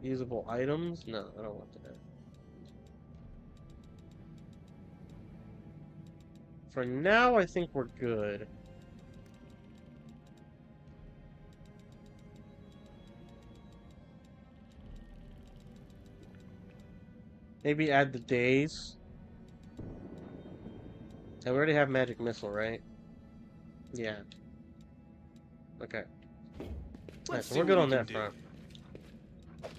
Usable items? No, I don't want that. For now, I think we're good. Maybe add the days. And we already have magic missile, right? Yeah. Okay. Alright, so we're good on that front.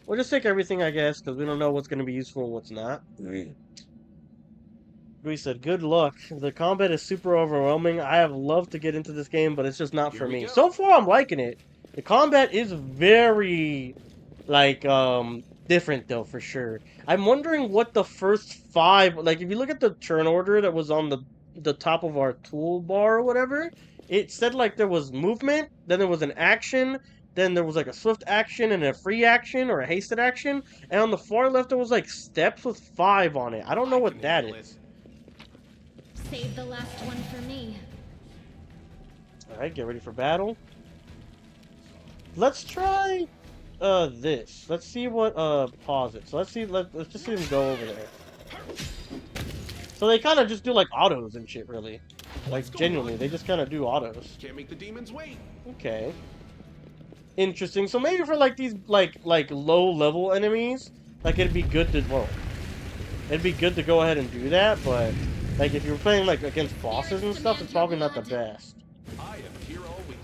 We'll just take everything, I guess, because we don't know what's going to be useful and what's not. We said, good luck. The combat is super overwhelming. I have loved to get into this game, but it's just not for me. So far, I'm liking it. The combat is very, like, different, though, for sure. I'm wondering what the first 5... Like, if you look at the turn order that was on the top of our toolbar or whatever, it said, like, there was movement, then there was an action, then there was, like, a swift action and a free action or a hasted action, and on the far left, there was, like, steps with 5 on it. I don't know what that is. Save the last one for me. Alright, get ready for battle. Let's try this. Let's see what pause it. So let's just see them go over there. So they kind of just do like autos and shit, really. Like genuinely, they just kind of do autos. Can't make the demons wait. Okay. Interesting. So maybe for like these like low level enemies, like it'd be good to it'd be good to go ahead and do that, but like if you're playing like against bosses and stuff, it's probably not the best. I am here all week.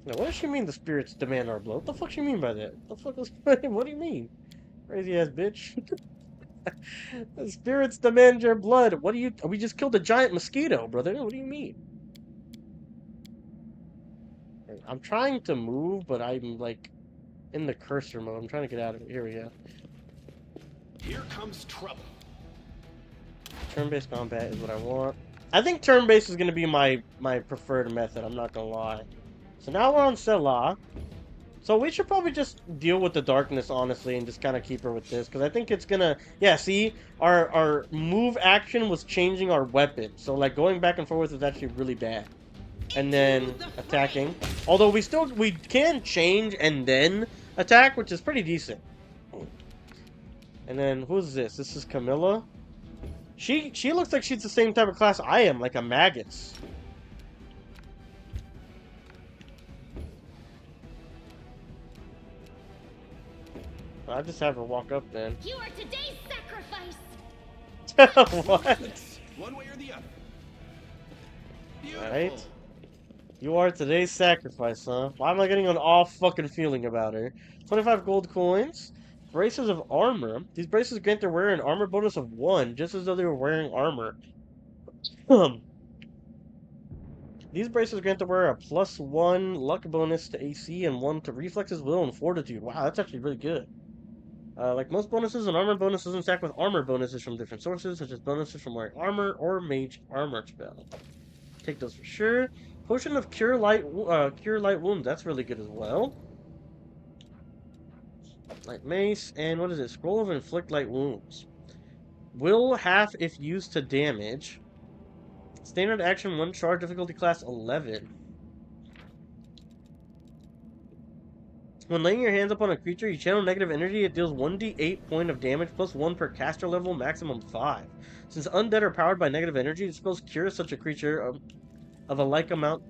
Now, what does she mean the spirits demand our blood? What the fuck she mean by that? What the fuck is what do you mean? Crazy ass bitch. The spirits demand your blood. What do you we just killed a giant mosquito, brother. What do you mean? I'm trying to move, but I'm like in the cursor mode. I'm trying to get out of it. Here we go. Here comes trouble. Turn-based combat is what I want. I think turn-based is going to be my preferred method, I'm not going to lie. So now we're on Selah. So we should probably just deal with the darkness, honestly, and just kind of keep her with this. Because I think it's going to... Yeah, see? Our move action was changing our weapon. So, like, going back and forth is actually really bad. And then attacking. Although we can change and then attack, which is pretty decent. And then, who's this? This is Camilla. She looks like she's the same type of class I am, like a Magus. I'll just have her walk up then. You are today's sacrifice. What? One way or the other. Alright. You are today's sacrifice, huh? Why am I getting an off fucking feeling about her? 25 gold coins. Braces of armor. These braces grant their wearer an armor bonus of 1, just as though they were wearing armor. These braces grant the wearer a +1 luck bonus to AC and 1 to reflexes, will, and fortitude. Wow, that's actually really good. Like most bonuses, an armor bonus doesn't stack with armor bonuses from different sources, such as bonuses from wearing armor or mage armor spell. Take those for sure. Potion of Cure Light Wounds. That's really good as well. Light Mace. And what is it? Scroll of Inflict Light Wounds. Will half if used to damage. Standard action, 1 charge, difficulty class 11. When laying your hands upon a creature, you channel negative energy. It deals 1d8 point of damage plus 1 per caster level, maximum 5. Since undead are powered by negative energy, the spells cure such a creature of a like amount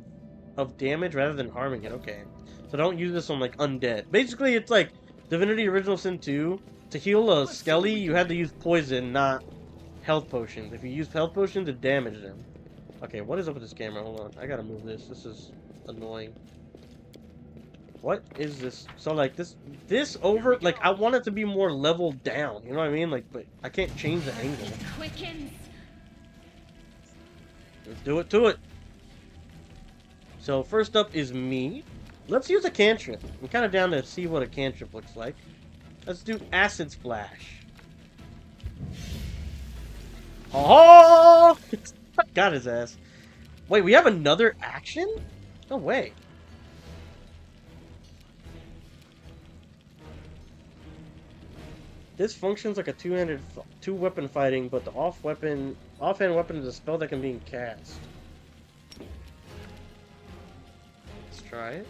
of damage rather than harming it. Okay. So don't use this on like undead. Basically, it's like Divinity Original Sin 2. To heal a skelly, you had to use poison, not health potions. If you use health potions, it damaged them. Okay, what is up with this camera? Hold on. I gotta move this. This is annoying. What is this? So like this over, like I want it to be more leveled down. You know what I mean? Like, but I can't change the angle. Quickens. Let's do it to it. So first up is me. Let's use a cantrip. I'm kind of down to see what a cantrip looks like. Let's do Acid Splash. Oh! Got his ass. Wait, we have another action? No way. This functions like a two-weapon fighting, but the offhand weapon is a spell that can be cast. Let's try it.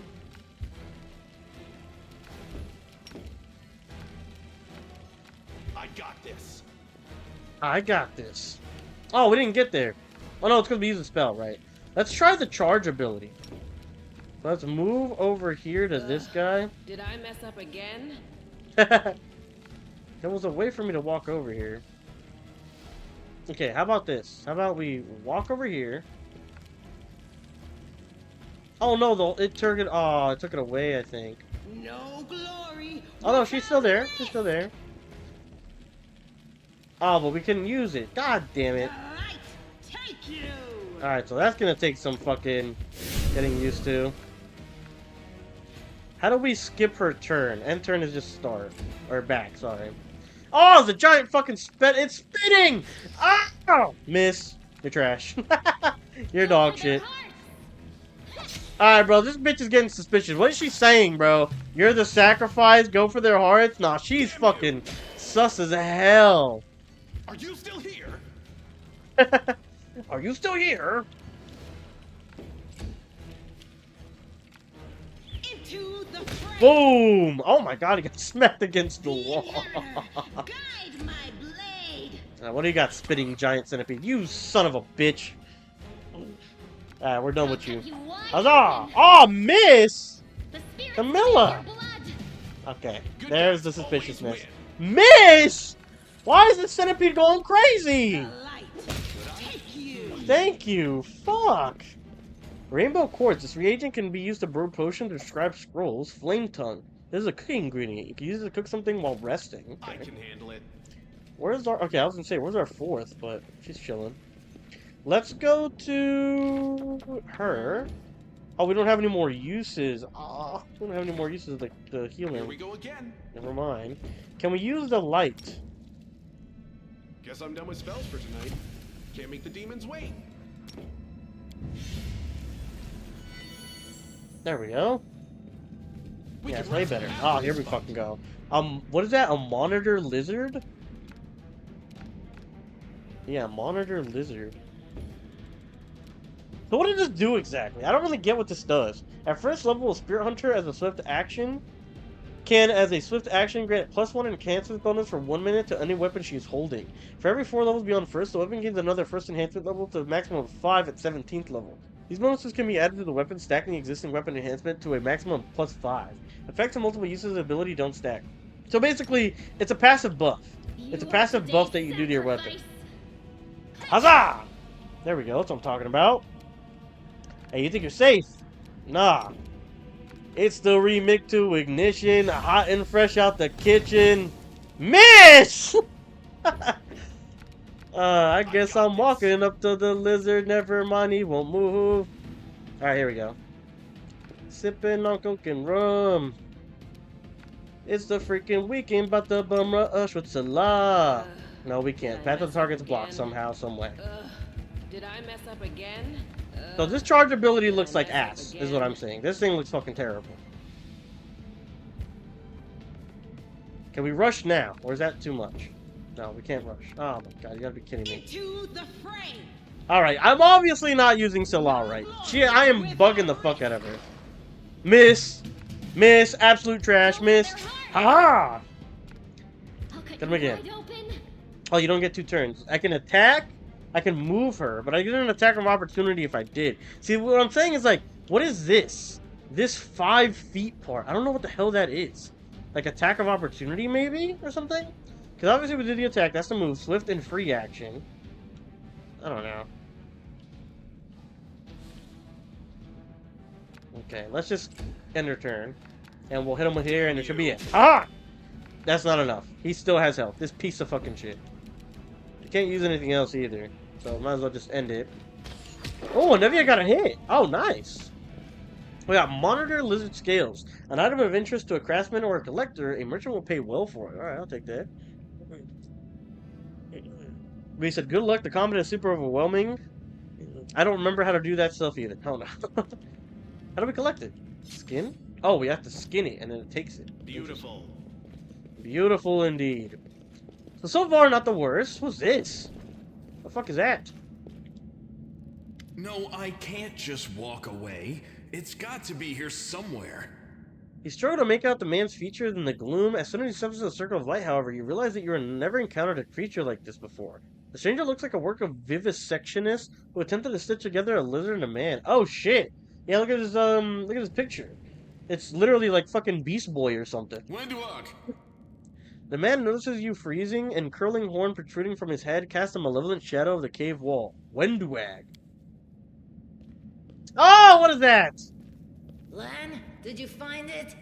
I got this. I got this. Oh, we didn't get there. Oh no, it's because we used the spell, right? Let's try the charge ability. Let's move over here to this guy. Did I mess up again? There was a way for me to walk over here. Okay, how about this? How about we walk over here? Oh no, though it took it. Oh, it took it away. I think. No glory. Oh no, she's still there. She's still there. Oh, but we couldn't use it. God damn it. Take you. Alright, so that's gonna take some fucking getting used to. How do we skip her turn? End turn is just start. Or back, sorry. Oh, it's a giant fucking spit. It's spitting! Oh! Miss. You're trash. You're dog shit. Alright, bro, this bitch is getting suspicious. What is she saying, bro? You're the sacrifice? Go for their hearts? Nah, she's fucking sus as hell. Are you still here? Are you still here? Into the Boom! Oh my god, he got smacked against the wall. guide my blade. What do you got, spitting giant centipede? You son of a bitch. Alright, we're done with you. Huzzah! Oh, miss! Camilla! Okay, there's the suspiciousness. Miss! Why is the centipede going crazy? Thank you. Fuck. Rainbow quartz. This reagent can be used to brew potions or scribe scrolls. Flame tongue. This is a cooking ingredient. You can use it to cook something while resting. Okay. I can handle it. Where's our... Okay, I was gonna say, where's our fourth? But she's chilling. Let's go to her. Oh, we don't have any more uses. Ah, we don't have any more uses of the healing. Here we go again. Never mind. Can we use the light? Guess I'm done with spells for tonight. Can't make the demons wait. There we go. Yeah, it's way better. Oh, here we fucking go. What is that? A monitor lizard? Yeah, monitor lizard. So what does this do exactly? I don't really get what this does. At first level, a Spirit Hunter as a swift action can, as a swift action, grant +1 enhancement bonus for 1 minute to any weapon she is holding. For every 4 levels beyond first, the weapon gains another first enhancement level to a maximum of 5 at 17th level. These bonuses can be added to the weapon, stacking the existing weapon enhancement to a maximum of +5. Effects and multiple uses of the ability don't stack. So basically, it's a passive buff. It's a passive buff that you do to your weapon. Huzzah! There we go, that's what I'm talking about. Hey, you think you're safe? Nah. It's the remix to ignition, hot and fresh out the kitchen. Miss! I guess I'm walking up to the lizard. Never mind, he won't move. Alright, here we go. Sipping on coke and rum. It's the freaking weekend, about the bum rush with Salah. No, we can't. Path of the target's blocked somehow, some way. Did I mess up again? So this charge ability looks like ass, is what I'm saying. This thing looks fucking terrible. Can we rush now, or is that too much? No, we can't rush. Oh my god, you gotta be kidding me. To the fray. Alright, I'm obviously not using Salah right. I am bugging the fuck out of her. Miss! Miss! Absolute trash, miss! Ha! Get him again. Oh, you don't get 2 turns. I can attack, I can move her, but I get an attack of opportunity if I did. See, what I'm saying is, like, what is this? This 5 feet part. I don't know what the hell that is. Like, attack of opportunity, maybe? Or something? Because obviously we did the attack. That's the move. Swift and free action. I don't know. Okay, let's just end her turn. And we'll hit him with here, and it should be it. Ah! That's not enough. He still has health. This piece of fucking shit. You can't use anything else either. So might as well just end it. Oh, Nevia got a hit. Oh, nice. We got monitor lizard scales. An item of interest to a craftsman or a collector. A merchant will pay well for it. Alright, I'll take that. We said, good luck. The combat is super overwhelming. I don't remember how to do that stuff either. Oh no. How do we collect it? Skin? Oh, we have to skin it and then it takes it. Beautiful. Beautiful indeed. So far, not the worst. What's this? The fuck is that? No, I can't just walk away. It's got to be here somewhere. He struggled to make out the man's features in the gloom. As soon as he steps into the circle of light, however, you realize that you have never encountered a creature like this before. The stranger looks like a work of vivisectionist who attempted to stitch together a lizard and a man. Oh shit! Yeah, look at his picture. It's literally like fucking Beast Boy or something. Wendwag! The man notices you freezing, and curling horn protruding from his head casts a malevolent shadow of the cave wall. Wendwag. Oh, what is that? Lan, did you find it?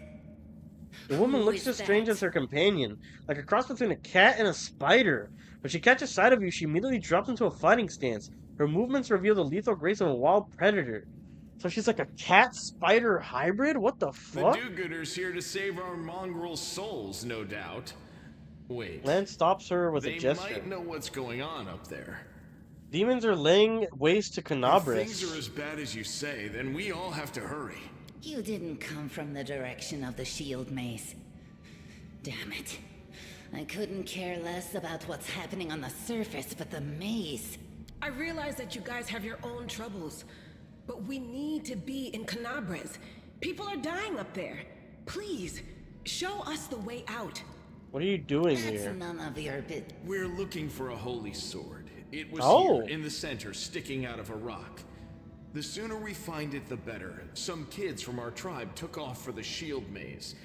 The woman Who looks is as strange that? as her companion, like a cross between a cat and a spider. When she catches sight of you, she immediately drops into a fighting stance. Her movements reveal the lethal grace of a wild predator. So she's like a cat-spider hybrid? What the fuck? The do-gooder's here to save our mongrel souls, no doubt. Wait. Lan stops her with a gesture. They might know what's going on up there. Demons are laying waste to If Canabras. things are as bad as you say, then we all have to hurry. You didn't come from the direction of the shield maze. Damn it. I couldn't care less about what's happening on the surface, but the maze. I realize that you guys have your own troubles, but we need to be in Canabras. People are dying up there. Please, show us the way out. What are you doing That's here? none of your bit. We're looking for a holy sword. It was Oh. here, in the center, sticking out of a rock. The sooner we find it, the better. Some kids from our tribe took off for the shield maze.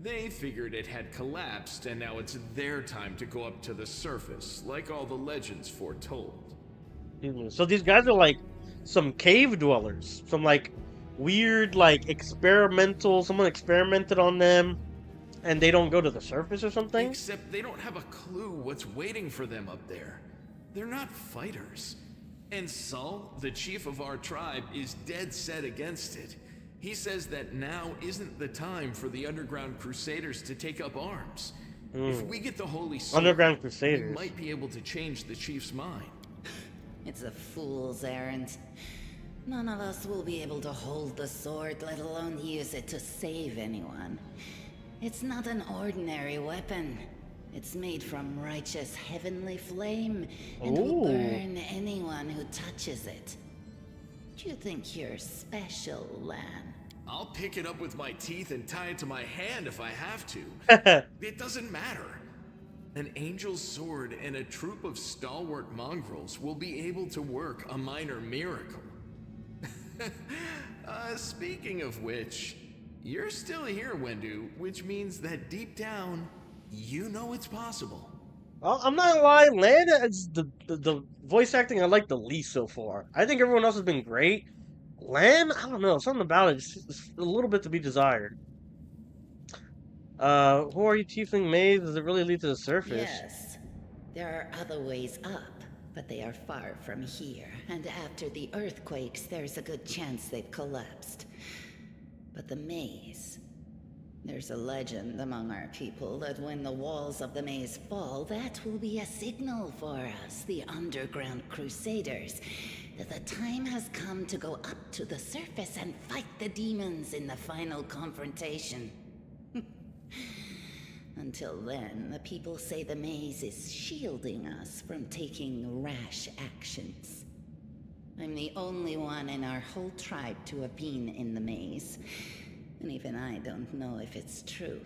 They figured it had collapsed, and now it's their time to go up to the surface, like all the legends foretold. So these guys are like some cave dwellers. Some like weird, like experimental, someone experimented on them and they don't go to the surface or something? Except they don't have a clue what's waiting for them up there. They're not fighters. And Saul, the chief of our tribe, is dead set against it. He says that now isn't the time for the underground crusaders to take up arms. If we get the holy sword, Underground we crusaders. might be able to change the chief's mind. It's a fool's errand. None of us will be able to hold the sword, let alone use it to save anyone. It's not an ordinary weapon. It's made from righteous heavenly flame and will burn anyone who touches it. Do you think you're special, Lan? I'll pick it up with my teeth and tie it to my hand if I have to. It doesn't matter. An angel's sword and a troop of stalwart mongrels will be able to work a minor miracle. Speaking of which, you're still here, Wendu, which means that deep down, you know it's possible. Well, I'm not gonna lie, Lan is the voice acting I like the least so far. I think everyone else has been great. land? I don't know. Something about it. It's a little bit to be desired. Who are you, tiefling maze? Does it really lead to the surface? Yes. There are other ways up, but they are far from here. And after the earthquakes, there's a good chance they've collapsed. But the maze... There's a legend among our people that when the walls of the maze fall, that will be a signal for us, the underground crusaders, that the time has come to go up to the surface and fight the demons in the final confrontation. Until then, the people say the maze is shielding us from taking rash actions. I'm the only one in our whole tribe to have been in the maze. And even I don't know if it's true.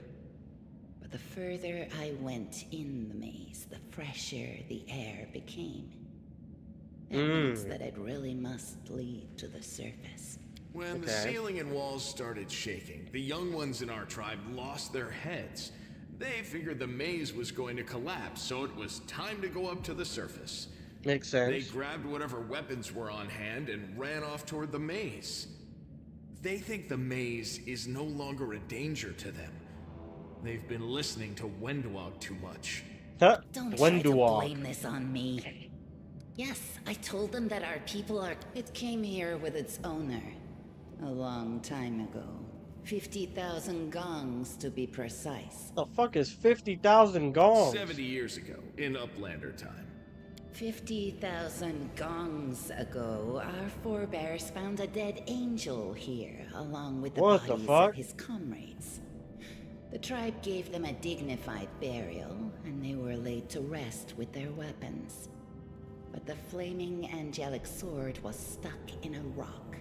But the further I went in the maze, the fresher the air became. That means that it really must lead to the surface. When the ceiling and walls started shaking, the young ones in our tribe lost their heads. They figured the maze was going to collapse, so it was time to go up to the surface. Makes sense. They grabbed whatever weapons were on hand and ran off toward the maze. They think the maze is no longer a danger to them. They've been listening to Wendwog too much. Don't try to blame this on me. Yes, I told them that our people are... It came here with its owner. A long time ago. 50,000 gongs, to be precise. The fuck is 50,000 gongs? 70 years ago, in Uplander time. 50,000 gongs ago, our forebears found a dead angel here, along with the bodies of his comrades. The tribe gave them a dignified burial, and they were laid to rest with their weapons. But the flaming angelic sword was stuck in a rock,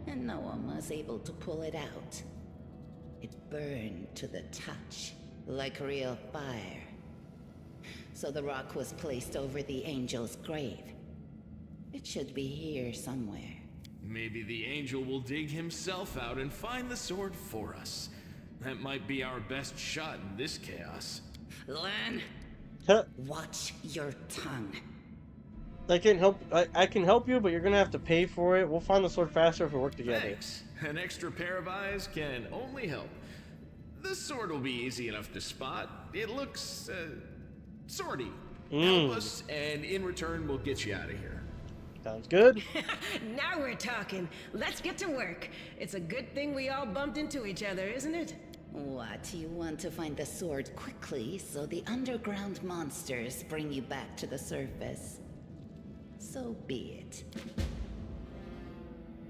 and no one was able to pull it out. It burned to the touch, like real fire. So the rock was placed over the angel's grave. It should be here somewhere. Maybe the angel will dig himself out and find the sword for us. That might be our best shot in this chaos. Lan, watch your tongue. I can help you, but you're gonna have to pay for it. We'll find the sword faster if we work together. Thanks. An extra pair of eyes can only help. The sword will be easy enough to spot. It looks, swordy. Help us, and in return, we'll get you out of here. Sounds good. Now we're talking. Let's get to work. It's a good thing we all bumped into each other, isn't it? What, you want to find the sword quickly so the underground monsters bring you back to the surface? So be it.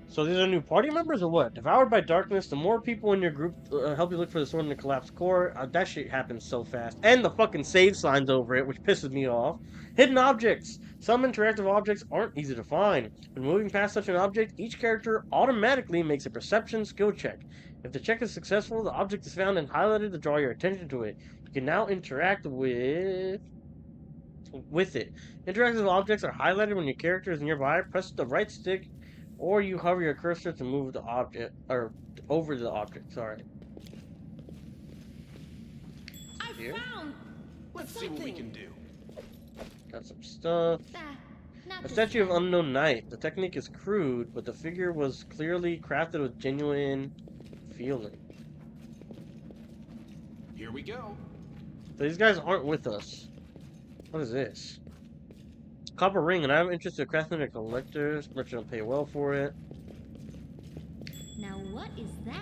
So these are new party members or what? Devoured by darkness, the more people in your group help you look for the sword in the collapsed core. That shit happens so fast. And the fucking save signs over it, which pisses me off. Hidden objects. Some interactive objects aren't easy to find. When moving past such an object, each character automatically makes a perception skill check. If the check is successful, the object is found and highlighted to draw your attention to it. You can now interact with it. Interactive objects are highlighted when your character is nearby. Press the right stick or you hover your cursor to move the object, or over the object, sorry. I found Let's see what we can do. Got some stuff. A statue of unknown knight. The technique is crude, but the figure was clearly crafted with genuine feeling. Here we go. So these guys aren't with us. What is this? Copper ring, and I'm interested in craftsmen and collectors. Merchant will pay well for it. Now what is that?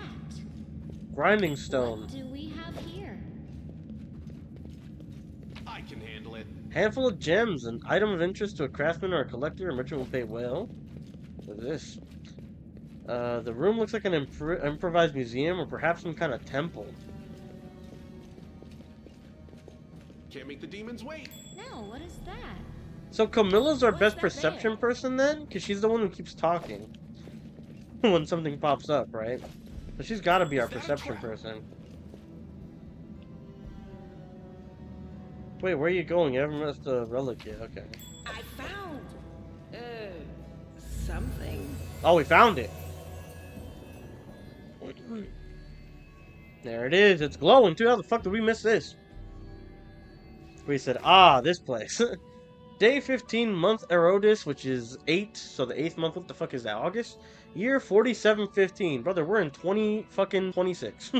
Grinding stone. What do we have here? I can handle it. Handful of gems, an item of interest to a craftsman or a collector. A merchant will pay well. What is this? The room looks like an improvised museum or perhaps some kind of temple. Can't make the demons wait. No, what is that? So Camilla's our best perception person then? Because she's the one who keeps talking when something pops up, right? So she's got to be our perception person. Wait, where are you going? You haven't missed the relic yet. Okay. I found... something. Oh, we found it. There it is. It's glowing too. How the fuck did we miss this? We said, ah, this place. Day 15, month Erodus, which is 8, so the 8th month. What the fuck is that? August? Year 4715. Brother, we're in 26.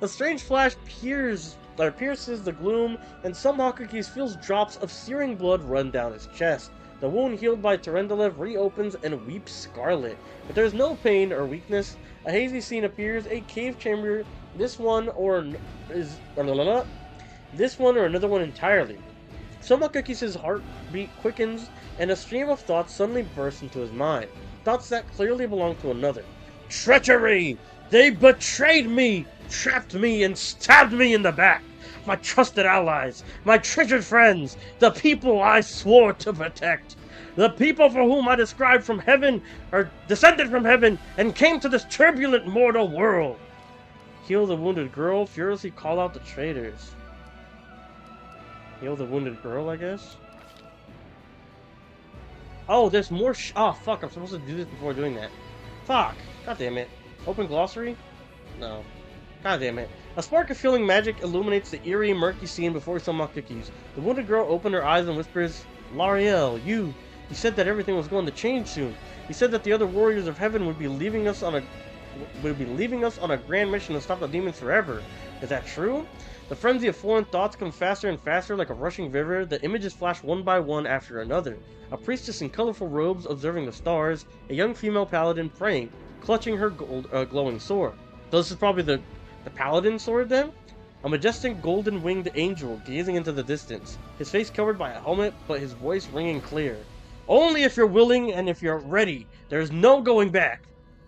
A strange flash pierces the gloom, and Somehotcookies feels drops of searing blood run down his chest. The wound healed by Terendelev reopens and weeps scarlet. But there is no pain or weakness. A hazy scene appears, a cave chamber, this one or another one entirely. Somehotcookies' heartbeat quickens, and a stream of thoughts suddenly bursts into his mind. Thoughts that clearly belong to another. Treachery! They betrayed me, trapped me, and stabbed me in the back. My trusted allies, my treasured friends, the people I swore to protect. The people for whom I described from heaven, or descended from heaven, and came to this turbulent mortal world. Heal the wounded girl, furiously call out the traitors. Heal the wounded girl, I guess? Oh, there's more oh, fuck, I'm supposed to do this before doing that. Fuck. God damn it. Open glossary? No. God damn it. A spark of healing magic illuminates the eerie, murky scene before Somehotcookies. The wounded girl opens her eyes and whispers, Lariel, you said that everything was going to change soon. You said that the other warriors of heaven would be leaving us on a grand mission to stop the demons forever. Is that true? The frenzy of foreign thoughts comes faster and faster like a rushing river. The images flash one by one after another. A priestess in colorful robes observing the stars, a young female paladin praying, clutching her glowing sword. So this is probably the paladin sword then? A majestic golden-winged angel gazing into the distance, his face covered by a helmet, but his voice ringing clear. Only if you're willing and if you're ready. There's no going back.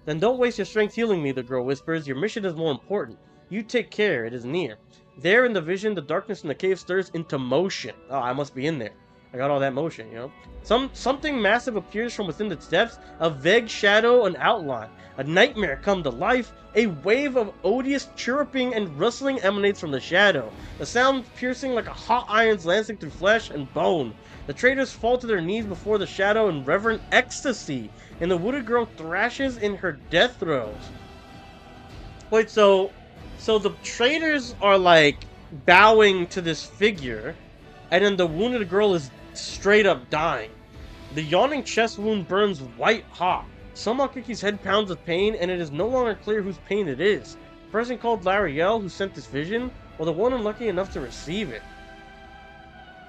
Then don't waste your strength healing me, the girl whispers. Your mission is more important. You take care, it is near. There in the vision, the darkness in the cave stirs into motion. Oh, I must be in there. I got all that motion, you know? Something massive appears from within its depths, a vague shadow, an outline. A nightmare come to life. A wave of odious chirruping and rustling emanates from the shadow. The sound piercing like a hot iron's lancing through flesh and bone. The traitors fall to their knees before the shadow in reverent ecstasy, and the wounded girl thrashes in her death throes. Wait, so the traitors are like bowing to this figure, and then the wounded girl is straight up dying. The yawning chest wound burns white hot. Somehotcookie's head pounds with pain, and it is no longer clear whose pain it is. The person called Lariel who sent this vision, or the one unlucky enough to receive it.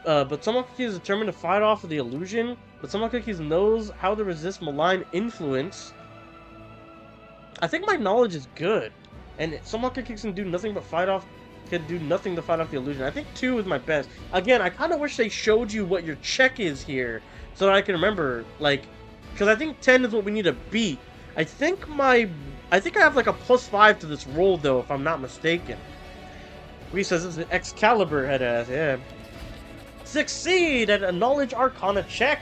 But Somehotcookies is determined to fight off the illusion, but Somehotcookies knows how to resist malign influence. I think my knowledge is good, and Somehotcookies can do nothing to fight off the illusion. I think 2 is my best. Again, I kind of wish they showed you what your check is here, so that I can remember, like, because I think 10 is what we need to beat. I think I have like a +5 to this roll, though, if I'm not mistaken. Reese says it's an Excalibur head ass, yeah. Succeed at a Knowledge Arcana check!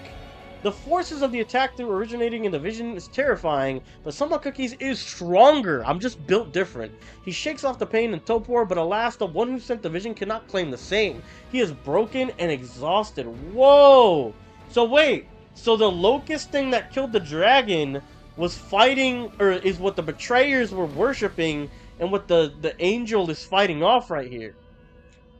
The forces of the attack through originating in the vision is terrifying, but Somehotcookies is stronger. I'm just built different. He shakes off the pain and torpor, but alas, the one who sent the vision cannot claim the same. He is broken and exhausted. Whoa! So wait, so the locust thing that killed the dragon was fighting, or is what the betrayers were worshipping, and what the angel is fighting off right here.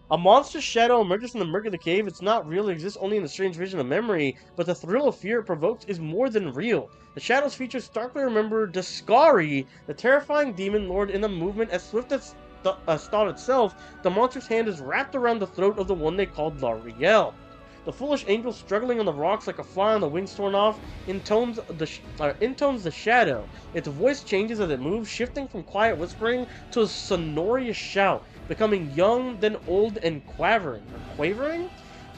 A monstrous shadow emerges from the murk of the cave. It's not real, it exists only in the strange vision of memory, but the thrill of fear it provokes is more than real. The shadows feature starkly remember Discari, the terrifying demon lord in a movement as swift as thought itself. The monster's hand is wrapped around the throat of the one they called Lariel. The foolish angel struggling on the rocks like a fly on the wings torn off intones the shadow. Its voice changes as it moves, shifting from quiet whispering to a sonorous shout, becoming young, then old and quavering?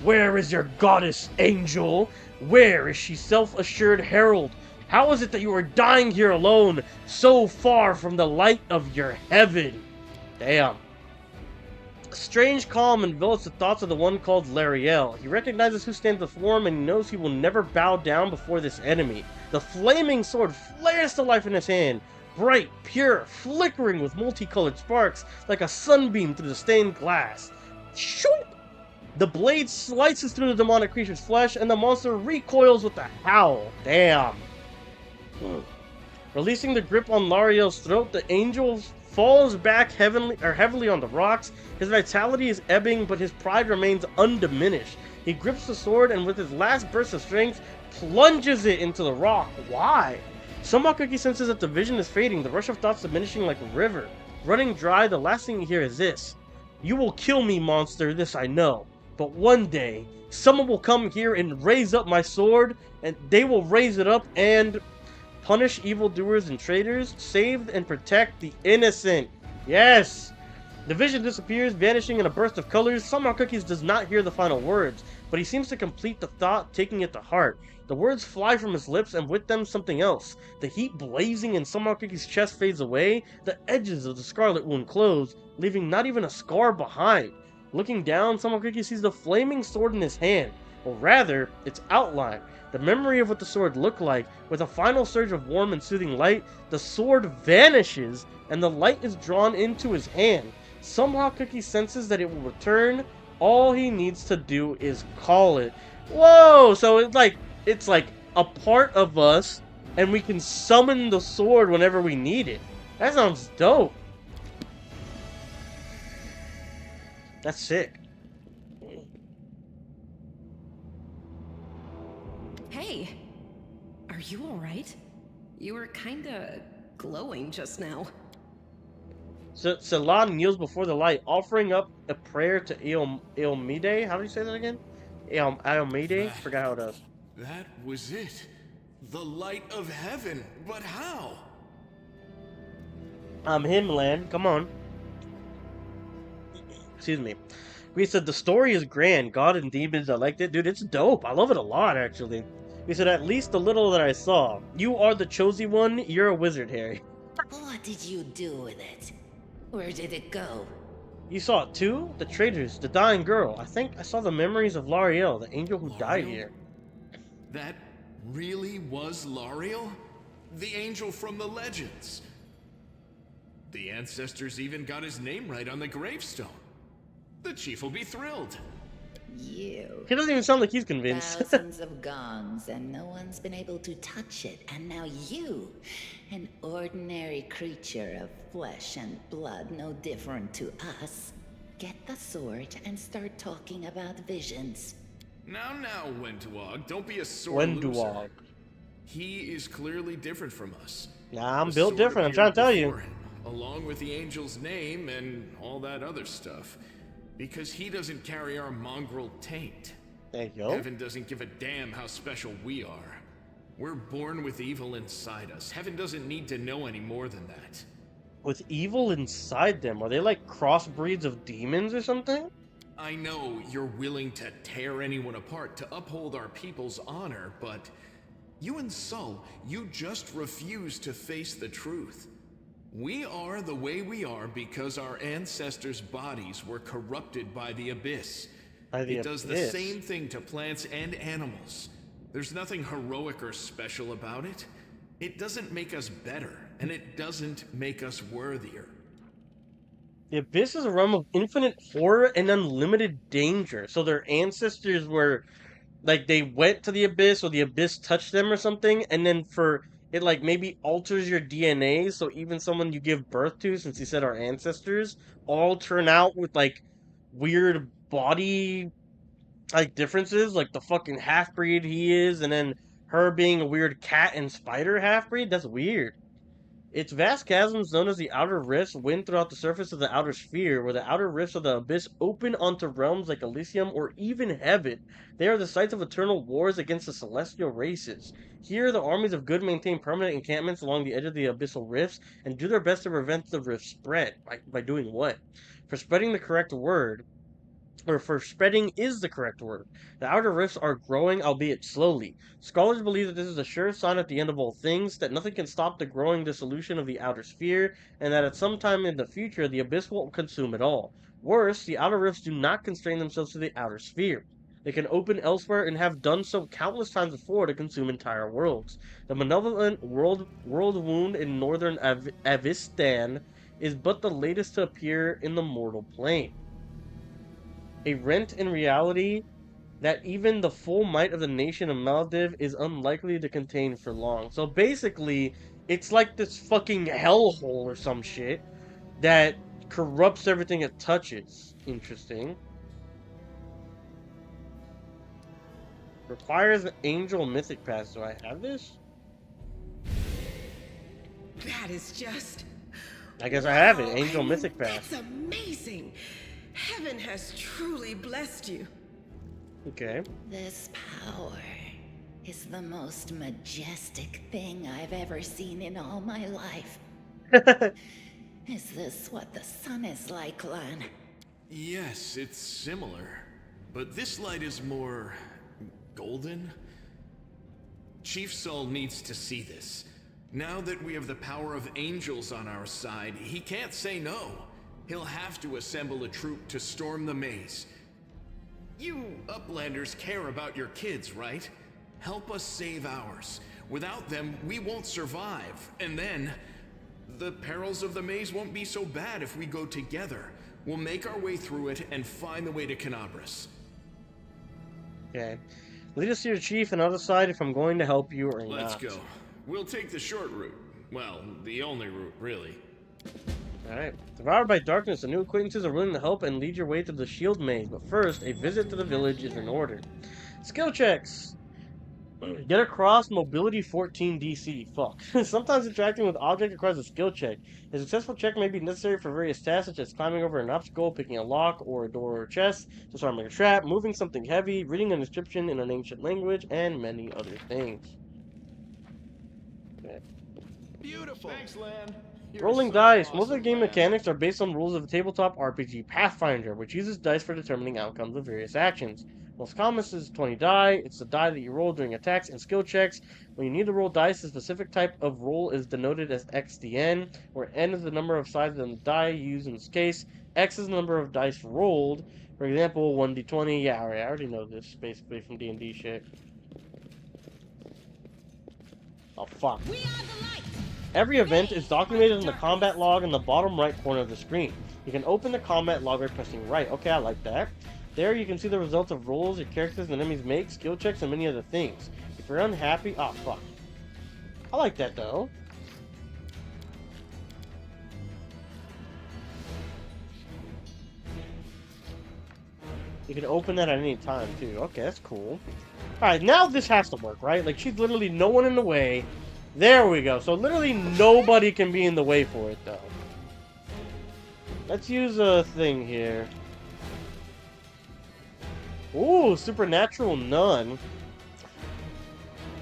Where is your goddess, angel? Where is she, self-assured herald? How is it that you are dying here alone, so far from the light of your heaven? Damn. A strange calm envelops the thoughts of the one called Lariel. He recognizes who stands before him, and he knows he will never bow down before this enemy. The flaming sword flares to life in his hand. Bright, pure, flickering with multicolored sparks, like a sunbeam through the stained glass. Shoot! The blade slices through the demonic creature's flesh, and the monster recoils with a howl. Damn. Releasing the grip on Lariel's throat, the angel falls back heavily on the rocks. His vitality is ebbing, but his pride remains undiminished. He grips the sword and with his last burst of strength, plunges it into the rock. Why? Somehotcookie senses that the vision is fading, the rush of thoughts diminishing like a river. Running dry, the last thing you hear is this. You will kill me, monster, this I know. But one day, someone will come here and raise up my sword, and they will raise it up and punish evildoers and traitors, save and protect the innocent. Yes! The vision disappears, vanishing in a burst of colors. Somehotcookies does not hear the final words, but he seems to complete the thought, taking it to heart. The words fly from his lips, and with them something else. The heat blazing in Somehotcookie's chest fades away, the edges of the scarlet wound close, leaving not even a scar behind. Looking down, Somehotcookie sees the flaming sword in his hand, or rather, its outline. The memory of what the sword looked like, with a final surge of warm and soothing light, the sword vanishes, and the light is drawn into his hand. Somehotcookie senses that it will return. All he needs to do is call it. Whoa! So it's like a part of us, and we can summon the sword whenever we need it. That sounds dope. That's sick. Hey, are you alright? You were kinda glowing just now. Celan kneels before the light, offering up a prayer to Eomide. How do you say that again? Eomide? Forgot how it does. That was it. The light of heaven. But how? I'm Himland. Come on. Excuse me. We said the story is grand. God and demons, I liked it. Dude, it's dope. I love it a lot, actually. We said at least the little that I saw. You are the chosen one. You're a wizard, Harry. What did you do with it? Where did it go? You saw it too? The traitors, the dying girl. I think I saw the memories of Lariel, the angel who died here. That really was Lariel? The angel from the legends. The ancestors even got his name right on the gravestone. The chief will be thrilled. You. He doesn't even sound like he's convinced. Thousands of gongs, and no one's been able to touch it. And now you, an ordinary creature of flesh and blood, no different to us, get the sword and start talking about visions. Now, Wenduog, don't be a sore loser. He is clearly different from us. Nah, I'm built different, I'm trying to tell you. Him, along with the angel's name and all that other stuff. Because he doesn't carry our mongrel taint. There you go. Heaven doesn't give a damn how special we are. We're born with evil inside us. Heaven doesn't need to know any more than that. With evil inside them? Are they like crossbreeds of demons or something? I know you're willing to tear anyone apart to uphold our people's honor, but you and Sol, you just refuse to face the truth. We are the way we are because our ancestors' bodies were corrupted by the Abyss. It does the same thing to plants and animals. There's nothing heroic or special about it. It doesn't make us better, and it doesn't make us worthier. The Abyss is a realm of infinite horror and unlimited danger. So their ancestors were, like, they went to the Abyss, or the Abyss touched them or something, and then it, like, maybe alters your DNA, so even someone you give birth to, since you said our ancestors, all turn out with, like, weird body, like, differences, like the fucking half-breed he is, and then her being a weird cat and spider half-breed? That's weird. Its vast chasms, known as the Outer Rifts, wind throughout the surface of the Outer Sphere, where the Outer Rifts of the Abyss open onto realms like Elysium or even Heaven. They are the sites of eternal wars against the celestial races. Here, the armies of good maintain permanent encampments along the edge of the abyssal rifts, and do their best to prevent the rift spread. By doing what? For spreading the correct word, or for spreading is the correct word. The outer rifts are growing, albeit slowly. Scholars believe that this is a sure sign at the end of all things, that nothing can stop the growing dissolution of the outer sphere, and that at some time in the future the abyss will consume it all. Worse, the outer rifts do not constrain themselves to the outer sphere. They can open elsewhere and have done so countless times before to consume entire worlds. The malevolent world wound in northern Avistan is but the latest to appear in the mortal plane. A rent in reality that even the full might of the nation of Maldiv is unlikely to contain for long. So basically, it's like this fucking hellhole or some shit that corrupts everything it touches. Interesting. Requires an angel mythic pass. Do I have this? That is just... I guess I have it. Wow, Angel I mean, mythic pass. That's amazing. Heaven has truly blessed you. Okay. This power is the most majestic thing I've ever seen in all my life. Is this what the sun is like, Lan? Yes, it's similar. But this light is more... golden? Chief Sol needs to see this. Now that we have the power of angels on our side, he can't say no. He'll have to assemble a troop to storm the maze. You Uplanders care about your kids, right? Help us save ours. Without them, we won't survive. And then, the perils of the maze won't be so bad if we go together. We'll make our way through it and find the way to Canabras. Okay. Lead us to your chief and I'll decide if I'm going to help you or not. Let's go. We'll take the short route. Well, the only route, really. Alright. Devoured by darkness, the new acquaintances are willing to help and lead your way to the shield maze. But first, a visit to the village is in order. Skill checks! Get across mobility 14 DC. Fuck. Sometimes interacting with objects requires a skill check. A successful check may be necessary for various tasks such as climbing over an obstacle, picking a lock or a door or chest, disarming a trap, moving something heavy, reading a description in an ancient language, and many other things. Okay. Beautiful. Thanks, Lan. Rolling dice. Most of the game mechanics are based on rules of tabletop RPG Pathfinder, which uses dice for determining outcomes of various actions. Most common is 20 die. It's the die that you roll during attacks and skill checks. When you need to roll dice, a specific type of roll is denoted as XDN, where N is the number of sides on the die used in this case. X is the number of dice rolled. For example, 1d20. Yeah, I already know this, basically, from D&D shit. Oh, fuck. Every event is documented in the combat log in the bottom right corner of the screen. You can open the combat log by pressing right. Okay, I like that. There you can see the results of rolls your characters and enemies make, skill checks, and many other things. If you're unhappy... Oh, fuck. I like that, though. You can open that at any time, too. Okay, that's cool. Alright, now this has to work, right? Like, she's literally no one in the way. There we go. So, literally nobody can be in the way for it, though. Let's use a thing here. Ooh, supernatural none.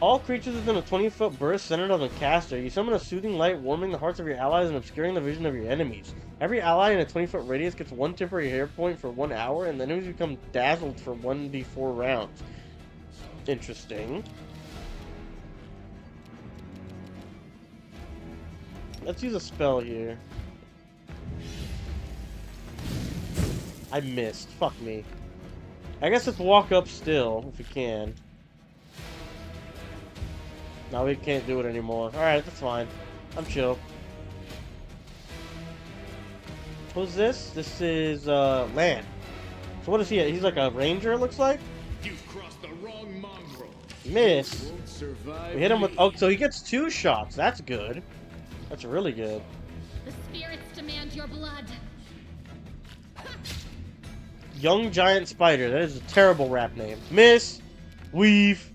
All creatures within a 20-foot burst centered on the caster. You summon a soothing light, warming the hearts of your allies and obscuring the vision of your enemies. Every ally in a 20-foot radius gets 1 temporary hit point for 1 hour, and the enemies become dazzled for 1d4 rounds. Interesting. Let's use a spell here. I missed. Fuck me. I guess let's walk up still, if we can. No, we can't do it anymore. Alright, that's fine. I'm chill. Who's this? This is, Lan. So what is he? He's like a ranger, it looks like? You've crossed the wrong mongrel. Miss. Won't survive We hit him with... me. Oh, so he gets 2 shots. That's good. That's really good. The spirits demand your blood. Young Giant Spider. That is a terrible rap name. Miss. Weave.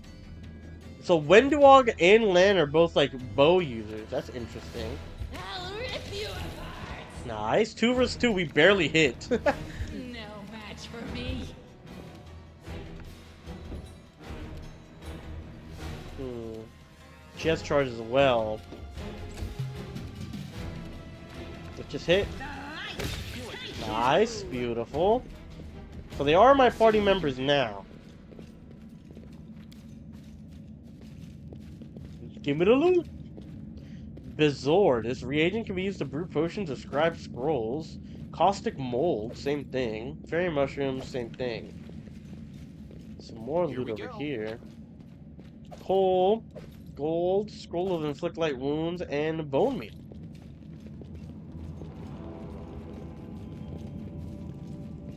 So Wendwog and Lan are both like bow users. That's interesting. I'll rip you apart. Nice. 2 vs 2. We barely hit. No match for me. She has charge as well. Let's just hit. Nice. Beautiful. So they are my party members now. Give me the loot. Bizarre. This reagent can be used to brew potions or scribe scrolls. Caustic mold, same thing. Fairy mushrooms, same thing. Some more loot over here. Coal, gold, scroll of inflict light wounds, and bone meal.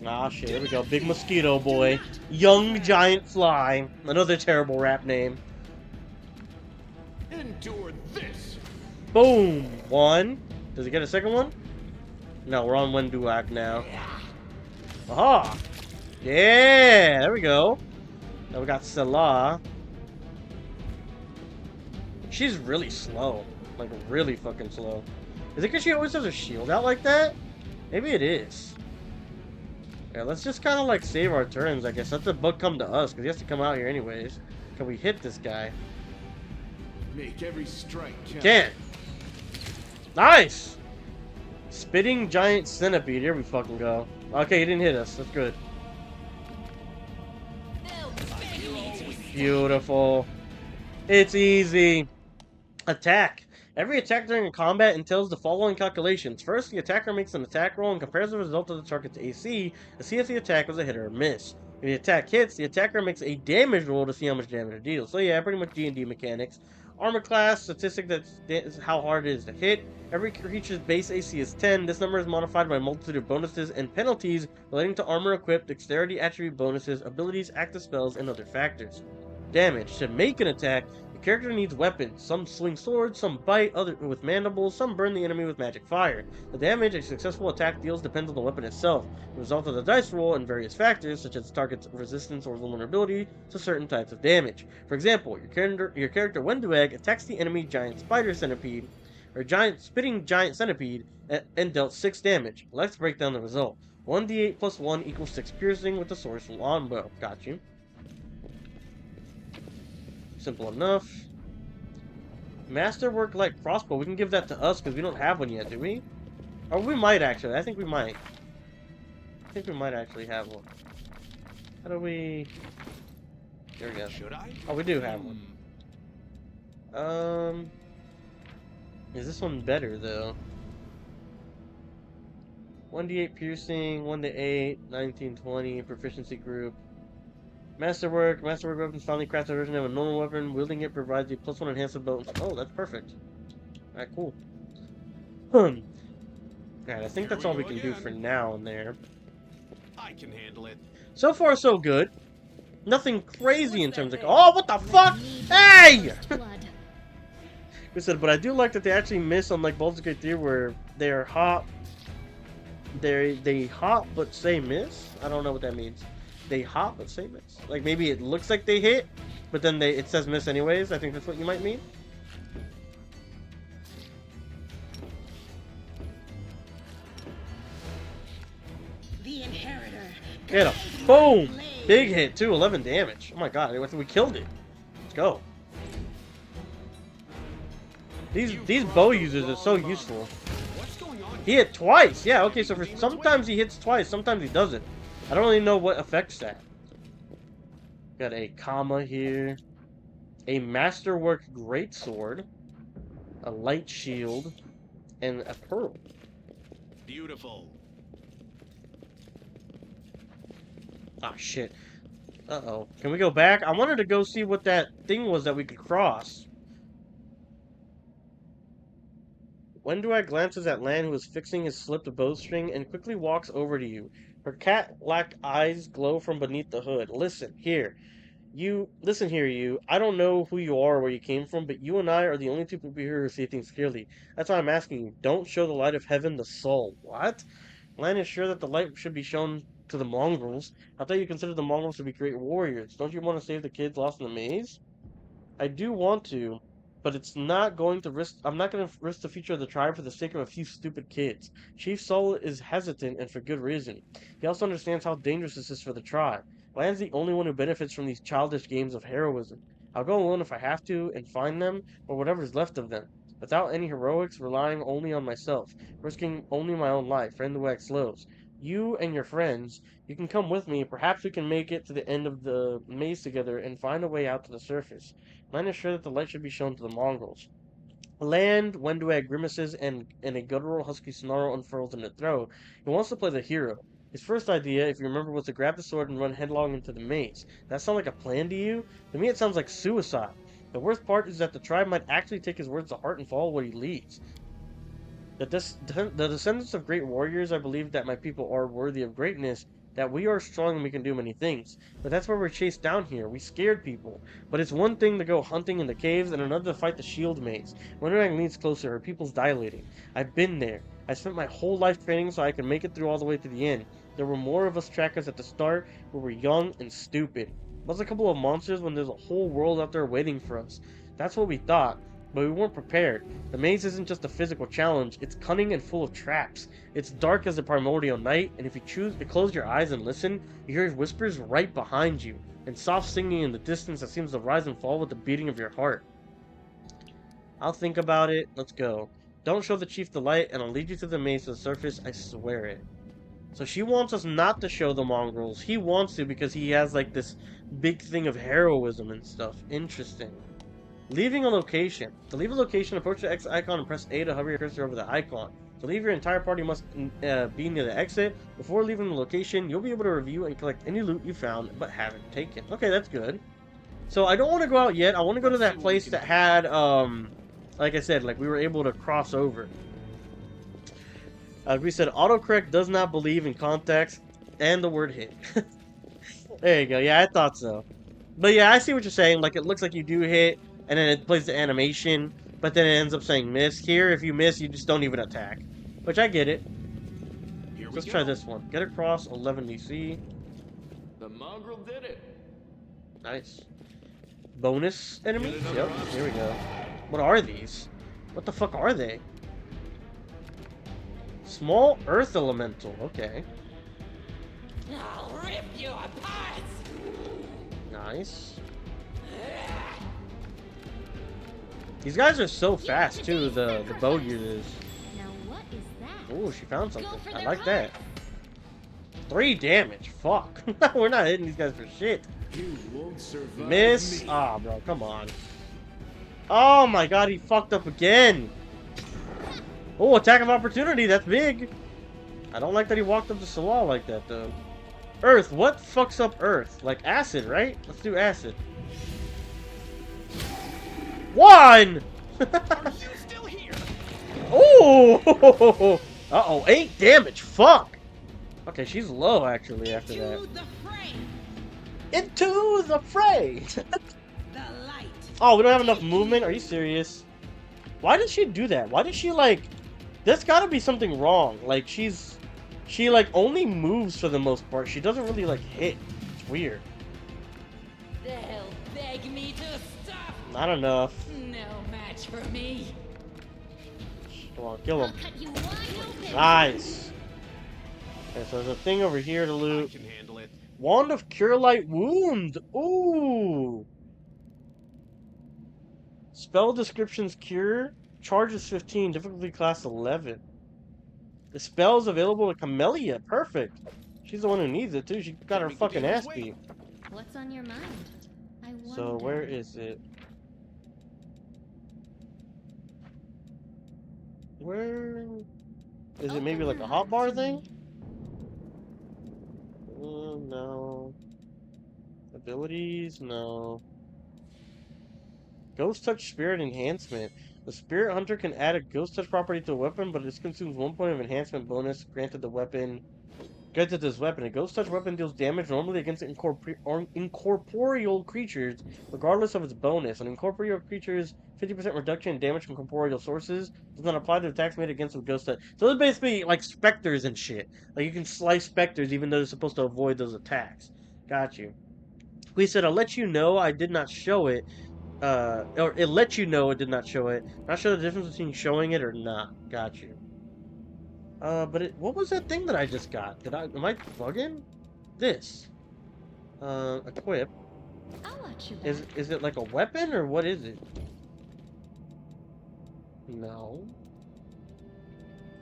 Ah, shit, here we go. Big mosquito boy. Young giant fly. Another terrible rap name. Endure this. Boom! 1. Does he get a second one? No, we're on Wenduak now. Aha! Yeah! There we go. Then we got Salah. She's really slow. Like, really fucking slow. Is it because she always has her shield out like that? Maybe it is. Yeah, let's just kind of like save our turns, I guess. Let the bug come to us, because he has to come out here anyways. Can we hit this guy? Make every strike count. Can't. Nice! Spitting giant centipede. Here we fucking go. Okay, he didn't hit us. That's good. Beautiful. It's easy. Attack. Every attack during a combat entails the following calculations. First, the attacker makes an attack roll and compares the result of the target's AC to see if the attack was a hit or a miss. If the attack hits, the attacker makes a damage roll to see how much damage it deals. So yeah, pretty much D&D mechanics. Armor class, statistic that's how hard it is to hit. Every creature's base AC is 10. This number is modified by a multitude of bonuses and penalties relating to armor equipped, dexterity attribute bonuses, abilities, active spells, and other factors. Damage. To make an attack, the character needs weapons. Some swing swords, some bite other with mandibles, some burn the enemy with magic fire. The damage a successful attack deals depends on the weapon itself, the result of the dice roll, and various factors such as the target's resistance or vulnerability to certain types of damage. For example, your character Wenduag attacks the enemy giant spider centipede, or spitting giant centipede, and dealt 6 damage. Let's break down the result. 1d8 plus 1 equals 6 piercing with the source longbow. Got you. Simple enough. Masterwork light crossbow. We can give that to us because we don't have one yet, do we? Or we might actually. I think we might. I think we might actually have one. How do we... There we go. Should I? Oh, we do have one. Is this one better though? 1d8 piercing, 1d8, 19, 20, proficiency group. Masterwork weapons finally crafted version of a normal weapon. Wielding it provides you +1 enhancement bonus. Oh, that's perfect. Alright, cool. Alright, I think that's all we can do for now and there. I can handle it. So far, so good. Nothing crazy in terms of... Oh, what the fuck? Hey! We said, but I do like that they actually miss on like Baldur's Gate 3 where they're hop. They hop but say miss? I don't know what that means. They hop but say miss. Like maybe it looks like they hit, but then it says miss anyways. I think that's what you might mean. The Inheritor. Get him. Boom! Big hit too, 11 damage. Oh my god, we killed it. Let's go. These bow users are so useful. He hit twice. Yeah, okay, so sometimes he hits twice, sometimes he doesn't. I don't really know what affects that. Got a comma here. A masterwork greatsword. A light shield. And a pearl. Beautiful. Ah, shit. Uh-oh. Can we go back? I wanted to go see what that thing was that we could cross. Wenduag glances at Lan, who is fixing his slipped bowstring, and quickly walks over to you. Her cat-like eyes glow from beneath the hood. Listen here, you. I don't know who you are or where you came from, but you and I are the only two people here who see things clearly. That's why I'm asking you. Don't show the light of heaven the soul. What? Lan is sure that the light should be shown to the mongrels. I thought you considered the mongrels to be great warriors. Don't you want to save the kids lost in the maze? I do want to, but it's not going to risk. I'm not going to risk the future of the tribe for the sake of a few stupid kids. Chief Soul is hesitant, and for good reason. He also understands how dangerous this is for the tribe. Lan's the only one who benefits from these childish games of heroism. I'll go alone if I have to, and find them, or whatever's left of them, without any heroics, relying only on myself, risking only my own life. Friend Wag slows. You and your friends, you can come with me. Perhaps we can make it to the end of the maze together and find a way out to the surface. Lan is sure that the light should be shown to the mongrels. Wenduag grimaces and a guttural husky snarl unfurls in her throat. He wants to play the hero. His first idea, if you remember, was to grab the sword and run headlong into the maze. That sound like a plan to you? To me it sounds like suicide. The worst part is that the tribe might actually take his words to heart and follow what he leads. The descendants of great warriors, I believe that my people are worthy of greatness, that we are strong and we can do many things. But that's why we're chased down here. We scared people. But it's one thing to go hunting in the caves and another to fight the shield maze. Wenduag leans closer, her pupils dilating. I've been there. I spent my whole life training so I could make it through all the way to the end. There were more of us trackers at the start, who were young and stupid. What's a couple of monsters when there's a whole world out there waiting for us? That's what we thought, but we weren't prepared. The maze isn't just a physical challenge, it's cunning and full of traps. It's dark as the primordial night, and if you choose to close your eyes and listen, you hear whispers right behind you, and soft singing in the distance that seems to rise and fall with the beating of your heart. I'll think about it. Let's go. Don't show the chief the light, and I'll lead you to the maze to the surface, I swear it. So she wants us not to show the mongrels. He wants to because he has like this big thing of heroism and stuff. Interesting. Leaving a location. To leave a location, approach the X icon and press A to hover your cursor over the icon. To leave, your entire party must be near the exit. Before leaving the location, you'll be able to review and collect any loot you found but haven't taken. Okay, that's good. So I don't want to go out yet. I want to go to that place that had, like I said, like we were able to cross over. We said autocorrect does not believe in context and the word hit. There you go. Yeah, I thought so. But yeah, I see what you're saying. Like, it looks like you do hit, and then it plays the animation, but then it ends up saying miss. Here, if you miss, you just don't even attack. Which, I get it. Let's try this one. Get across 11 DC. The mongrel did it. Nice. Bonus enemies? Yep, here we go. What are these? What the fuck are they? Small earth elemental. Okay. I'll rip you apart! Nice. These guys are so fast too, the bow users. Now what is that? Oh, she found something. I like that. 3 damage. Fuck. We're not hitting these guys for shit. You won't survive. Miss. Ah, bro, come on. Oh my god, he fucked up again. Oh, attack of opportunity. That's big. I don't like that he walked up to Salah like that, though. Earth. What fucks up Earth? Like acid, right? Let's do acid. 1! Are you still here? Oh! Uh-oh, 8 damage. Fuck! Okay, she's low, actually, after that. Into the fray! Oh, we don't have enough movement? Are you serious? Why did she do that? Why did she, like... There's gotta be something wrong. Like, she, like, only moves for the most part. She doesn't really, like, hit. It's weird. They'll beg me to stop. Not enough. No match for me. Come on, kill him. Nice. Okay, so there's a thing over here to loot. I can handle it. Wand of Cure Light Wound. Ooh. Spell descriptions: Cure. Charges 15. Difficulty class 11. The spell is available to Camellia. Perfect. She's the one who needs it too. She got her fucking ass beat. What's on your mind? I wonder. So where is it? Where is it? Maybe like a hotbar thing? No. Abilities? No. Ghost Touch Spirit Enhancement. The Spirit Hunter can add a Ghost Touch property to a weapon, but it consumes 1 point of enhancement bonus granted this weapon. A Ghost Touch weapon deals damage normally against incorporeal creatures, regardless of its bonus. An incorporeal creature's 50% reduction in damage from corporeal sources does not apply to attacks made against with Ghost Touch. So it's basically like specters and shit. Like you can slice specters even though they're supposed to avoid those attacks. Got you. We said, I'll let you know I did not show it. Or it let you know it did not show it. Not sure the difference between showing it or not. Got you. But what was that thing that I just got? Am I bugging? This. Equip. I'll watch you back. Is it like a weapon or what is it? No.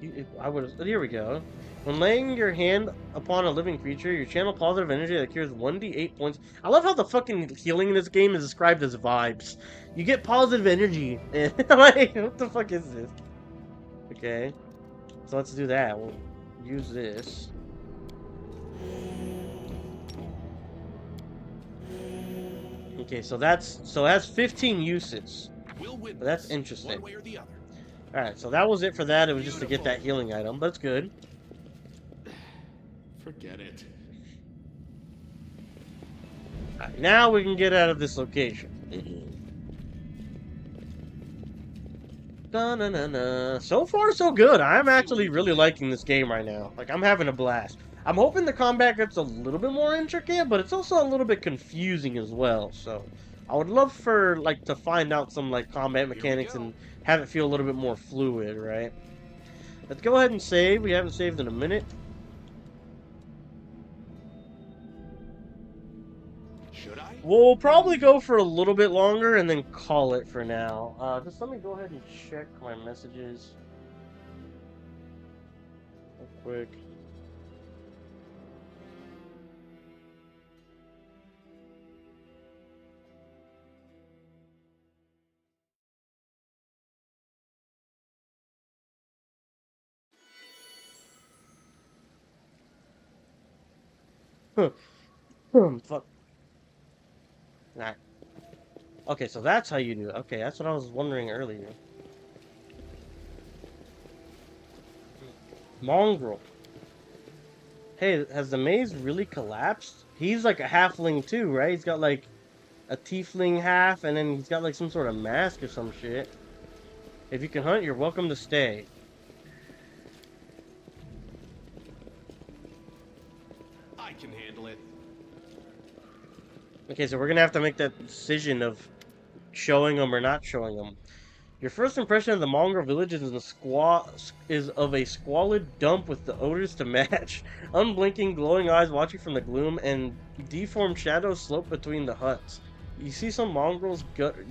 Here we go. When laying your hand upon a living creature, you channel positive energy that cures 1d8 points. I love how the fucking healing in this game is described as vibes. You get positive energy. Like, what the fuck is this? Okay. So let's do that. We'll use this. Okay, so it has 15 uses. But that's interesting. Alright, so that was it for that. It was just to get that healing item. That's good. Forget it. Alright, now we can get out of this location. So far, so good. I'm actually really liking this game right now. Like, I'm having a blast. I'm hoping the combat gets a little bit more intricate, but it's also a little bit confusing as well. So I would love for like to find out some like combat mechanics and have it feel a little bit more fluid, right? Let's go ahead and save. We haven't saved in a minute. Should I? We'll probably go for a little bit longer and then call it for now. Just let me go ahead and check my messages real quick. Fuck. Nah. Okay, so that's how you do it. Okay, that's what I was wondering earlier. Mongrel. Hey, has the maze really collapsed? He's like a halfling too, right? He's got like a tiefling half, and then he's got like some sort of mask or some shit. If you can hunt, you're welcome to stay. I can handle it. Okay, so we're gonna have to make that decision of showing them or not showing them. Your first impression of the mongrel village is of a squalid dump with the odors to match. Unblinking, glowing eyes watching from the gloom, and deformed shadows slope between the huts. You see some mongrels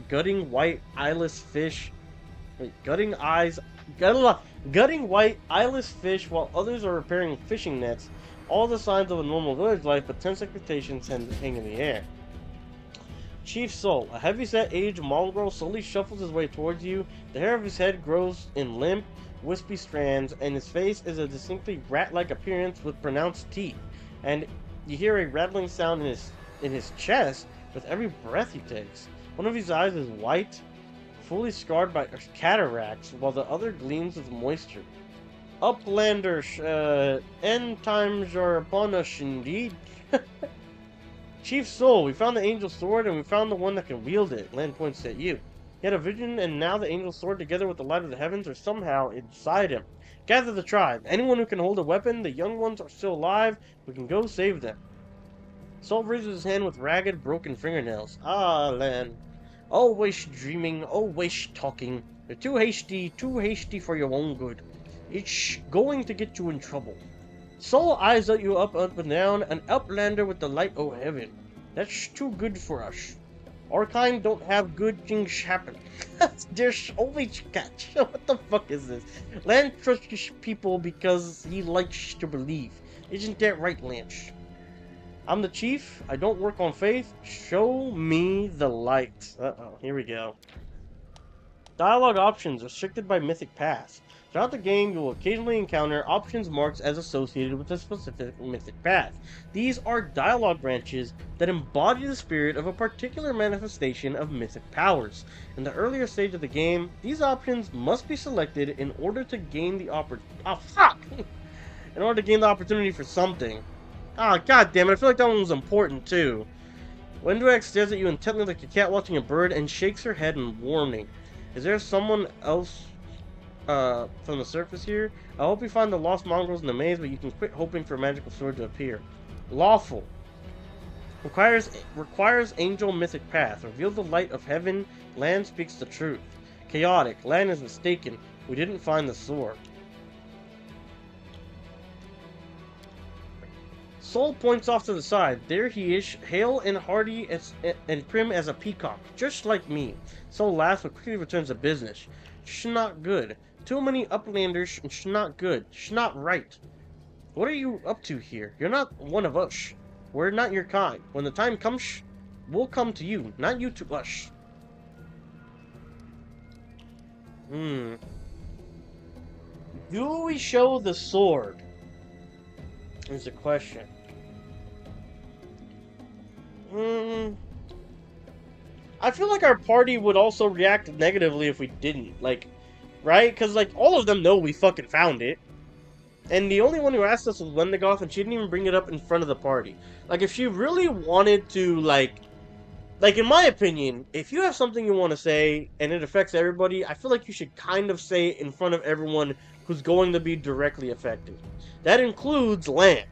gutting white eyeless fish. Gutting white eyeless fish, while others are repairing fishing nets. All the signs of a normal village life, but tense expectations hang in the air. Chief Soul, a heavy-set aged mongrel, slowly shuffles his way towards you. The hair of his head grows in limp, wispy strands, and his face is a distinctly rat-like appearance with pronounced teeth. And you hear a rattling sound in his chest with every breath he takes. One of his eyes is white, fully scarred by cataracts, while the other gleams with moisture. Uplanders, end times are upon us indeed. Chief Soul, we found the Angel Sword, and we found the one that can wield it. Land points at you. He had a vision, and now the Angel Sword, together with the light of the heavens, are somehow inside him. Gather the tribe. Anyone who can hold a weapon, the young ones are still alive. We can go save them. Soul raises his hand with ragged, broken fingernails. Ah, Lan. Always dreaming, always talking. You're too hasty for your own good. It's going to get you in trouble. Soul eyes at you up and down, an uplander with the light of heaven. That's too good for us. Our kind don't have good things happen. There's always catch. What the fuck is this? Lan trusts people because he likes to believe. Isn't that right, Lance? I'm the chief. I don't work on faith. Show me the light. Uh-oh, here we go. Dialogue options restricted by mythic paths. Throughout the game, you will occasionally encounter options marked as associated with a specific mythic path. These are dialogue branches that embody the spirit of a particular manifestation of mythic powers. In the earlier stage of the game, these options must be selected in order to gain the in order to gain the opportunity for something. Ah, god damn it, I feel like that one was important too. Wendrak stares at you intently like a cat watching a bird and shakes her head in warning. Is there someone else from the surface here? I hope you find the lost mongrels in the maze, but you can quit hoping for a magical sword to appear. Lawful. Requires angel mythic path. Reveal the light of heaven. Lan speaks the truth. Chaotic. Lan is mistaken. We didn't find the sword. Soul points off to the side. There he is, hale and hearty and prim as a peacock, just like me. Soul laughs but quickly returns to business. Not good. Too many uplanders, not good. Not right. What are you up to here? You're not one of us. We're not your kind. When the time comes, we'll come to you, not you to us. Do we show the sword? Is the question. I feel like our party would also react negatively if we didn't. Like, right? Because, like, all of them know we fucking found it. And the only one who asked us was Wendigoth, and she didn't even bring it up in front of the party. Like, if she really wanted to, like, in my opinion, if you have something you want to say, and it affects everybody, I feel like you should kind of say it in front of everyone who's going to be directly affected. That includes Lan.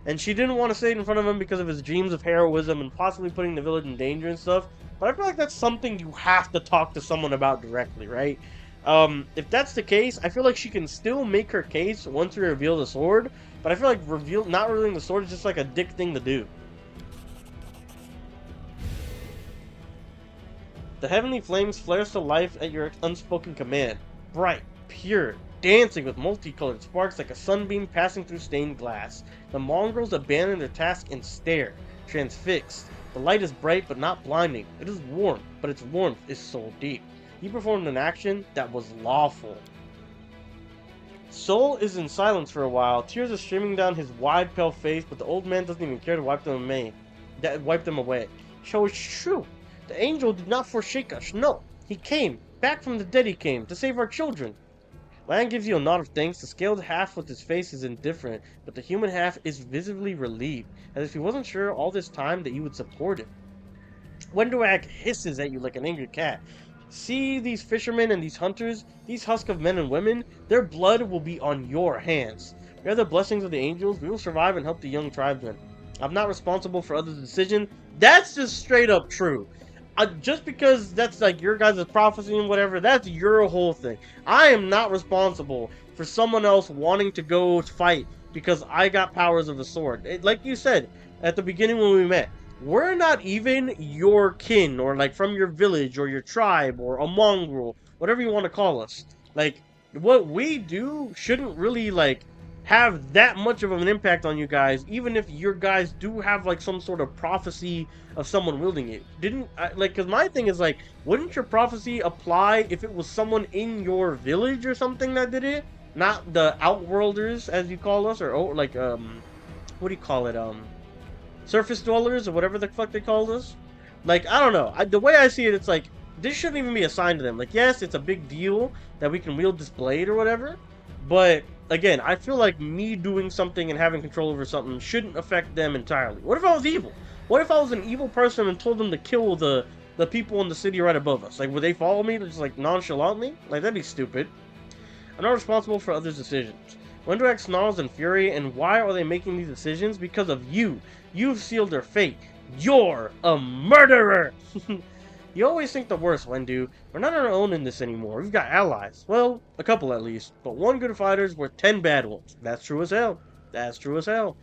And she didn't want to say it in front of him because of his dreams of heroism and possibly putting the village in danger and stuff. But I feel like that's something you have to talk to someone about directly, right? If that's the case, I feel like she can still make her case once we reveal the sword. But I feel like not revealing the sword is just like a dick thing to do. The heavenly flames flares to life at your unspoken command. Bright, pure, dancing with multicolored sparks like a sunbeam passing through stained glass. The mongrels abandon their task and stare, transfixed. The light is bright but not blinding. It is warm, but its warmth is soul deep. He performed an action that was lawful. Soul is in silence for a while. Tears are streaming down his wide, pale face, but the old man doesn't even care to wipe them away. So it's true. The angel did not forsake us. No, he came. Back from the dead he came, to save our children. Lan gives you a nod of thanks. The scaled half with his face is indifferent, but the human half is visibly relieved, as if he wasn't sure all this time that you would support him. Wendoak hisses at you like an angry cat. See these fishermen and these hunters, these husks of men and women, their blood will be on your hands. We have the blessings of the angels, we will survive and help the young tribesmen. I'm not responsible for others' decision. That's just straight up true. Just because that's like your guys' prophecy and whatever, that's your whole thing. I am not responsible for someone else wanting to go fight because I got powers of a sword. Like you said at the beginning when we met, we're not even your kin or like from your village or your tribe or a mongrel, whatever you want to call us. Like, what we do shouldn't really like have that much of an impact on you guys, even if your guys do have like some sort of prophecy of someone wielding it. Because my thing is like, wouldn't your prophecy apply if it was someone in your village or something that did it, not the outworlders as you call us, or like what do you call it, surface dwellers or whatever the fuck they call us? Like, I don't know. The way I see it, it's like this shouldn't even be assigned to them. Like, yes, it's a big deal that we can wield this blade or whatever, but again, I feel like me doing something and having control over something shouldn't affect them entirely. What if I was evil? What if I was an evil person and told them to kill the people in the city right above us? Like, would they follow me just like nonchalantly? Like, that'd be stupid. I'm not responsible for others' decisions. Wendoak snarls in fury, and why are they making these decisions? Because of you. You've sealed their fate. You're a murderer! You always think the worst, Wendu. We're not on our own in this anymore. We've got allies. Well, a couple at least. But one good fighter's worth 10 bad ones. That's true as hell. That's true as hell.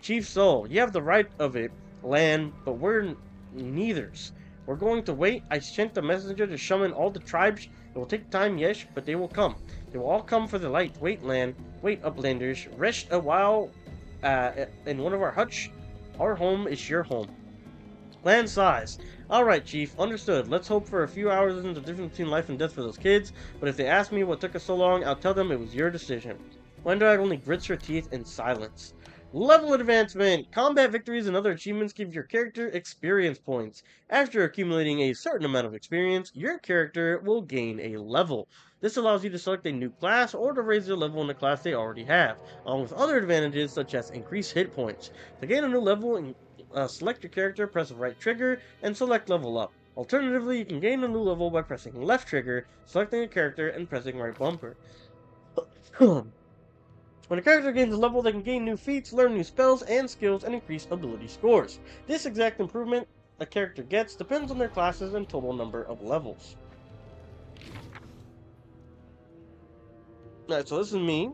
Chief Soul, you have the right of it, Lan, but we're neithers. We're going to wait. I sent the messenger to summon all the tribes. It will take time, yes, but they will come. They will all come for the light. Wait, Lan. Wait, Uplanders. Rest a while in one of our huts. Our home is your home. Lan sighs. Alright, Chief. Understood. Let's hope for a few hours isn't the difference between life and death for those kids, but if they ask me what took us so long, I'll tell them it was your decision. Wendoag only grits her teeth in silence. Level advancement! Combat victories and other achievements give your character experience points. After accumulating a certain amount of experience, your character will gain a level. This allows you to select a new class or to raise their level in a class they already have, along with other advantages such as increased hit points. To gain a new level, select your character, press the right trigger, and select level up. Alternatively, you can gain a new level by pressing left trigger, selecting a character, and pressing right bumper. When a character gains a level, they can gain new feats, learn new spells and skills, and increase ability scores. This exact improvement a character gets depends on their classes and total number of levels. Alright, so this is me.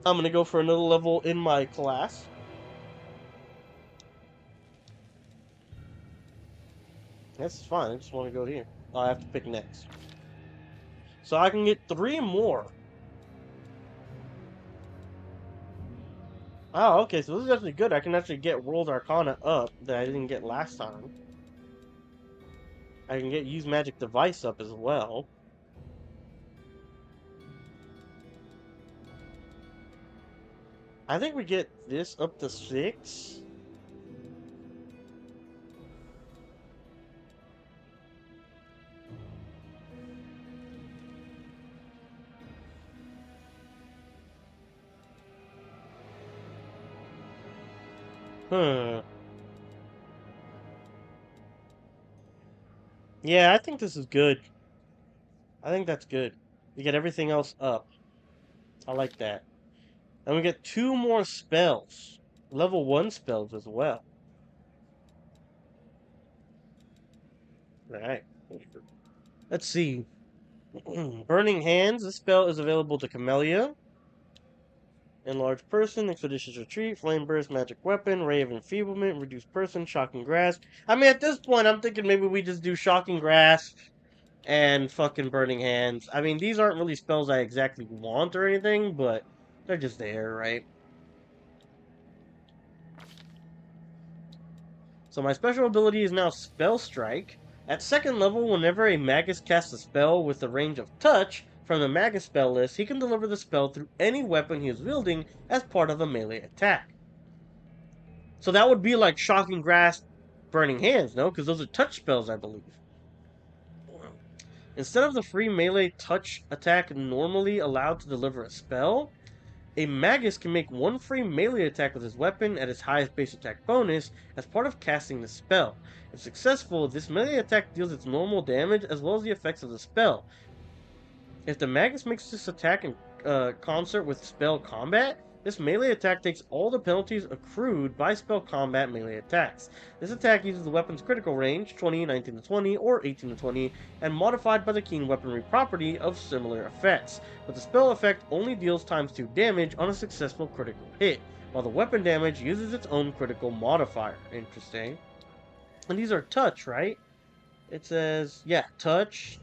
I'm going to go for another level in my class. That's fine, I just want to go here. Oh, I have to pick next. So I can get 3 more. Oh, okay, so this is actually good. I can actually get World Arcana up that I didn't get last time. I can get Use Magic Device up as well. I think we get this up to 6. Yeah, I think this is good. I think that's good. We get everything else up. I like that. And we get 2 more spells. Level 1 spells as well. Alright. Let's see. Burning Hands. This spell is available to Camellia. Enlarge Person, Expeditious Retreat, Flame Burst, Magic Weapon, Ray of Enfeeblement, Reduce Person, Shocking Grasp. I mean, at this point, I'm thinking maybe we just do Shocking Grasp and fucking Burning Hands. I mean, these aren't really spells I exactly want or anything, but they're just there, right? So my special ability is now Spell Strike. At second level, whenever a Magus casts a spell with the range of touch from the Magus spell list, he can deliver the spell through any weapon he is wielding as part of a melee attack. So that would be like Shocking Grasp, Burning Hands, no? Because those are touch spells, I believe. Instead of the free melee touch attack normally allowed to deliver a spell, a Magus can make one free melee attack with his weapon at its highest base attack bonus as part of casting the spell. If successful, this melee attack deals its normal damage as well as the effects of the spell. If the Magus makes this attack in concert with spell combat, this melee attack takes all the penalties accrued by spell combat melee attacks. This attack uses the weapon's critical range, 20, 19 to 20, or 18 to 20, and modified by the keen weaponry property of similar effects. But the spell effect only deals ×2 damage on a successful critical hit, while the weapon damage uses its own critical modifier. Interesting. And these are touch, right? It says, yeah, touch,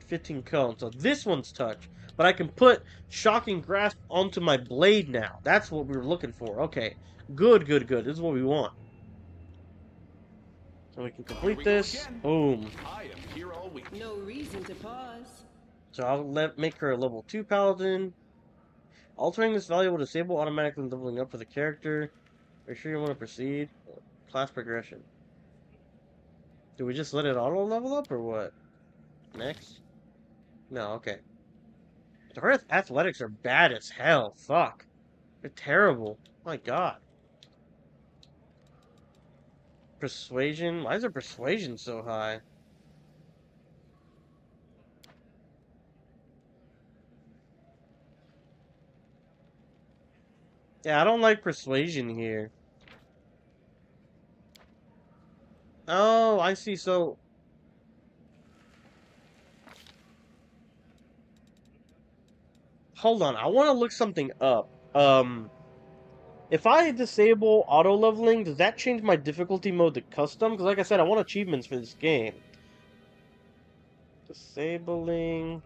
15 cones. So this one's touch. But I can put Shocking Grasp onto my blade now. That's what we were looking for. Okay. Good, good, good. This is what we want. So we can complete this. Boom. I am here all week. No reason to pause. So I'll make her a level 2 paladin. Altering this value will disable automatically leveling up for the character. Are you sure you want to proceed? Class progression. Do we just let it auto level up or what? Next? No, okay. Her athletics are bad as hell. Fuck. They're terrible. My god. Persuasion? Why is her persuasion so high? Yeah, I don't like persuasion here. Oh, I see. So hold on. I want to look something up. If I disable auto leveling, does that change my difficulty mode to custom? Because like I said, I want achievements for this game. Disabling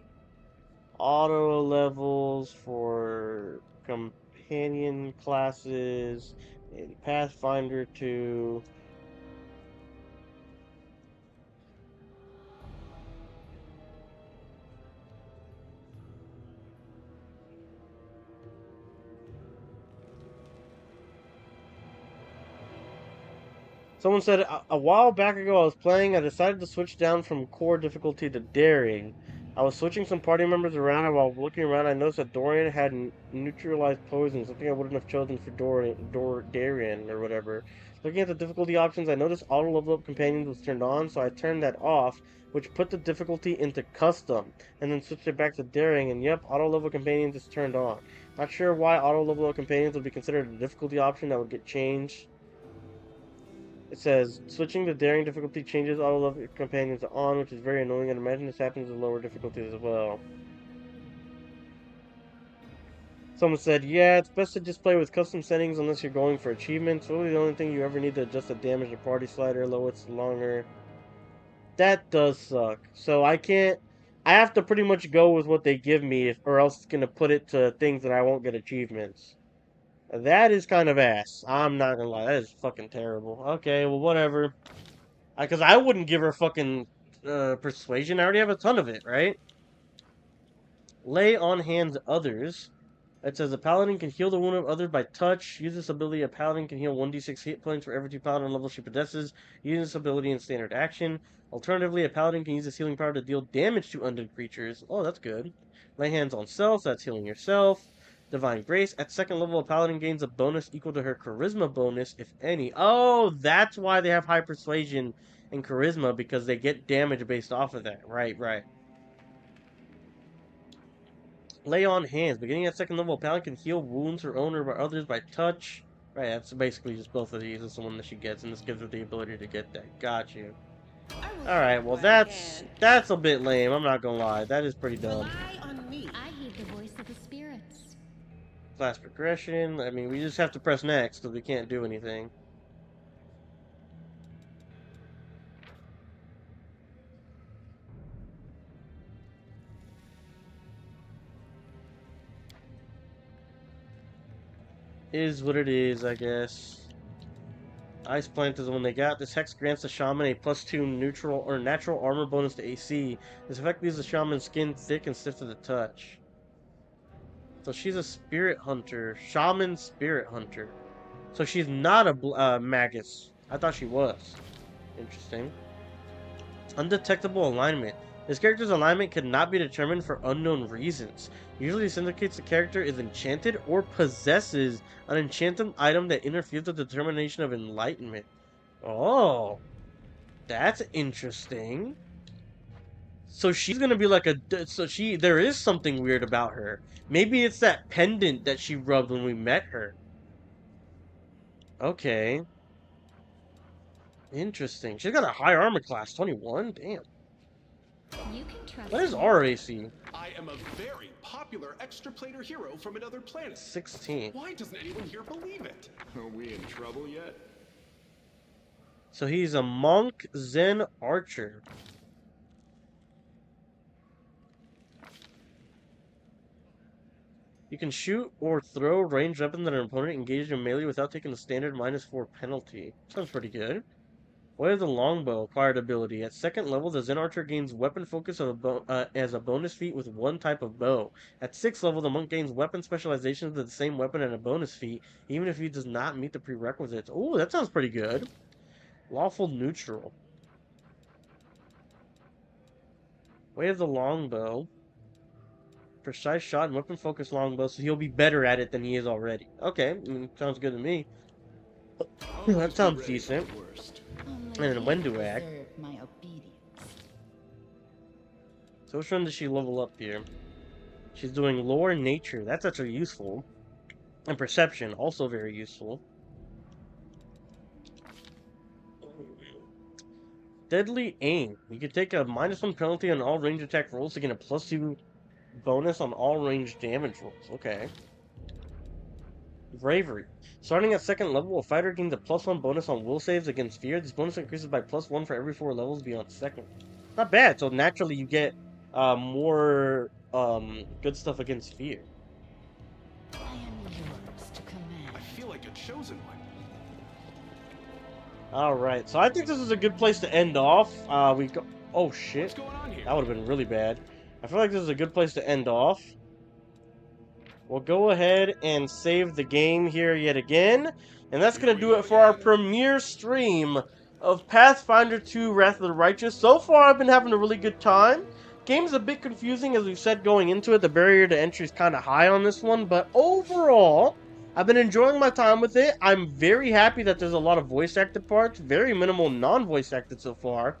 auto levels for companion classes in Pathfinder 2. Someone said, a while back ago I was playing, I decided to switch down from core difficulty to daring. I was switching some party members around, and while looking around I noticed that Dorian had neutralized poison, something I wouldn't have chosen for Darian or whatever. Looking at the difficulty options, I noticed auto level up companions was turned on, so I turned that off, which put the difficulty into custom, and then switched it back to daring, and yep, auto level companions is turned on. Not sure why auto level up companions would be considered a difficulty option that would get changed. It says, switching the daring difficulty changes auto level companions to on, which is very annoying, and imagine this happens with lower difficulties as well. Someone said, yeah, it's best to just play with custom settings unless you're going for achievements. Really the only thing you ever need to adjust the damage to party slider, lower it's longer. That does suck. So I have to pretty much go with what they give me, or else it's going to put it to things that I won't get achievements. That is kind of ass. I'm not gonna lie. That is fucking terrible. Okay, well, whatever. Because I wouldn't give her fucking persuasion. I already have a ton of it, right? Lay on hands others. It says a paladin can heal the wound of others by touch. Use this ability, a paladin can heal 1d6 hit points for every 2 paladin level she possesses. Use this ability in standard action. Alternatively, a paladin can use this healing power to deal damage to undead creatures. Oh, that's good. Lay hands on self. That's healing yourself. Divine Grace. At second level, a paladin gains a bonus equal to her charisma bonus, if any. Oh, that's why they have high persuasion and charisma, because they get damage based off of that. Right, right. Lay on hands. Beginning at second level, a paladin can heal wounds her own or by others by touch. Right, that's basically just both of these. Is the one that she gets, and this gives her the ability to get that. Got you. Alright, well that's a bit lame, I'm not gonna lie. That is pretty dumb. On me. I heed the voice of the spirits. Fast progression. I mean, we just have to press next because we can't do anything. Is what it is, I guess. Ice Plant is the one they got. This hex grants the shaman a +2 neutral or natural armor bonus to AC. This effect leaves the shaman's skin thick and stiff to the touch. So she's a spirit hunter. Shaman spirit hunter. So she's not a magus. I thought she was. Interesting. Undetectable alignment. This character's alignment cannot be determined for unknown reasons. Usually this indicates the character is enchanted or possesses an enchanted item that interferes with the determination of enlightenment. Oh, that's interesting. So she's gonna be like a... there is something weird about her. Maybe it's that pendant that she rubbed when we met her. Okay. Interesting. She's got a high armor class, 21? Damn. You can trust What is me. our AC? I am a very popular extra-plater hero from another planet. 16. Why doesn't anyone here believe it? Are we in trouble yet? So he's a monk Zen archer. You can shoot or throw ranged weapons at an opponent engaged in melee without taking the standard -4 penalty. Sounds pretty good. What is the longbow acquired ability? At second level, the Zen Archer gains weapon focus as a bonus feat with one type of bow. At 6th level, the monk gains weapon specialization with the same weapon and a bonus feat, even if he does not meet the prerequisites. Ooh, that sounds pretty good. Lawful neutral. Way of the longbow. Precise shot and weapon focus longbow, so he'll be better at it than he is already. Okay, sounds good to me. That sounds decent. And then when to act. My obedience. So which one does she level up here? She's doing lore and nature. That's actually useful. And perception, also very useful. Deadly aim. You can take a -1 penalty on all range attack rolls to gain a +2 bonus on all range damage rolls. Okay. Bravery. Starting at second level, a fighter gains a +1 bonus on will saves against fear. This bonus increases by +1 for every 4 levels beyond second. Not bad. So naturally you get more good stuff against fear. I am yours to command. I feel like a chosen one. Alright, so I think this is a good place to end off. We go... Oh, shit. What's going on here? That would have been really bad. I feel like this is a good place to end off. We'll go ahead and save the game here yet again. And that's going to do it for our premiere stream of Pathfinder 2 Wrath of the Righteous. So far, I've been having a really good time. Game's a bit confusing, as we've said going into it. The barrier to entry is kind of high on this one. But overall, I've been enjoying my time with it. I'm very happy that there's a lot of voice-acted parts. Very minimal non-voice-acted so far.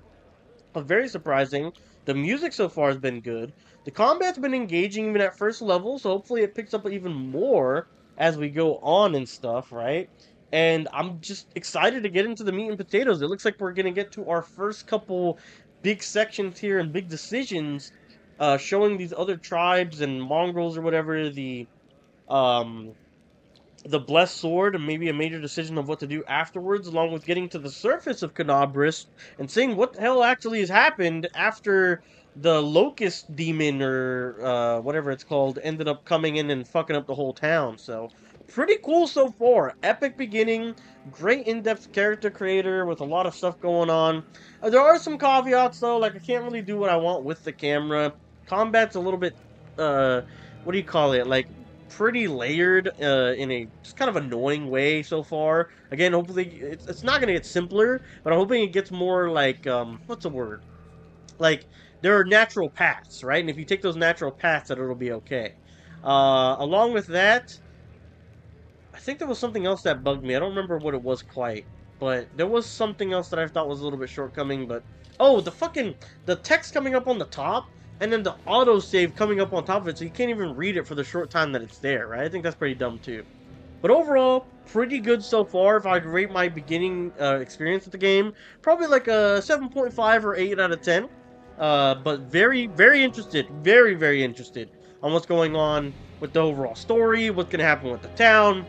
But very surprising. The music so far has been good. The combat's been engaging even at first level, so hopefully it picks up even more as we go on and stuff, right? And I'm just excited to get into the meat and potatoes. It looks like we're going to get to our first couple big sections here and big decisions, showing these other tribes and mongrels or whatever the Blessed Sword, and maybe a major decision of what to do afterwards, along with getting to the surface of Canabris and seeing what the hell actually has happened after the Locust Demon, or whatever it's called, ended up coming in and fucking up the whole town. So, pretty cool so far. Epic beginning, great in-depth character creator with a lot of stuff going on. There are some caveats, though, like I can't really do what I want with the camera. Combat's a little bit, what do you call it, like, pretty layered in a just kind of annoying way so far. Again, hopefully it's not going to get simpler, but I'm hoping it gets more like, what's the word? Like, there are natural paths, right? And if you take those natural paths, that it'll be okay. Along with that, I think there was something else that bugged me. I don't remember what it was quite, but there was something else that I thought was a little bit shortcoming, but... Oh, the text coming up on the top, and then the autosave coming up on top of it, so you can't even read it for the short time that it's there, right? I think that's pretty dumb, too. But overall, pretty good so far. If I rate my beginning experience with the game, probably like a 7.5 or 8 out of 10. But very, very interested, very interested on what's going on with the overall story, what's going to happen with the town.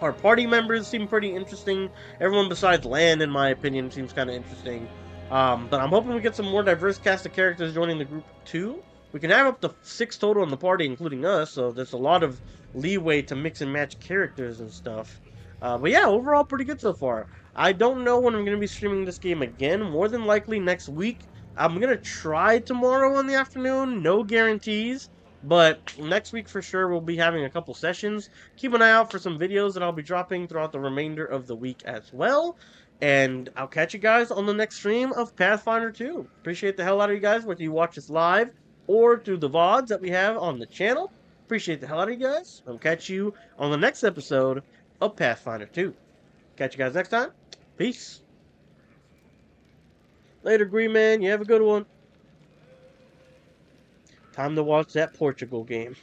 Our party members seem pretty interesting. Everyone besides Lan, in my opinion, seems kind of interesting. But I'm hoping we get some more diverse cast of characters joining the group too. We can have up to 6 total in the party, including us, so there's a lot of leeway to mix and match characters and stuff. But yeah, overall pretty good so far. I don't know when I'm going to be streaming this game again. More than likely next week. I'm going to try tomorrow in the afternoon. No guarantees. But next week for sure we'll be having a couple sessions. Keep an eye out for some videos that I'll be dropping throughout the remainder of the week as well. And I'll catch you guys on the next stream of Pathfinder 2. Appreciate the hell out of you guys, whether you watch this live or through the VODs that we have on the channel. Appreciate the hell out of you guys. I'll catch you on the next episode of Pathfinder 2. Catch you guys next time. Peace. Later, Green Man. You have a good one. Time to watch that Portugal game.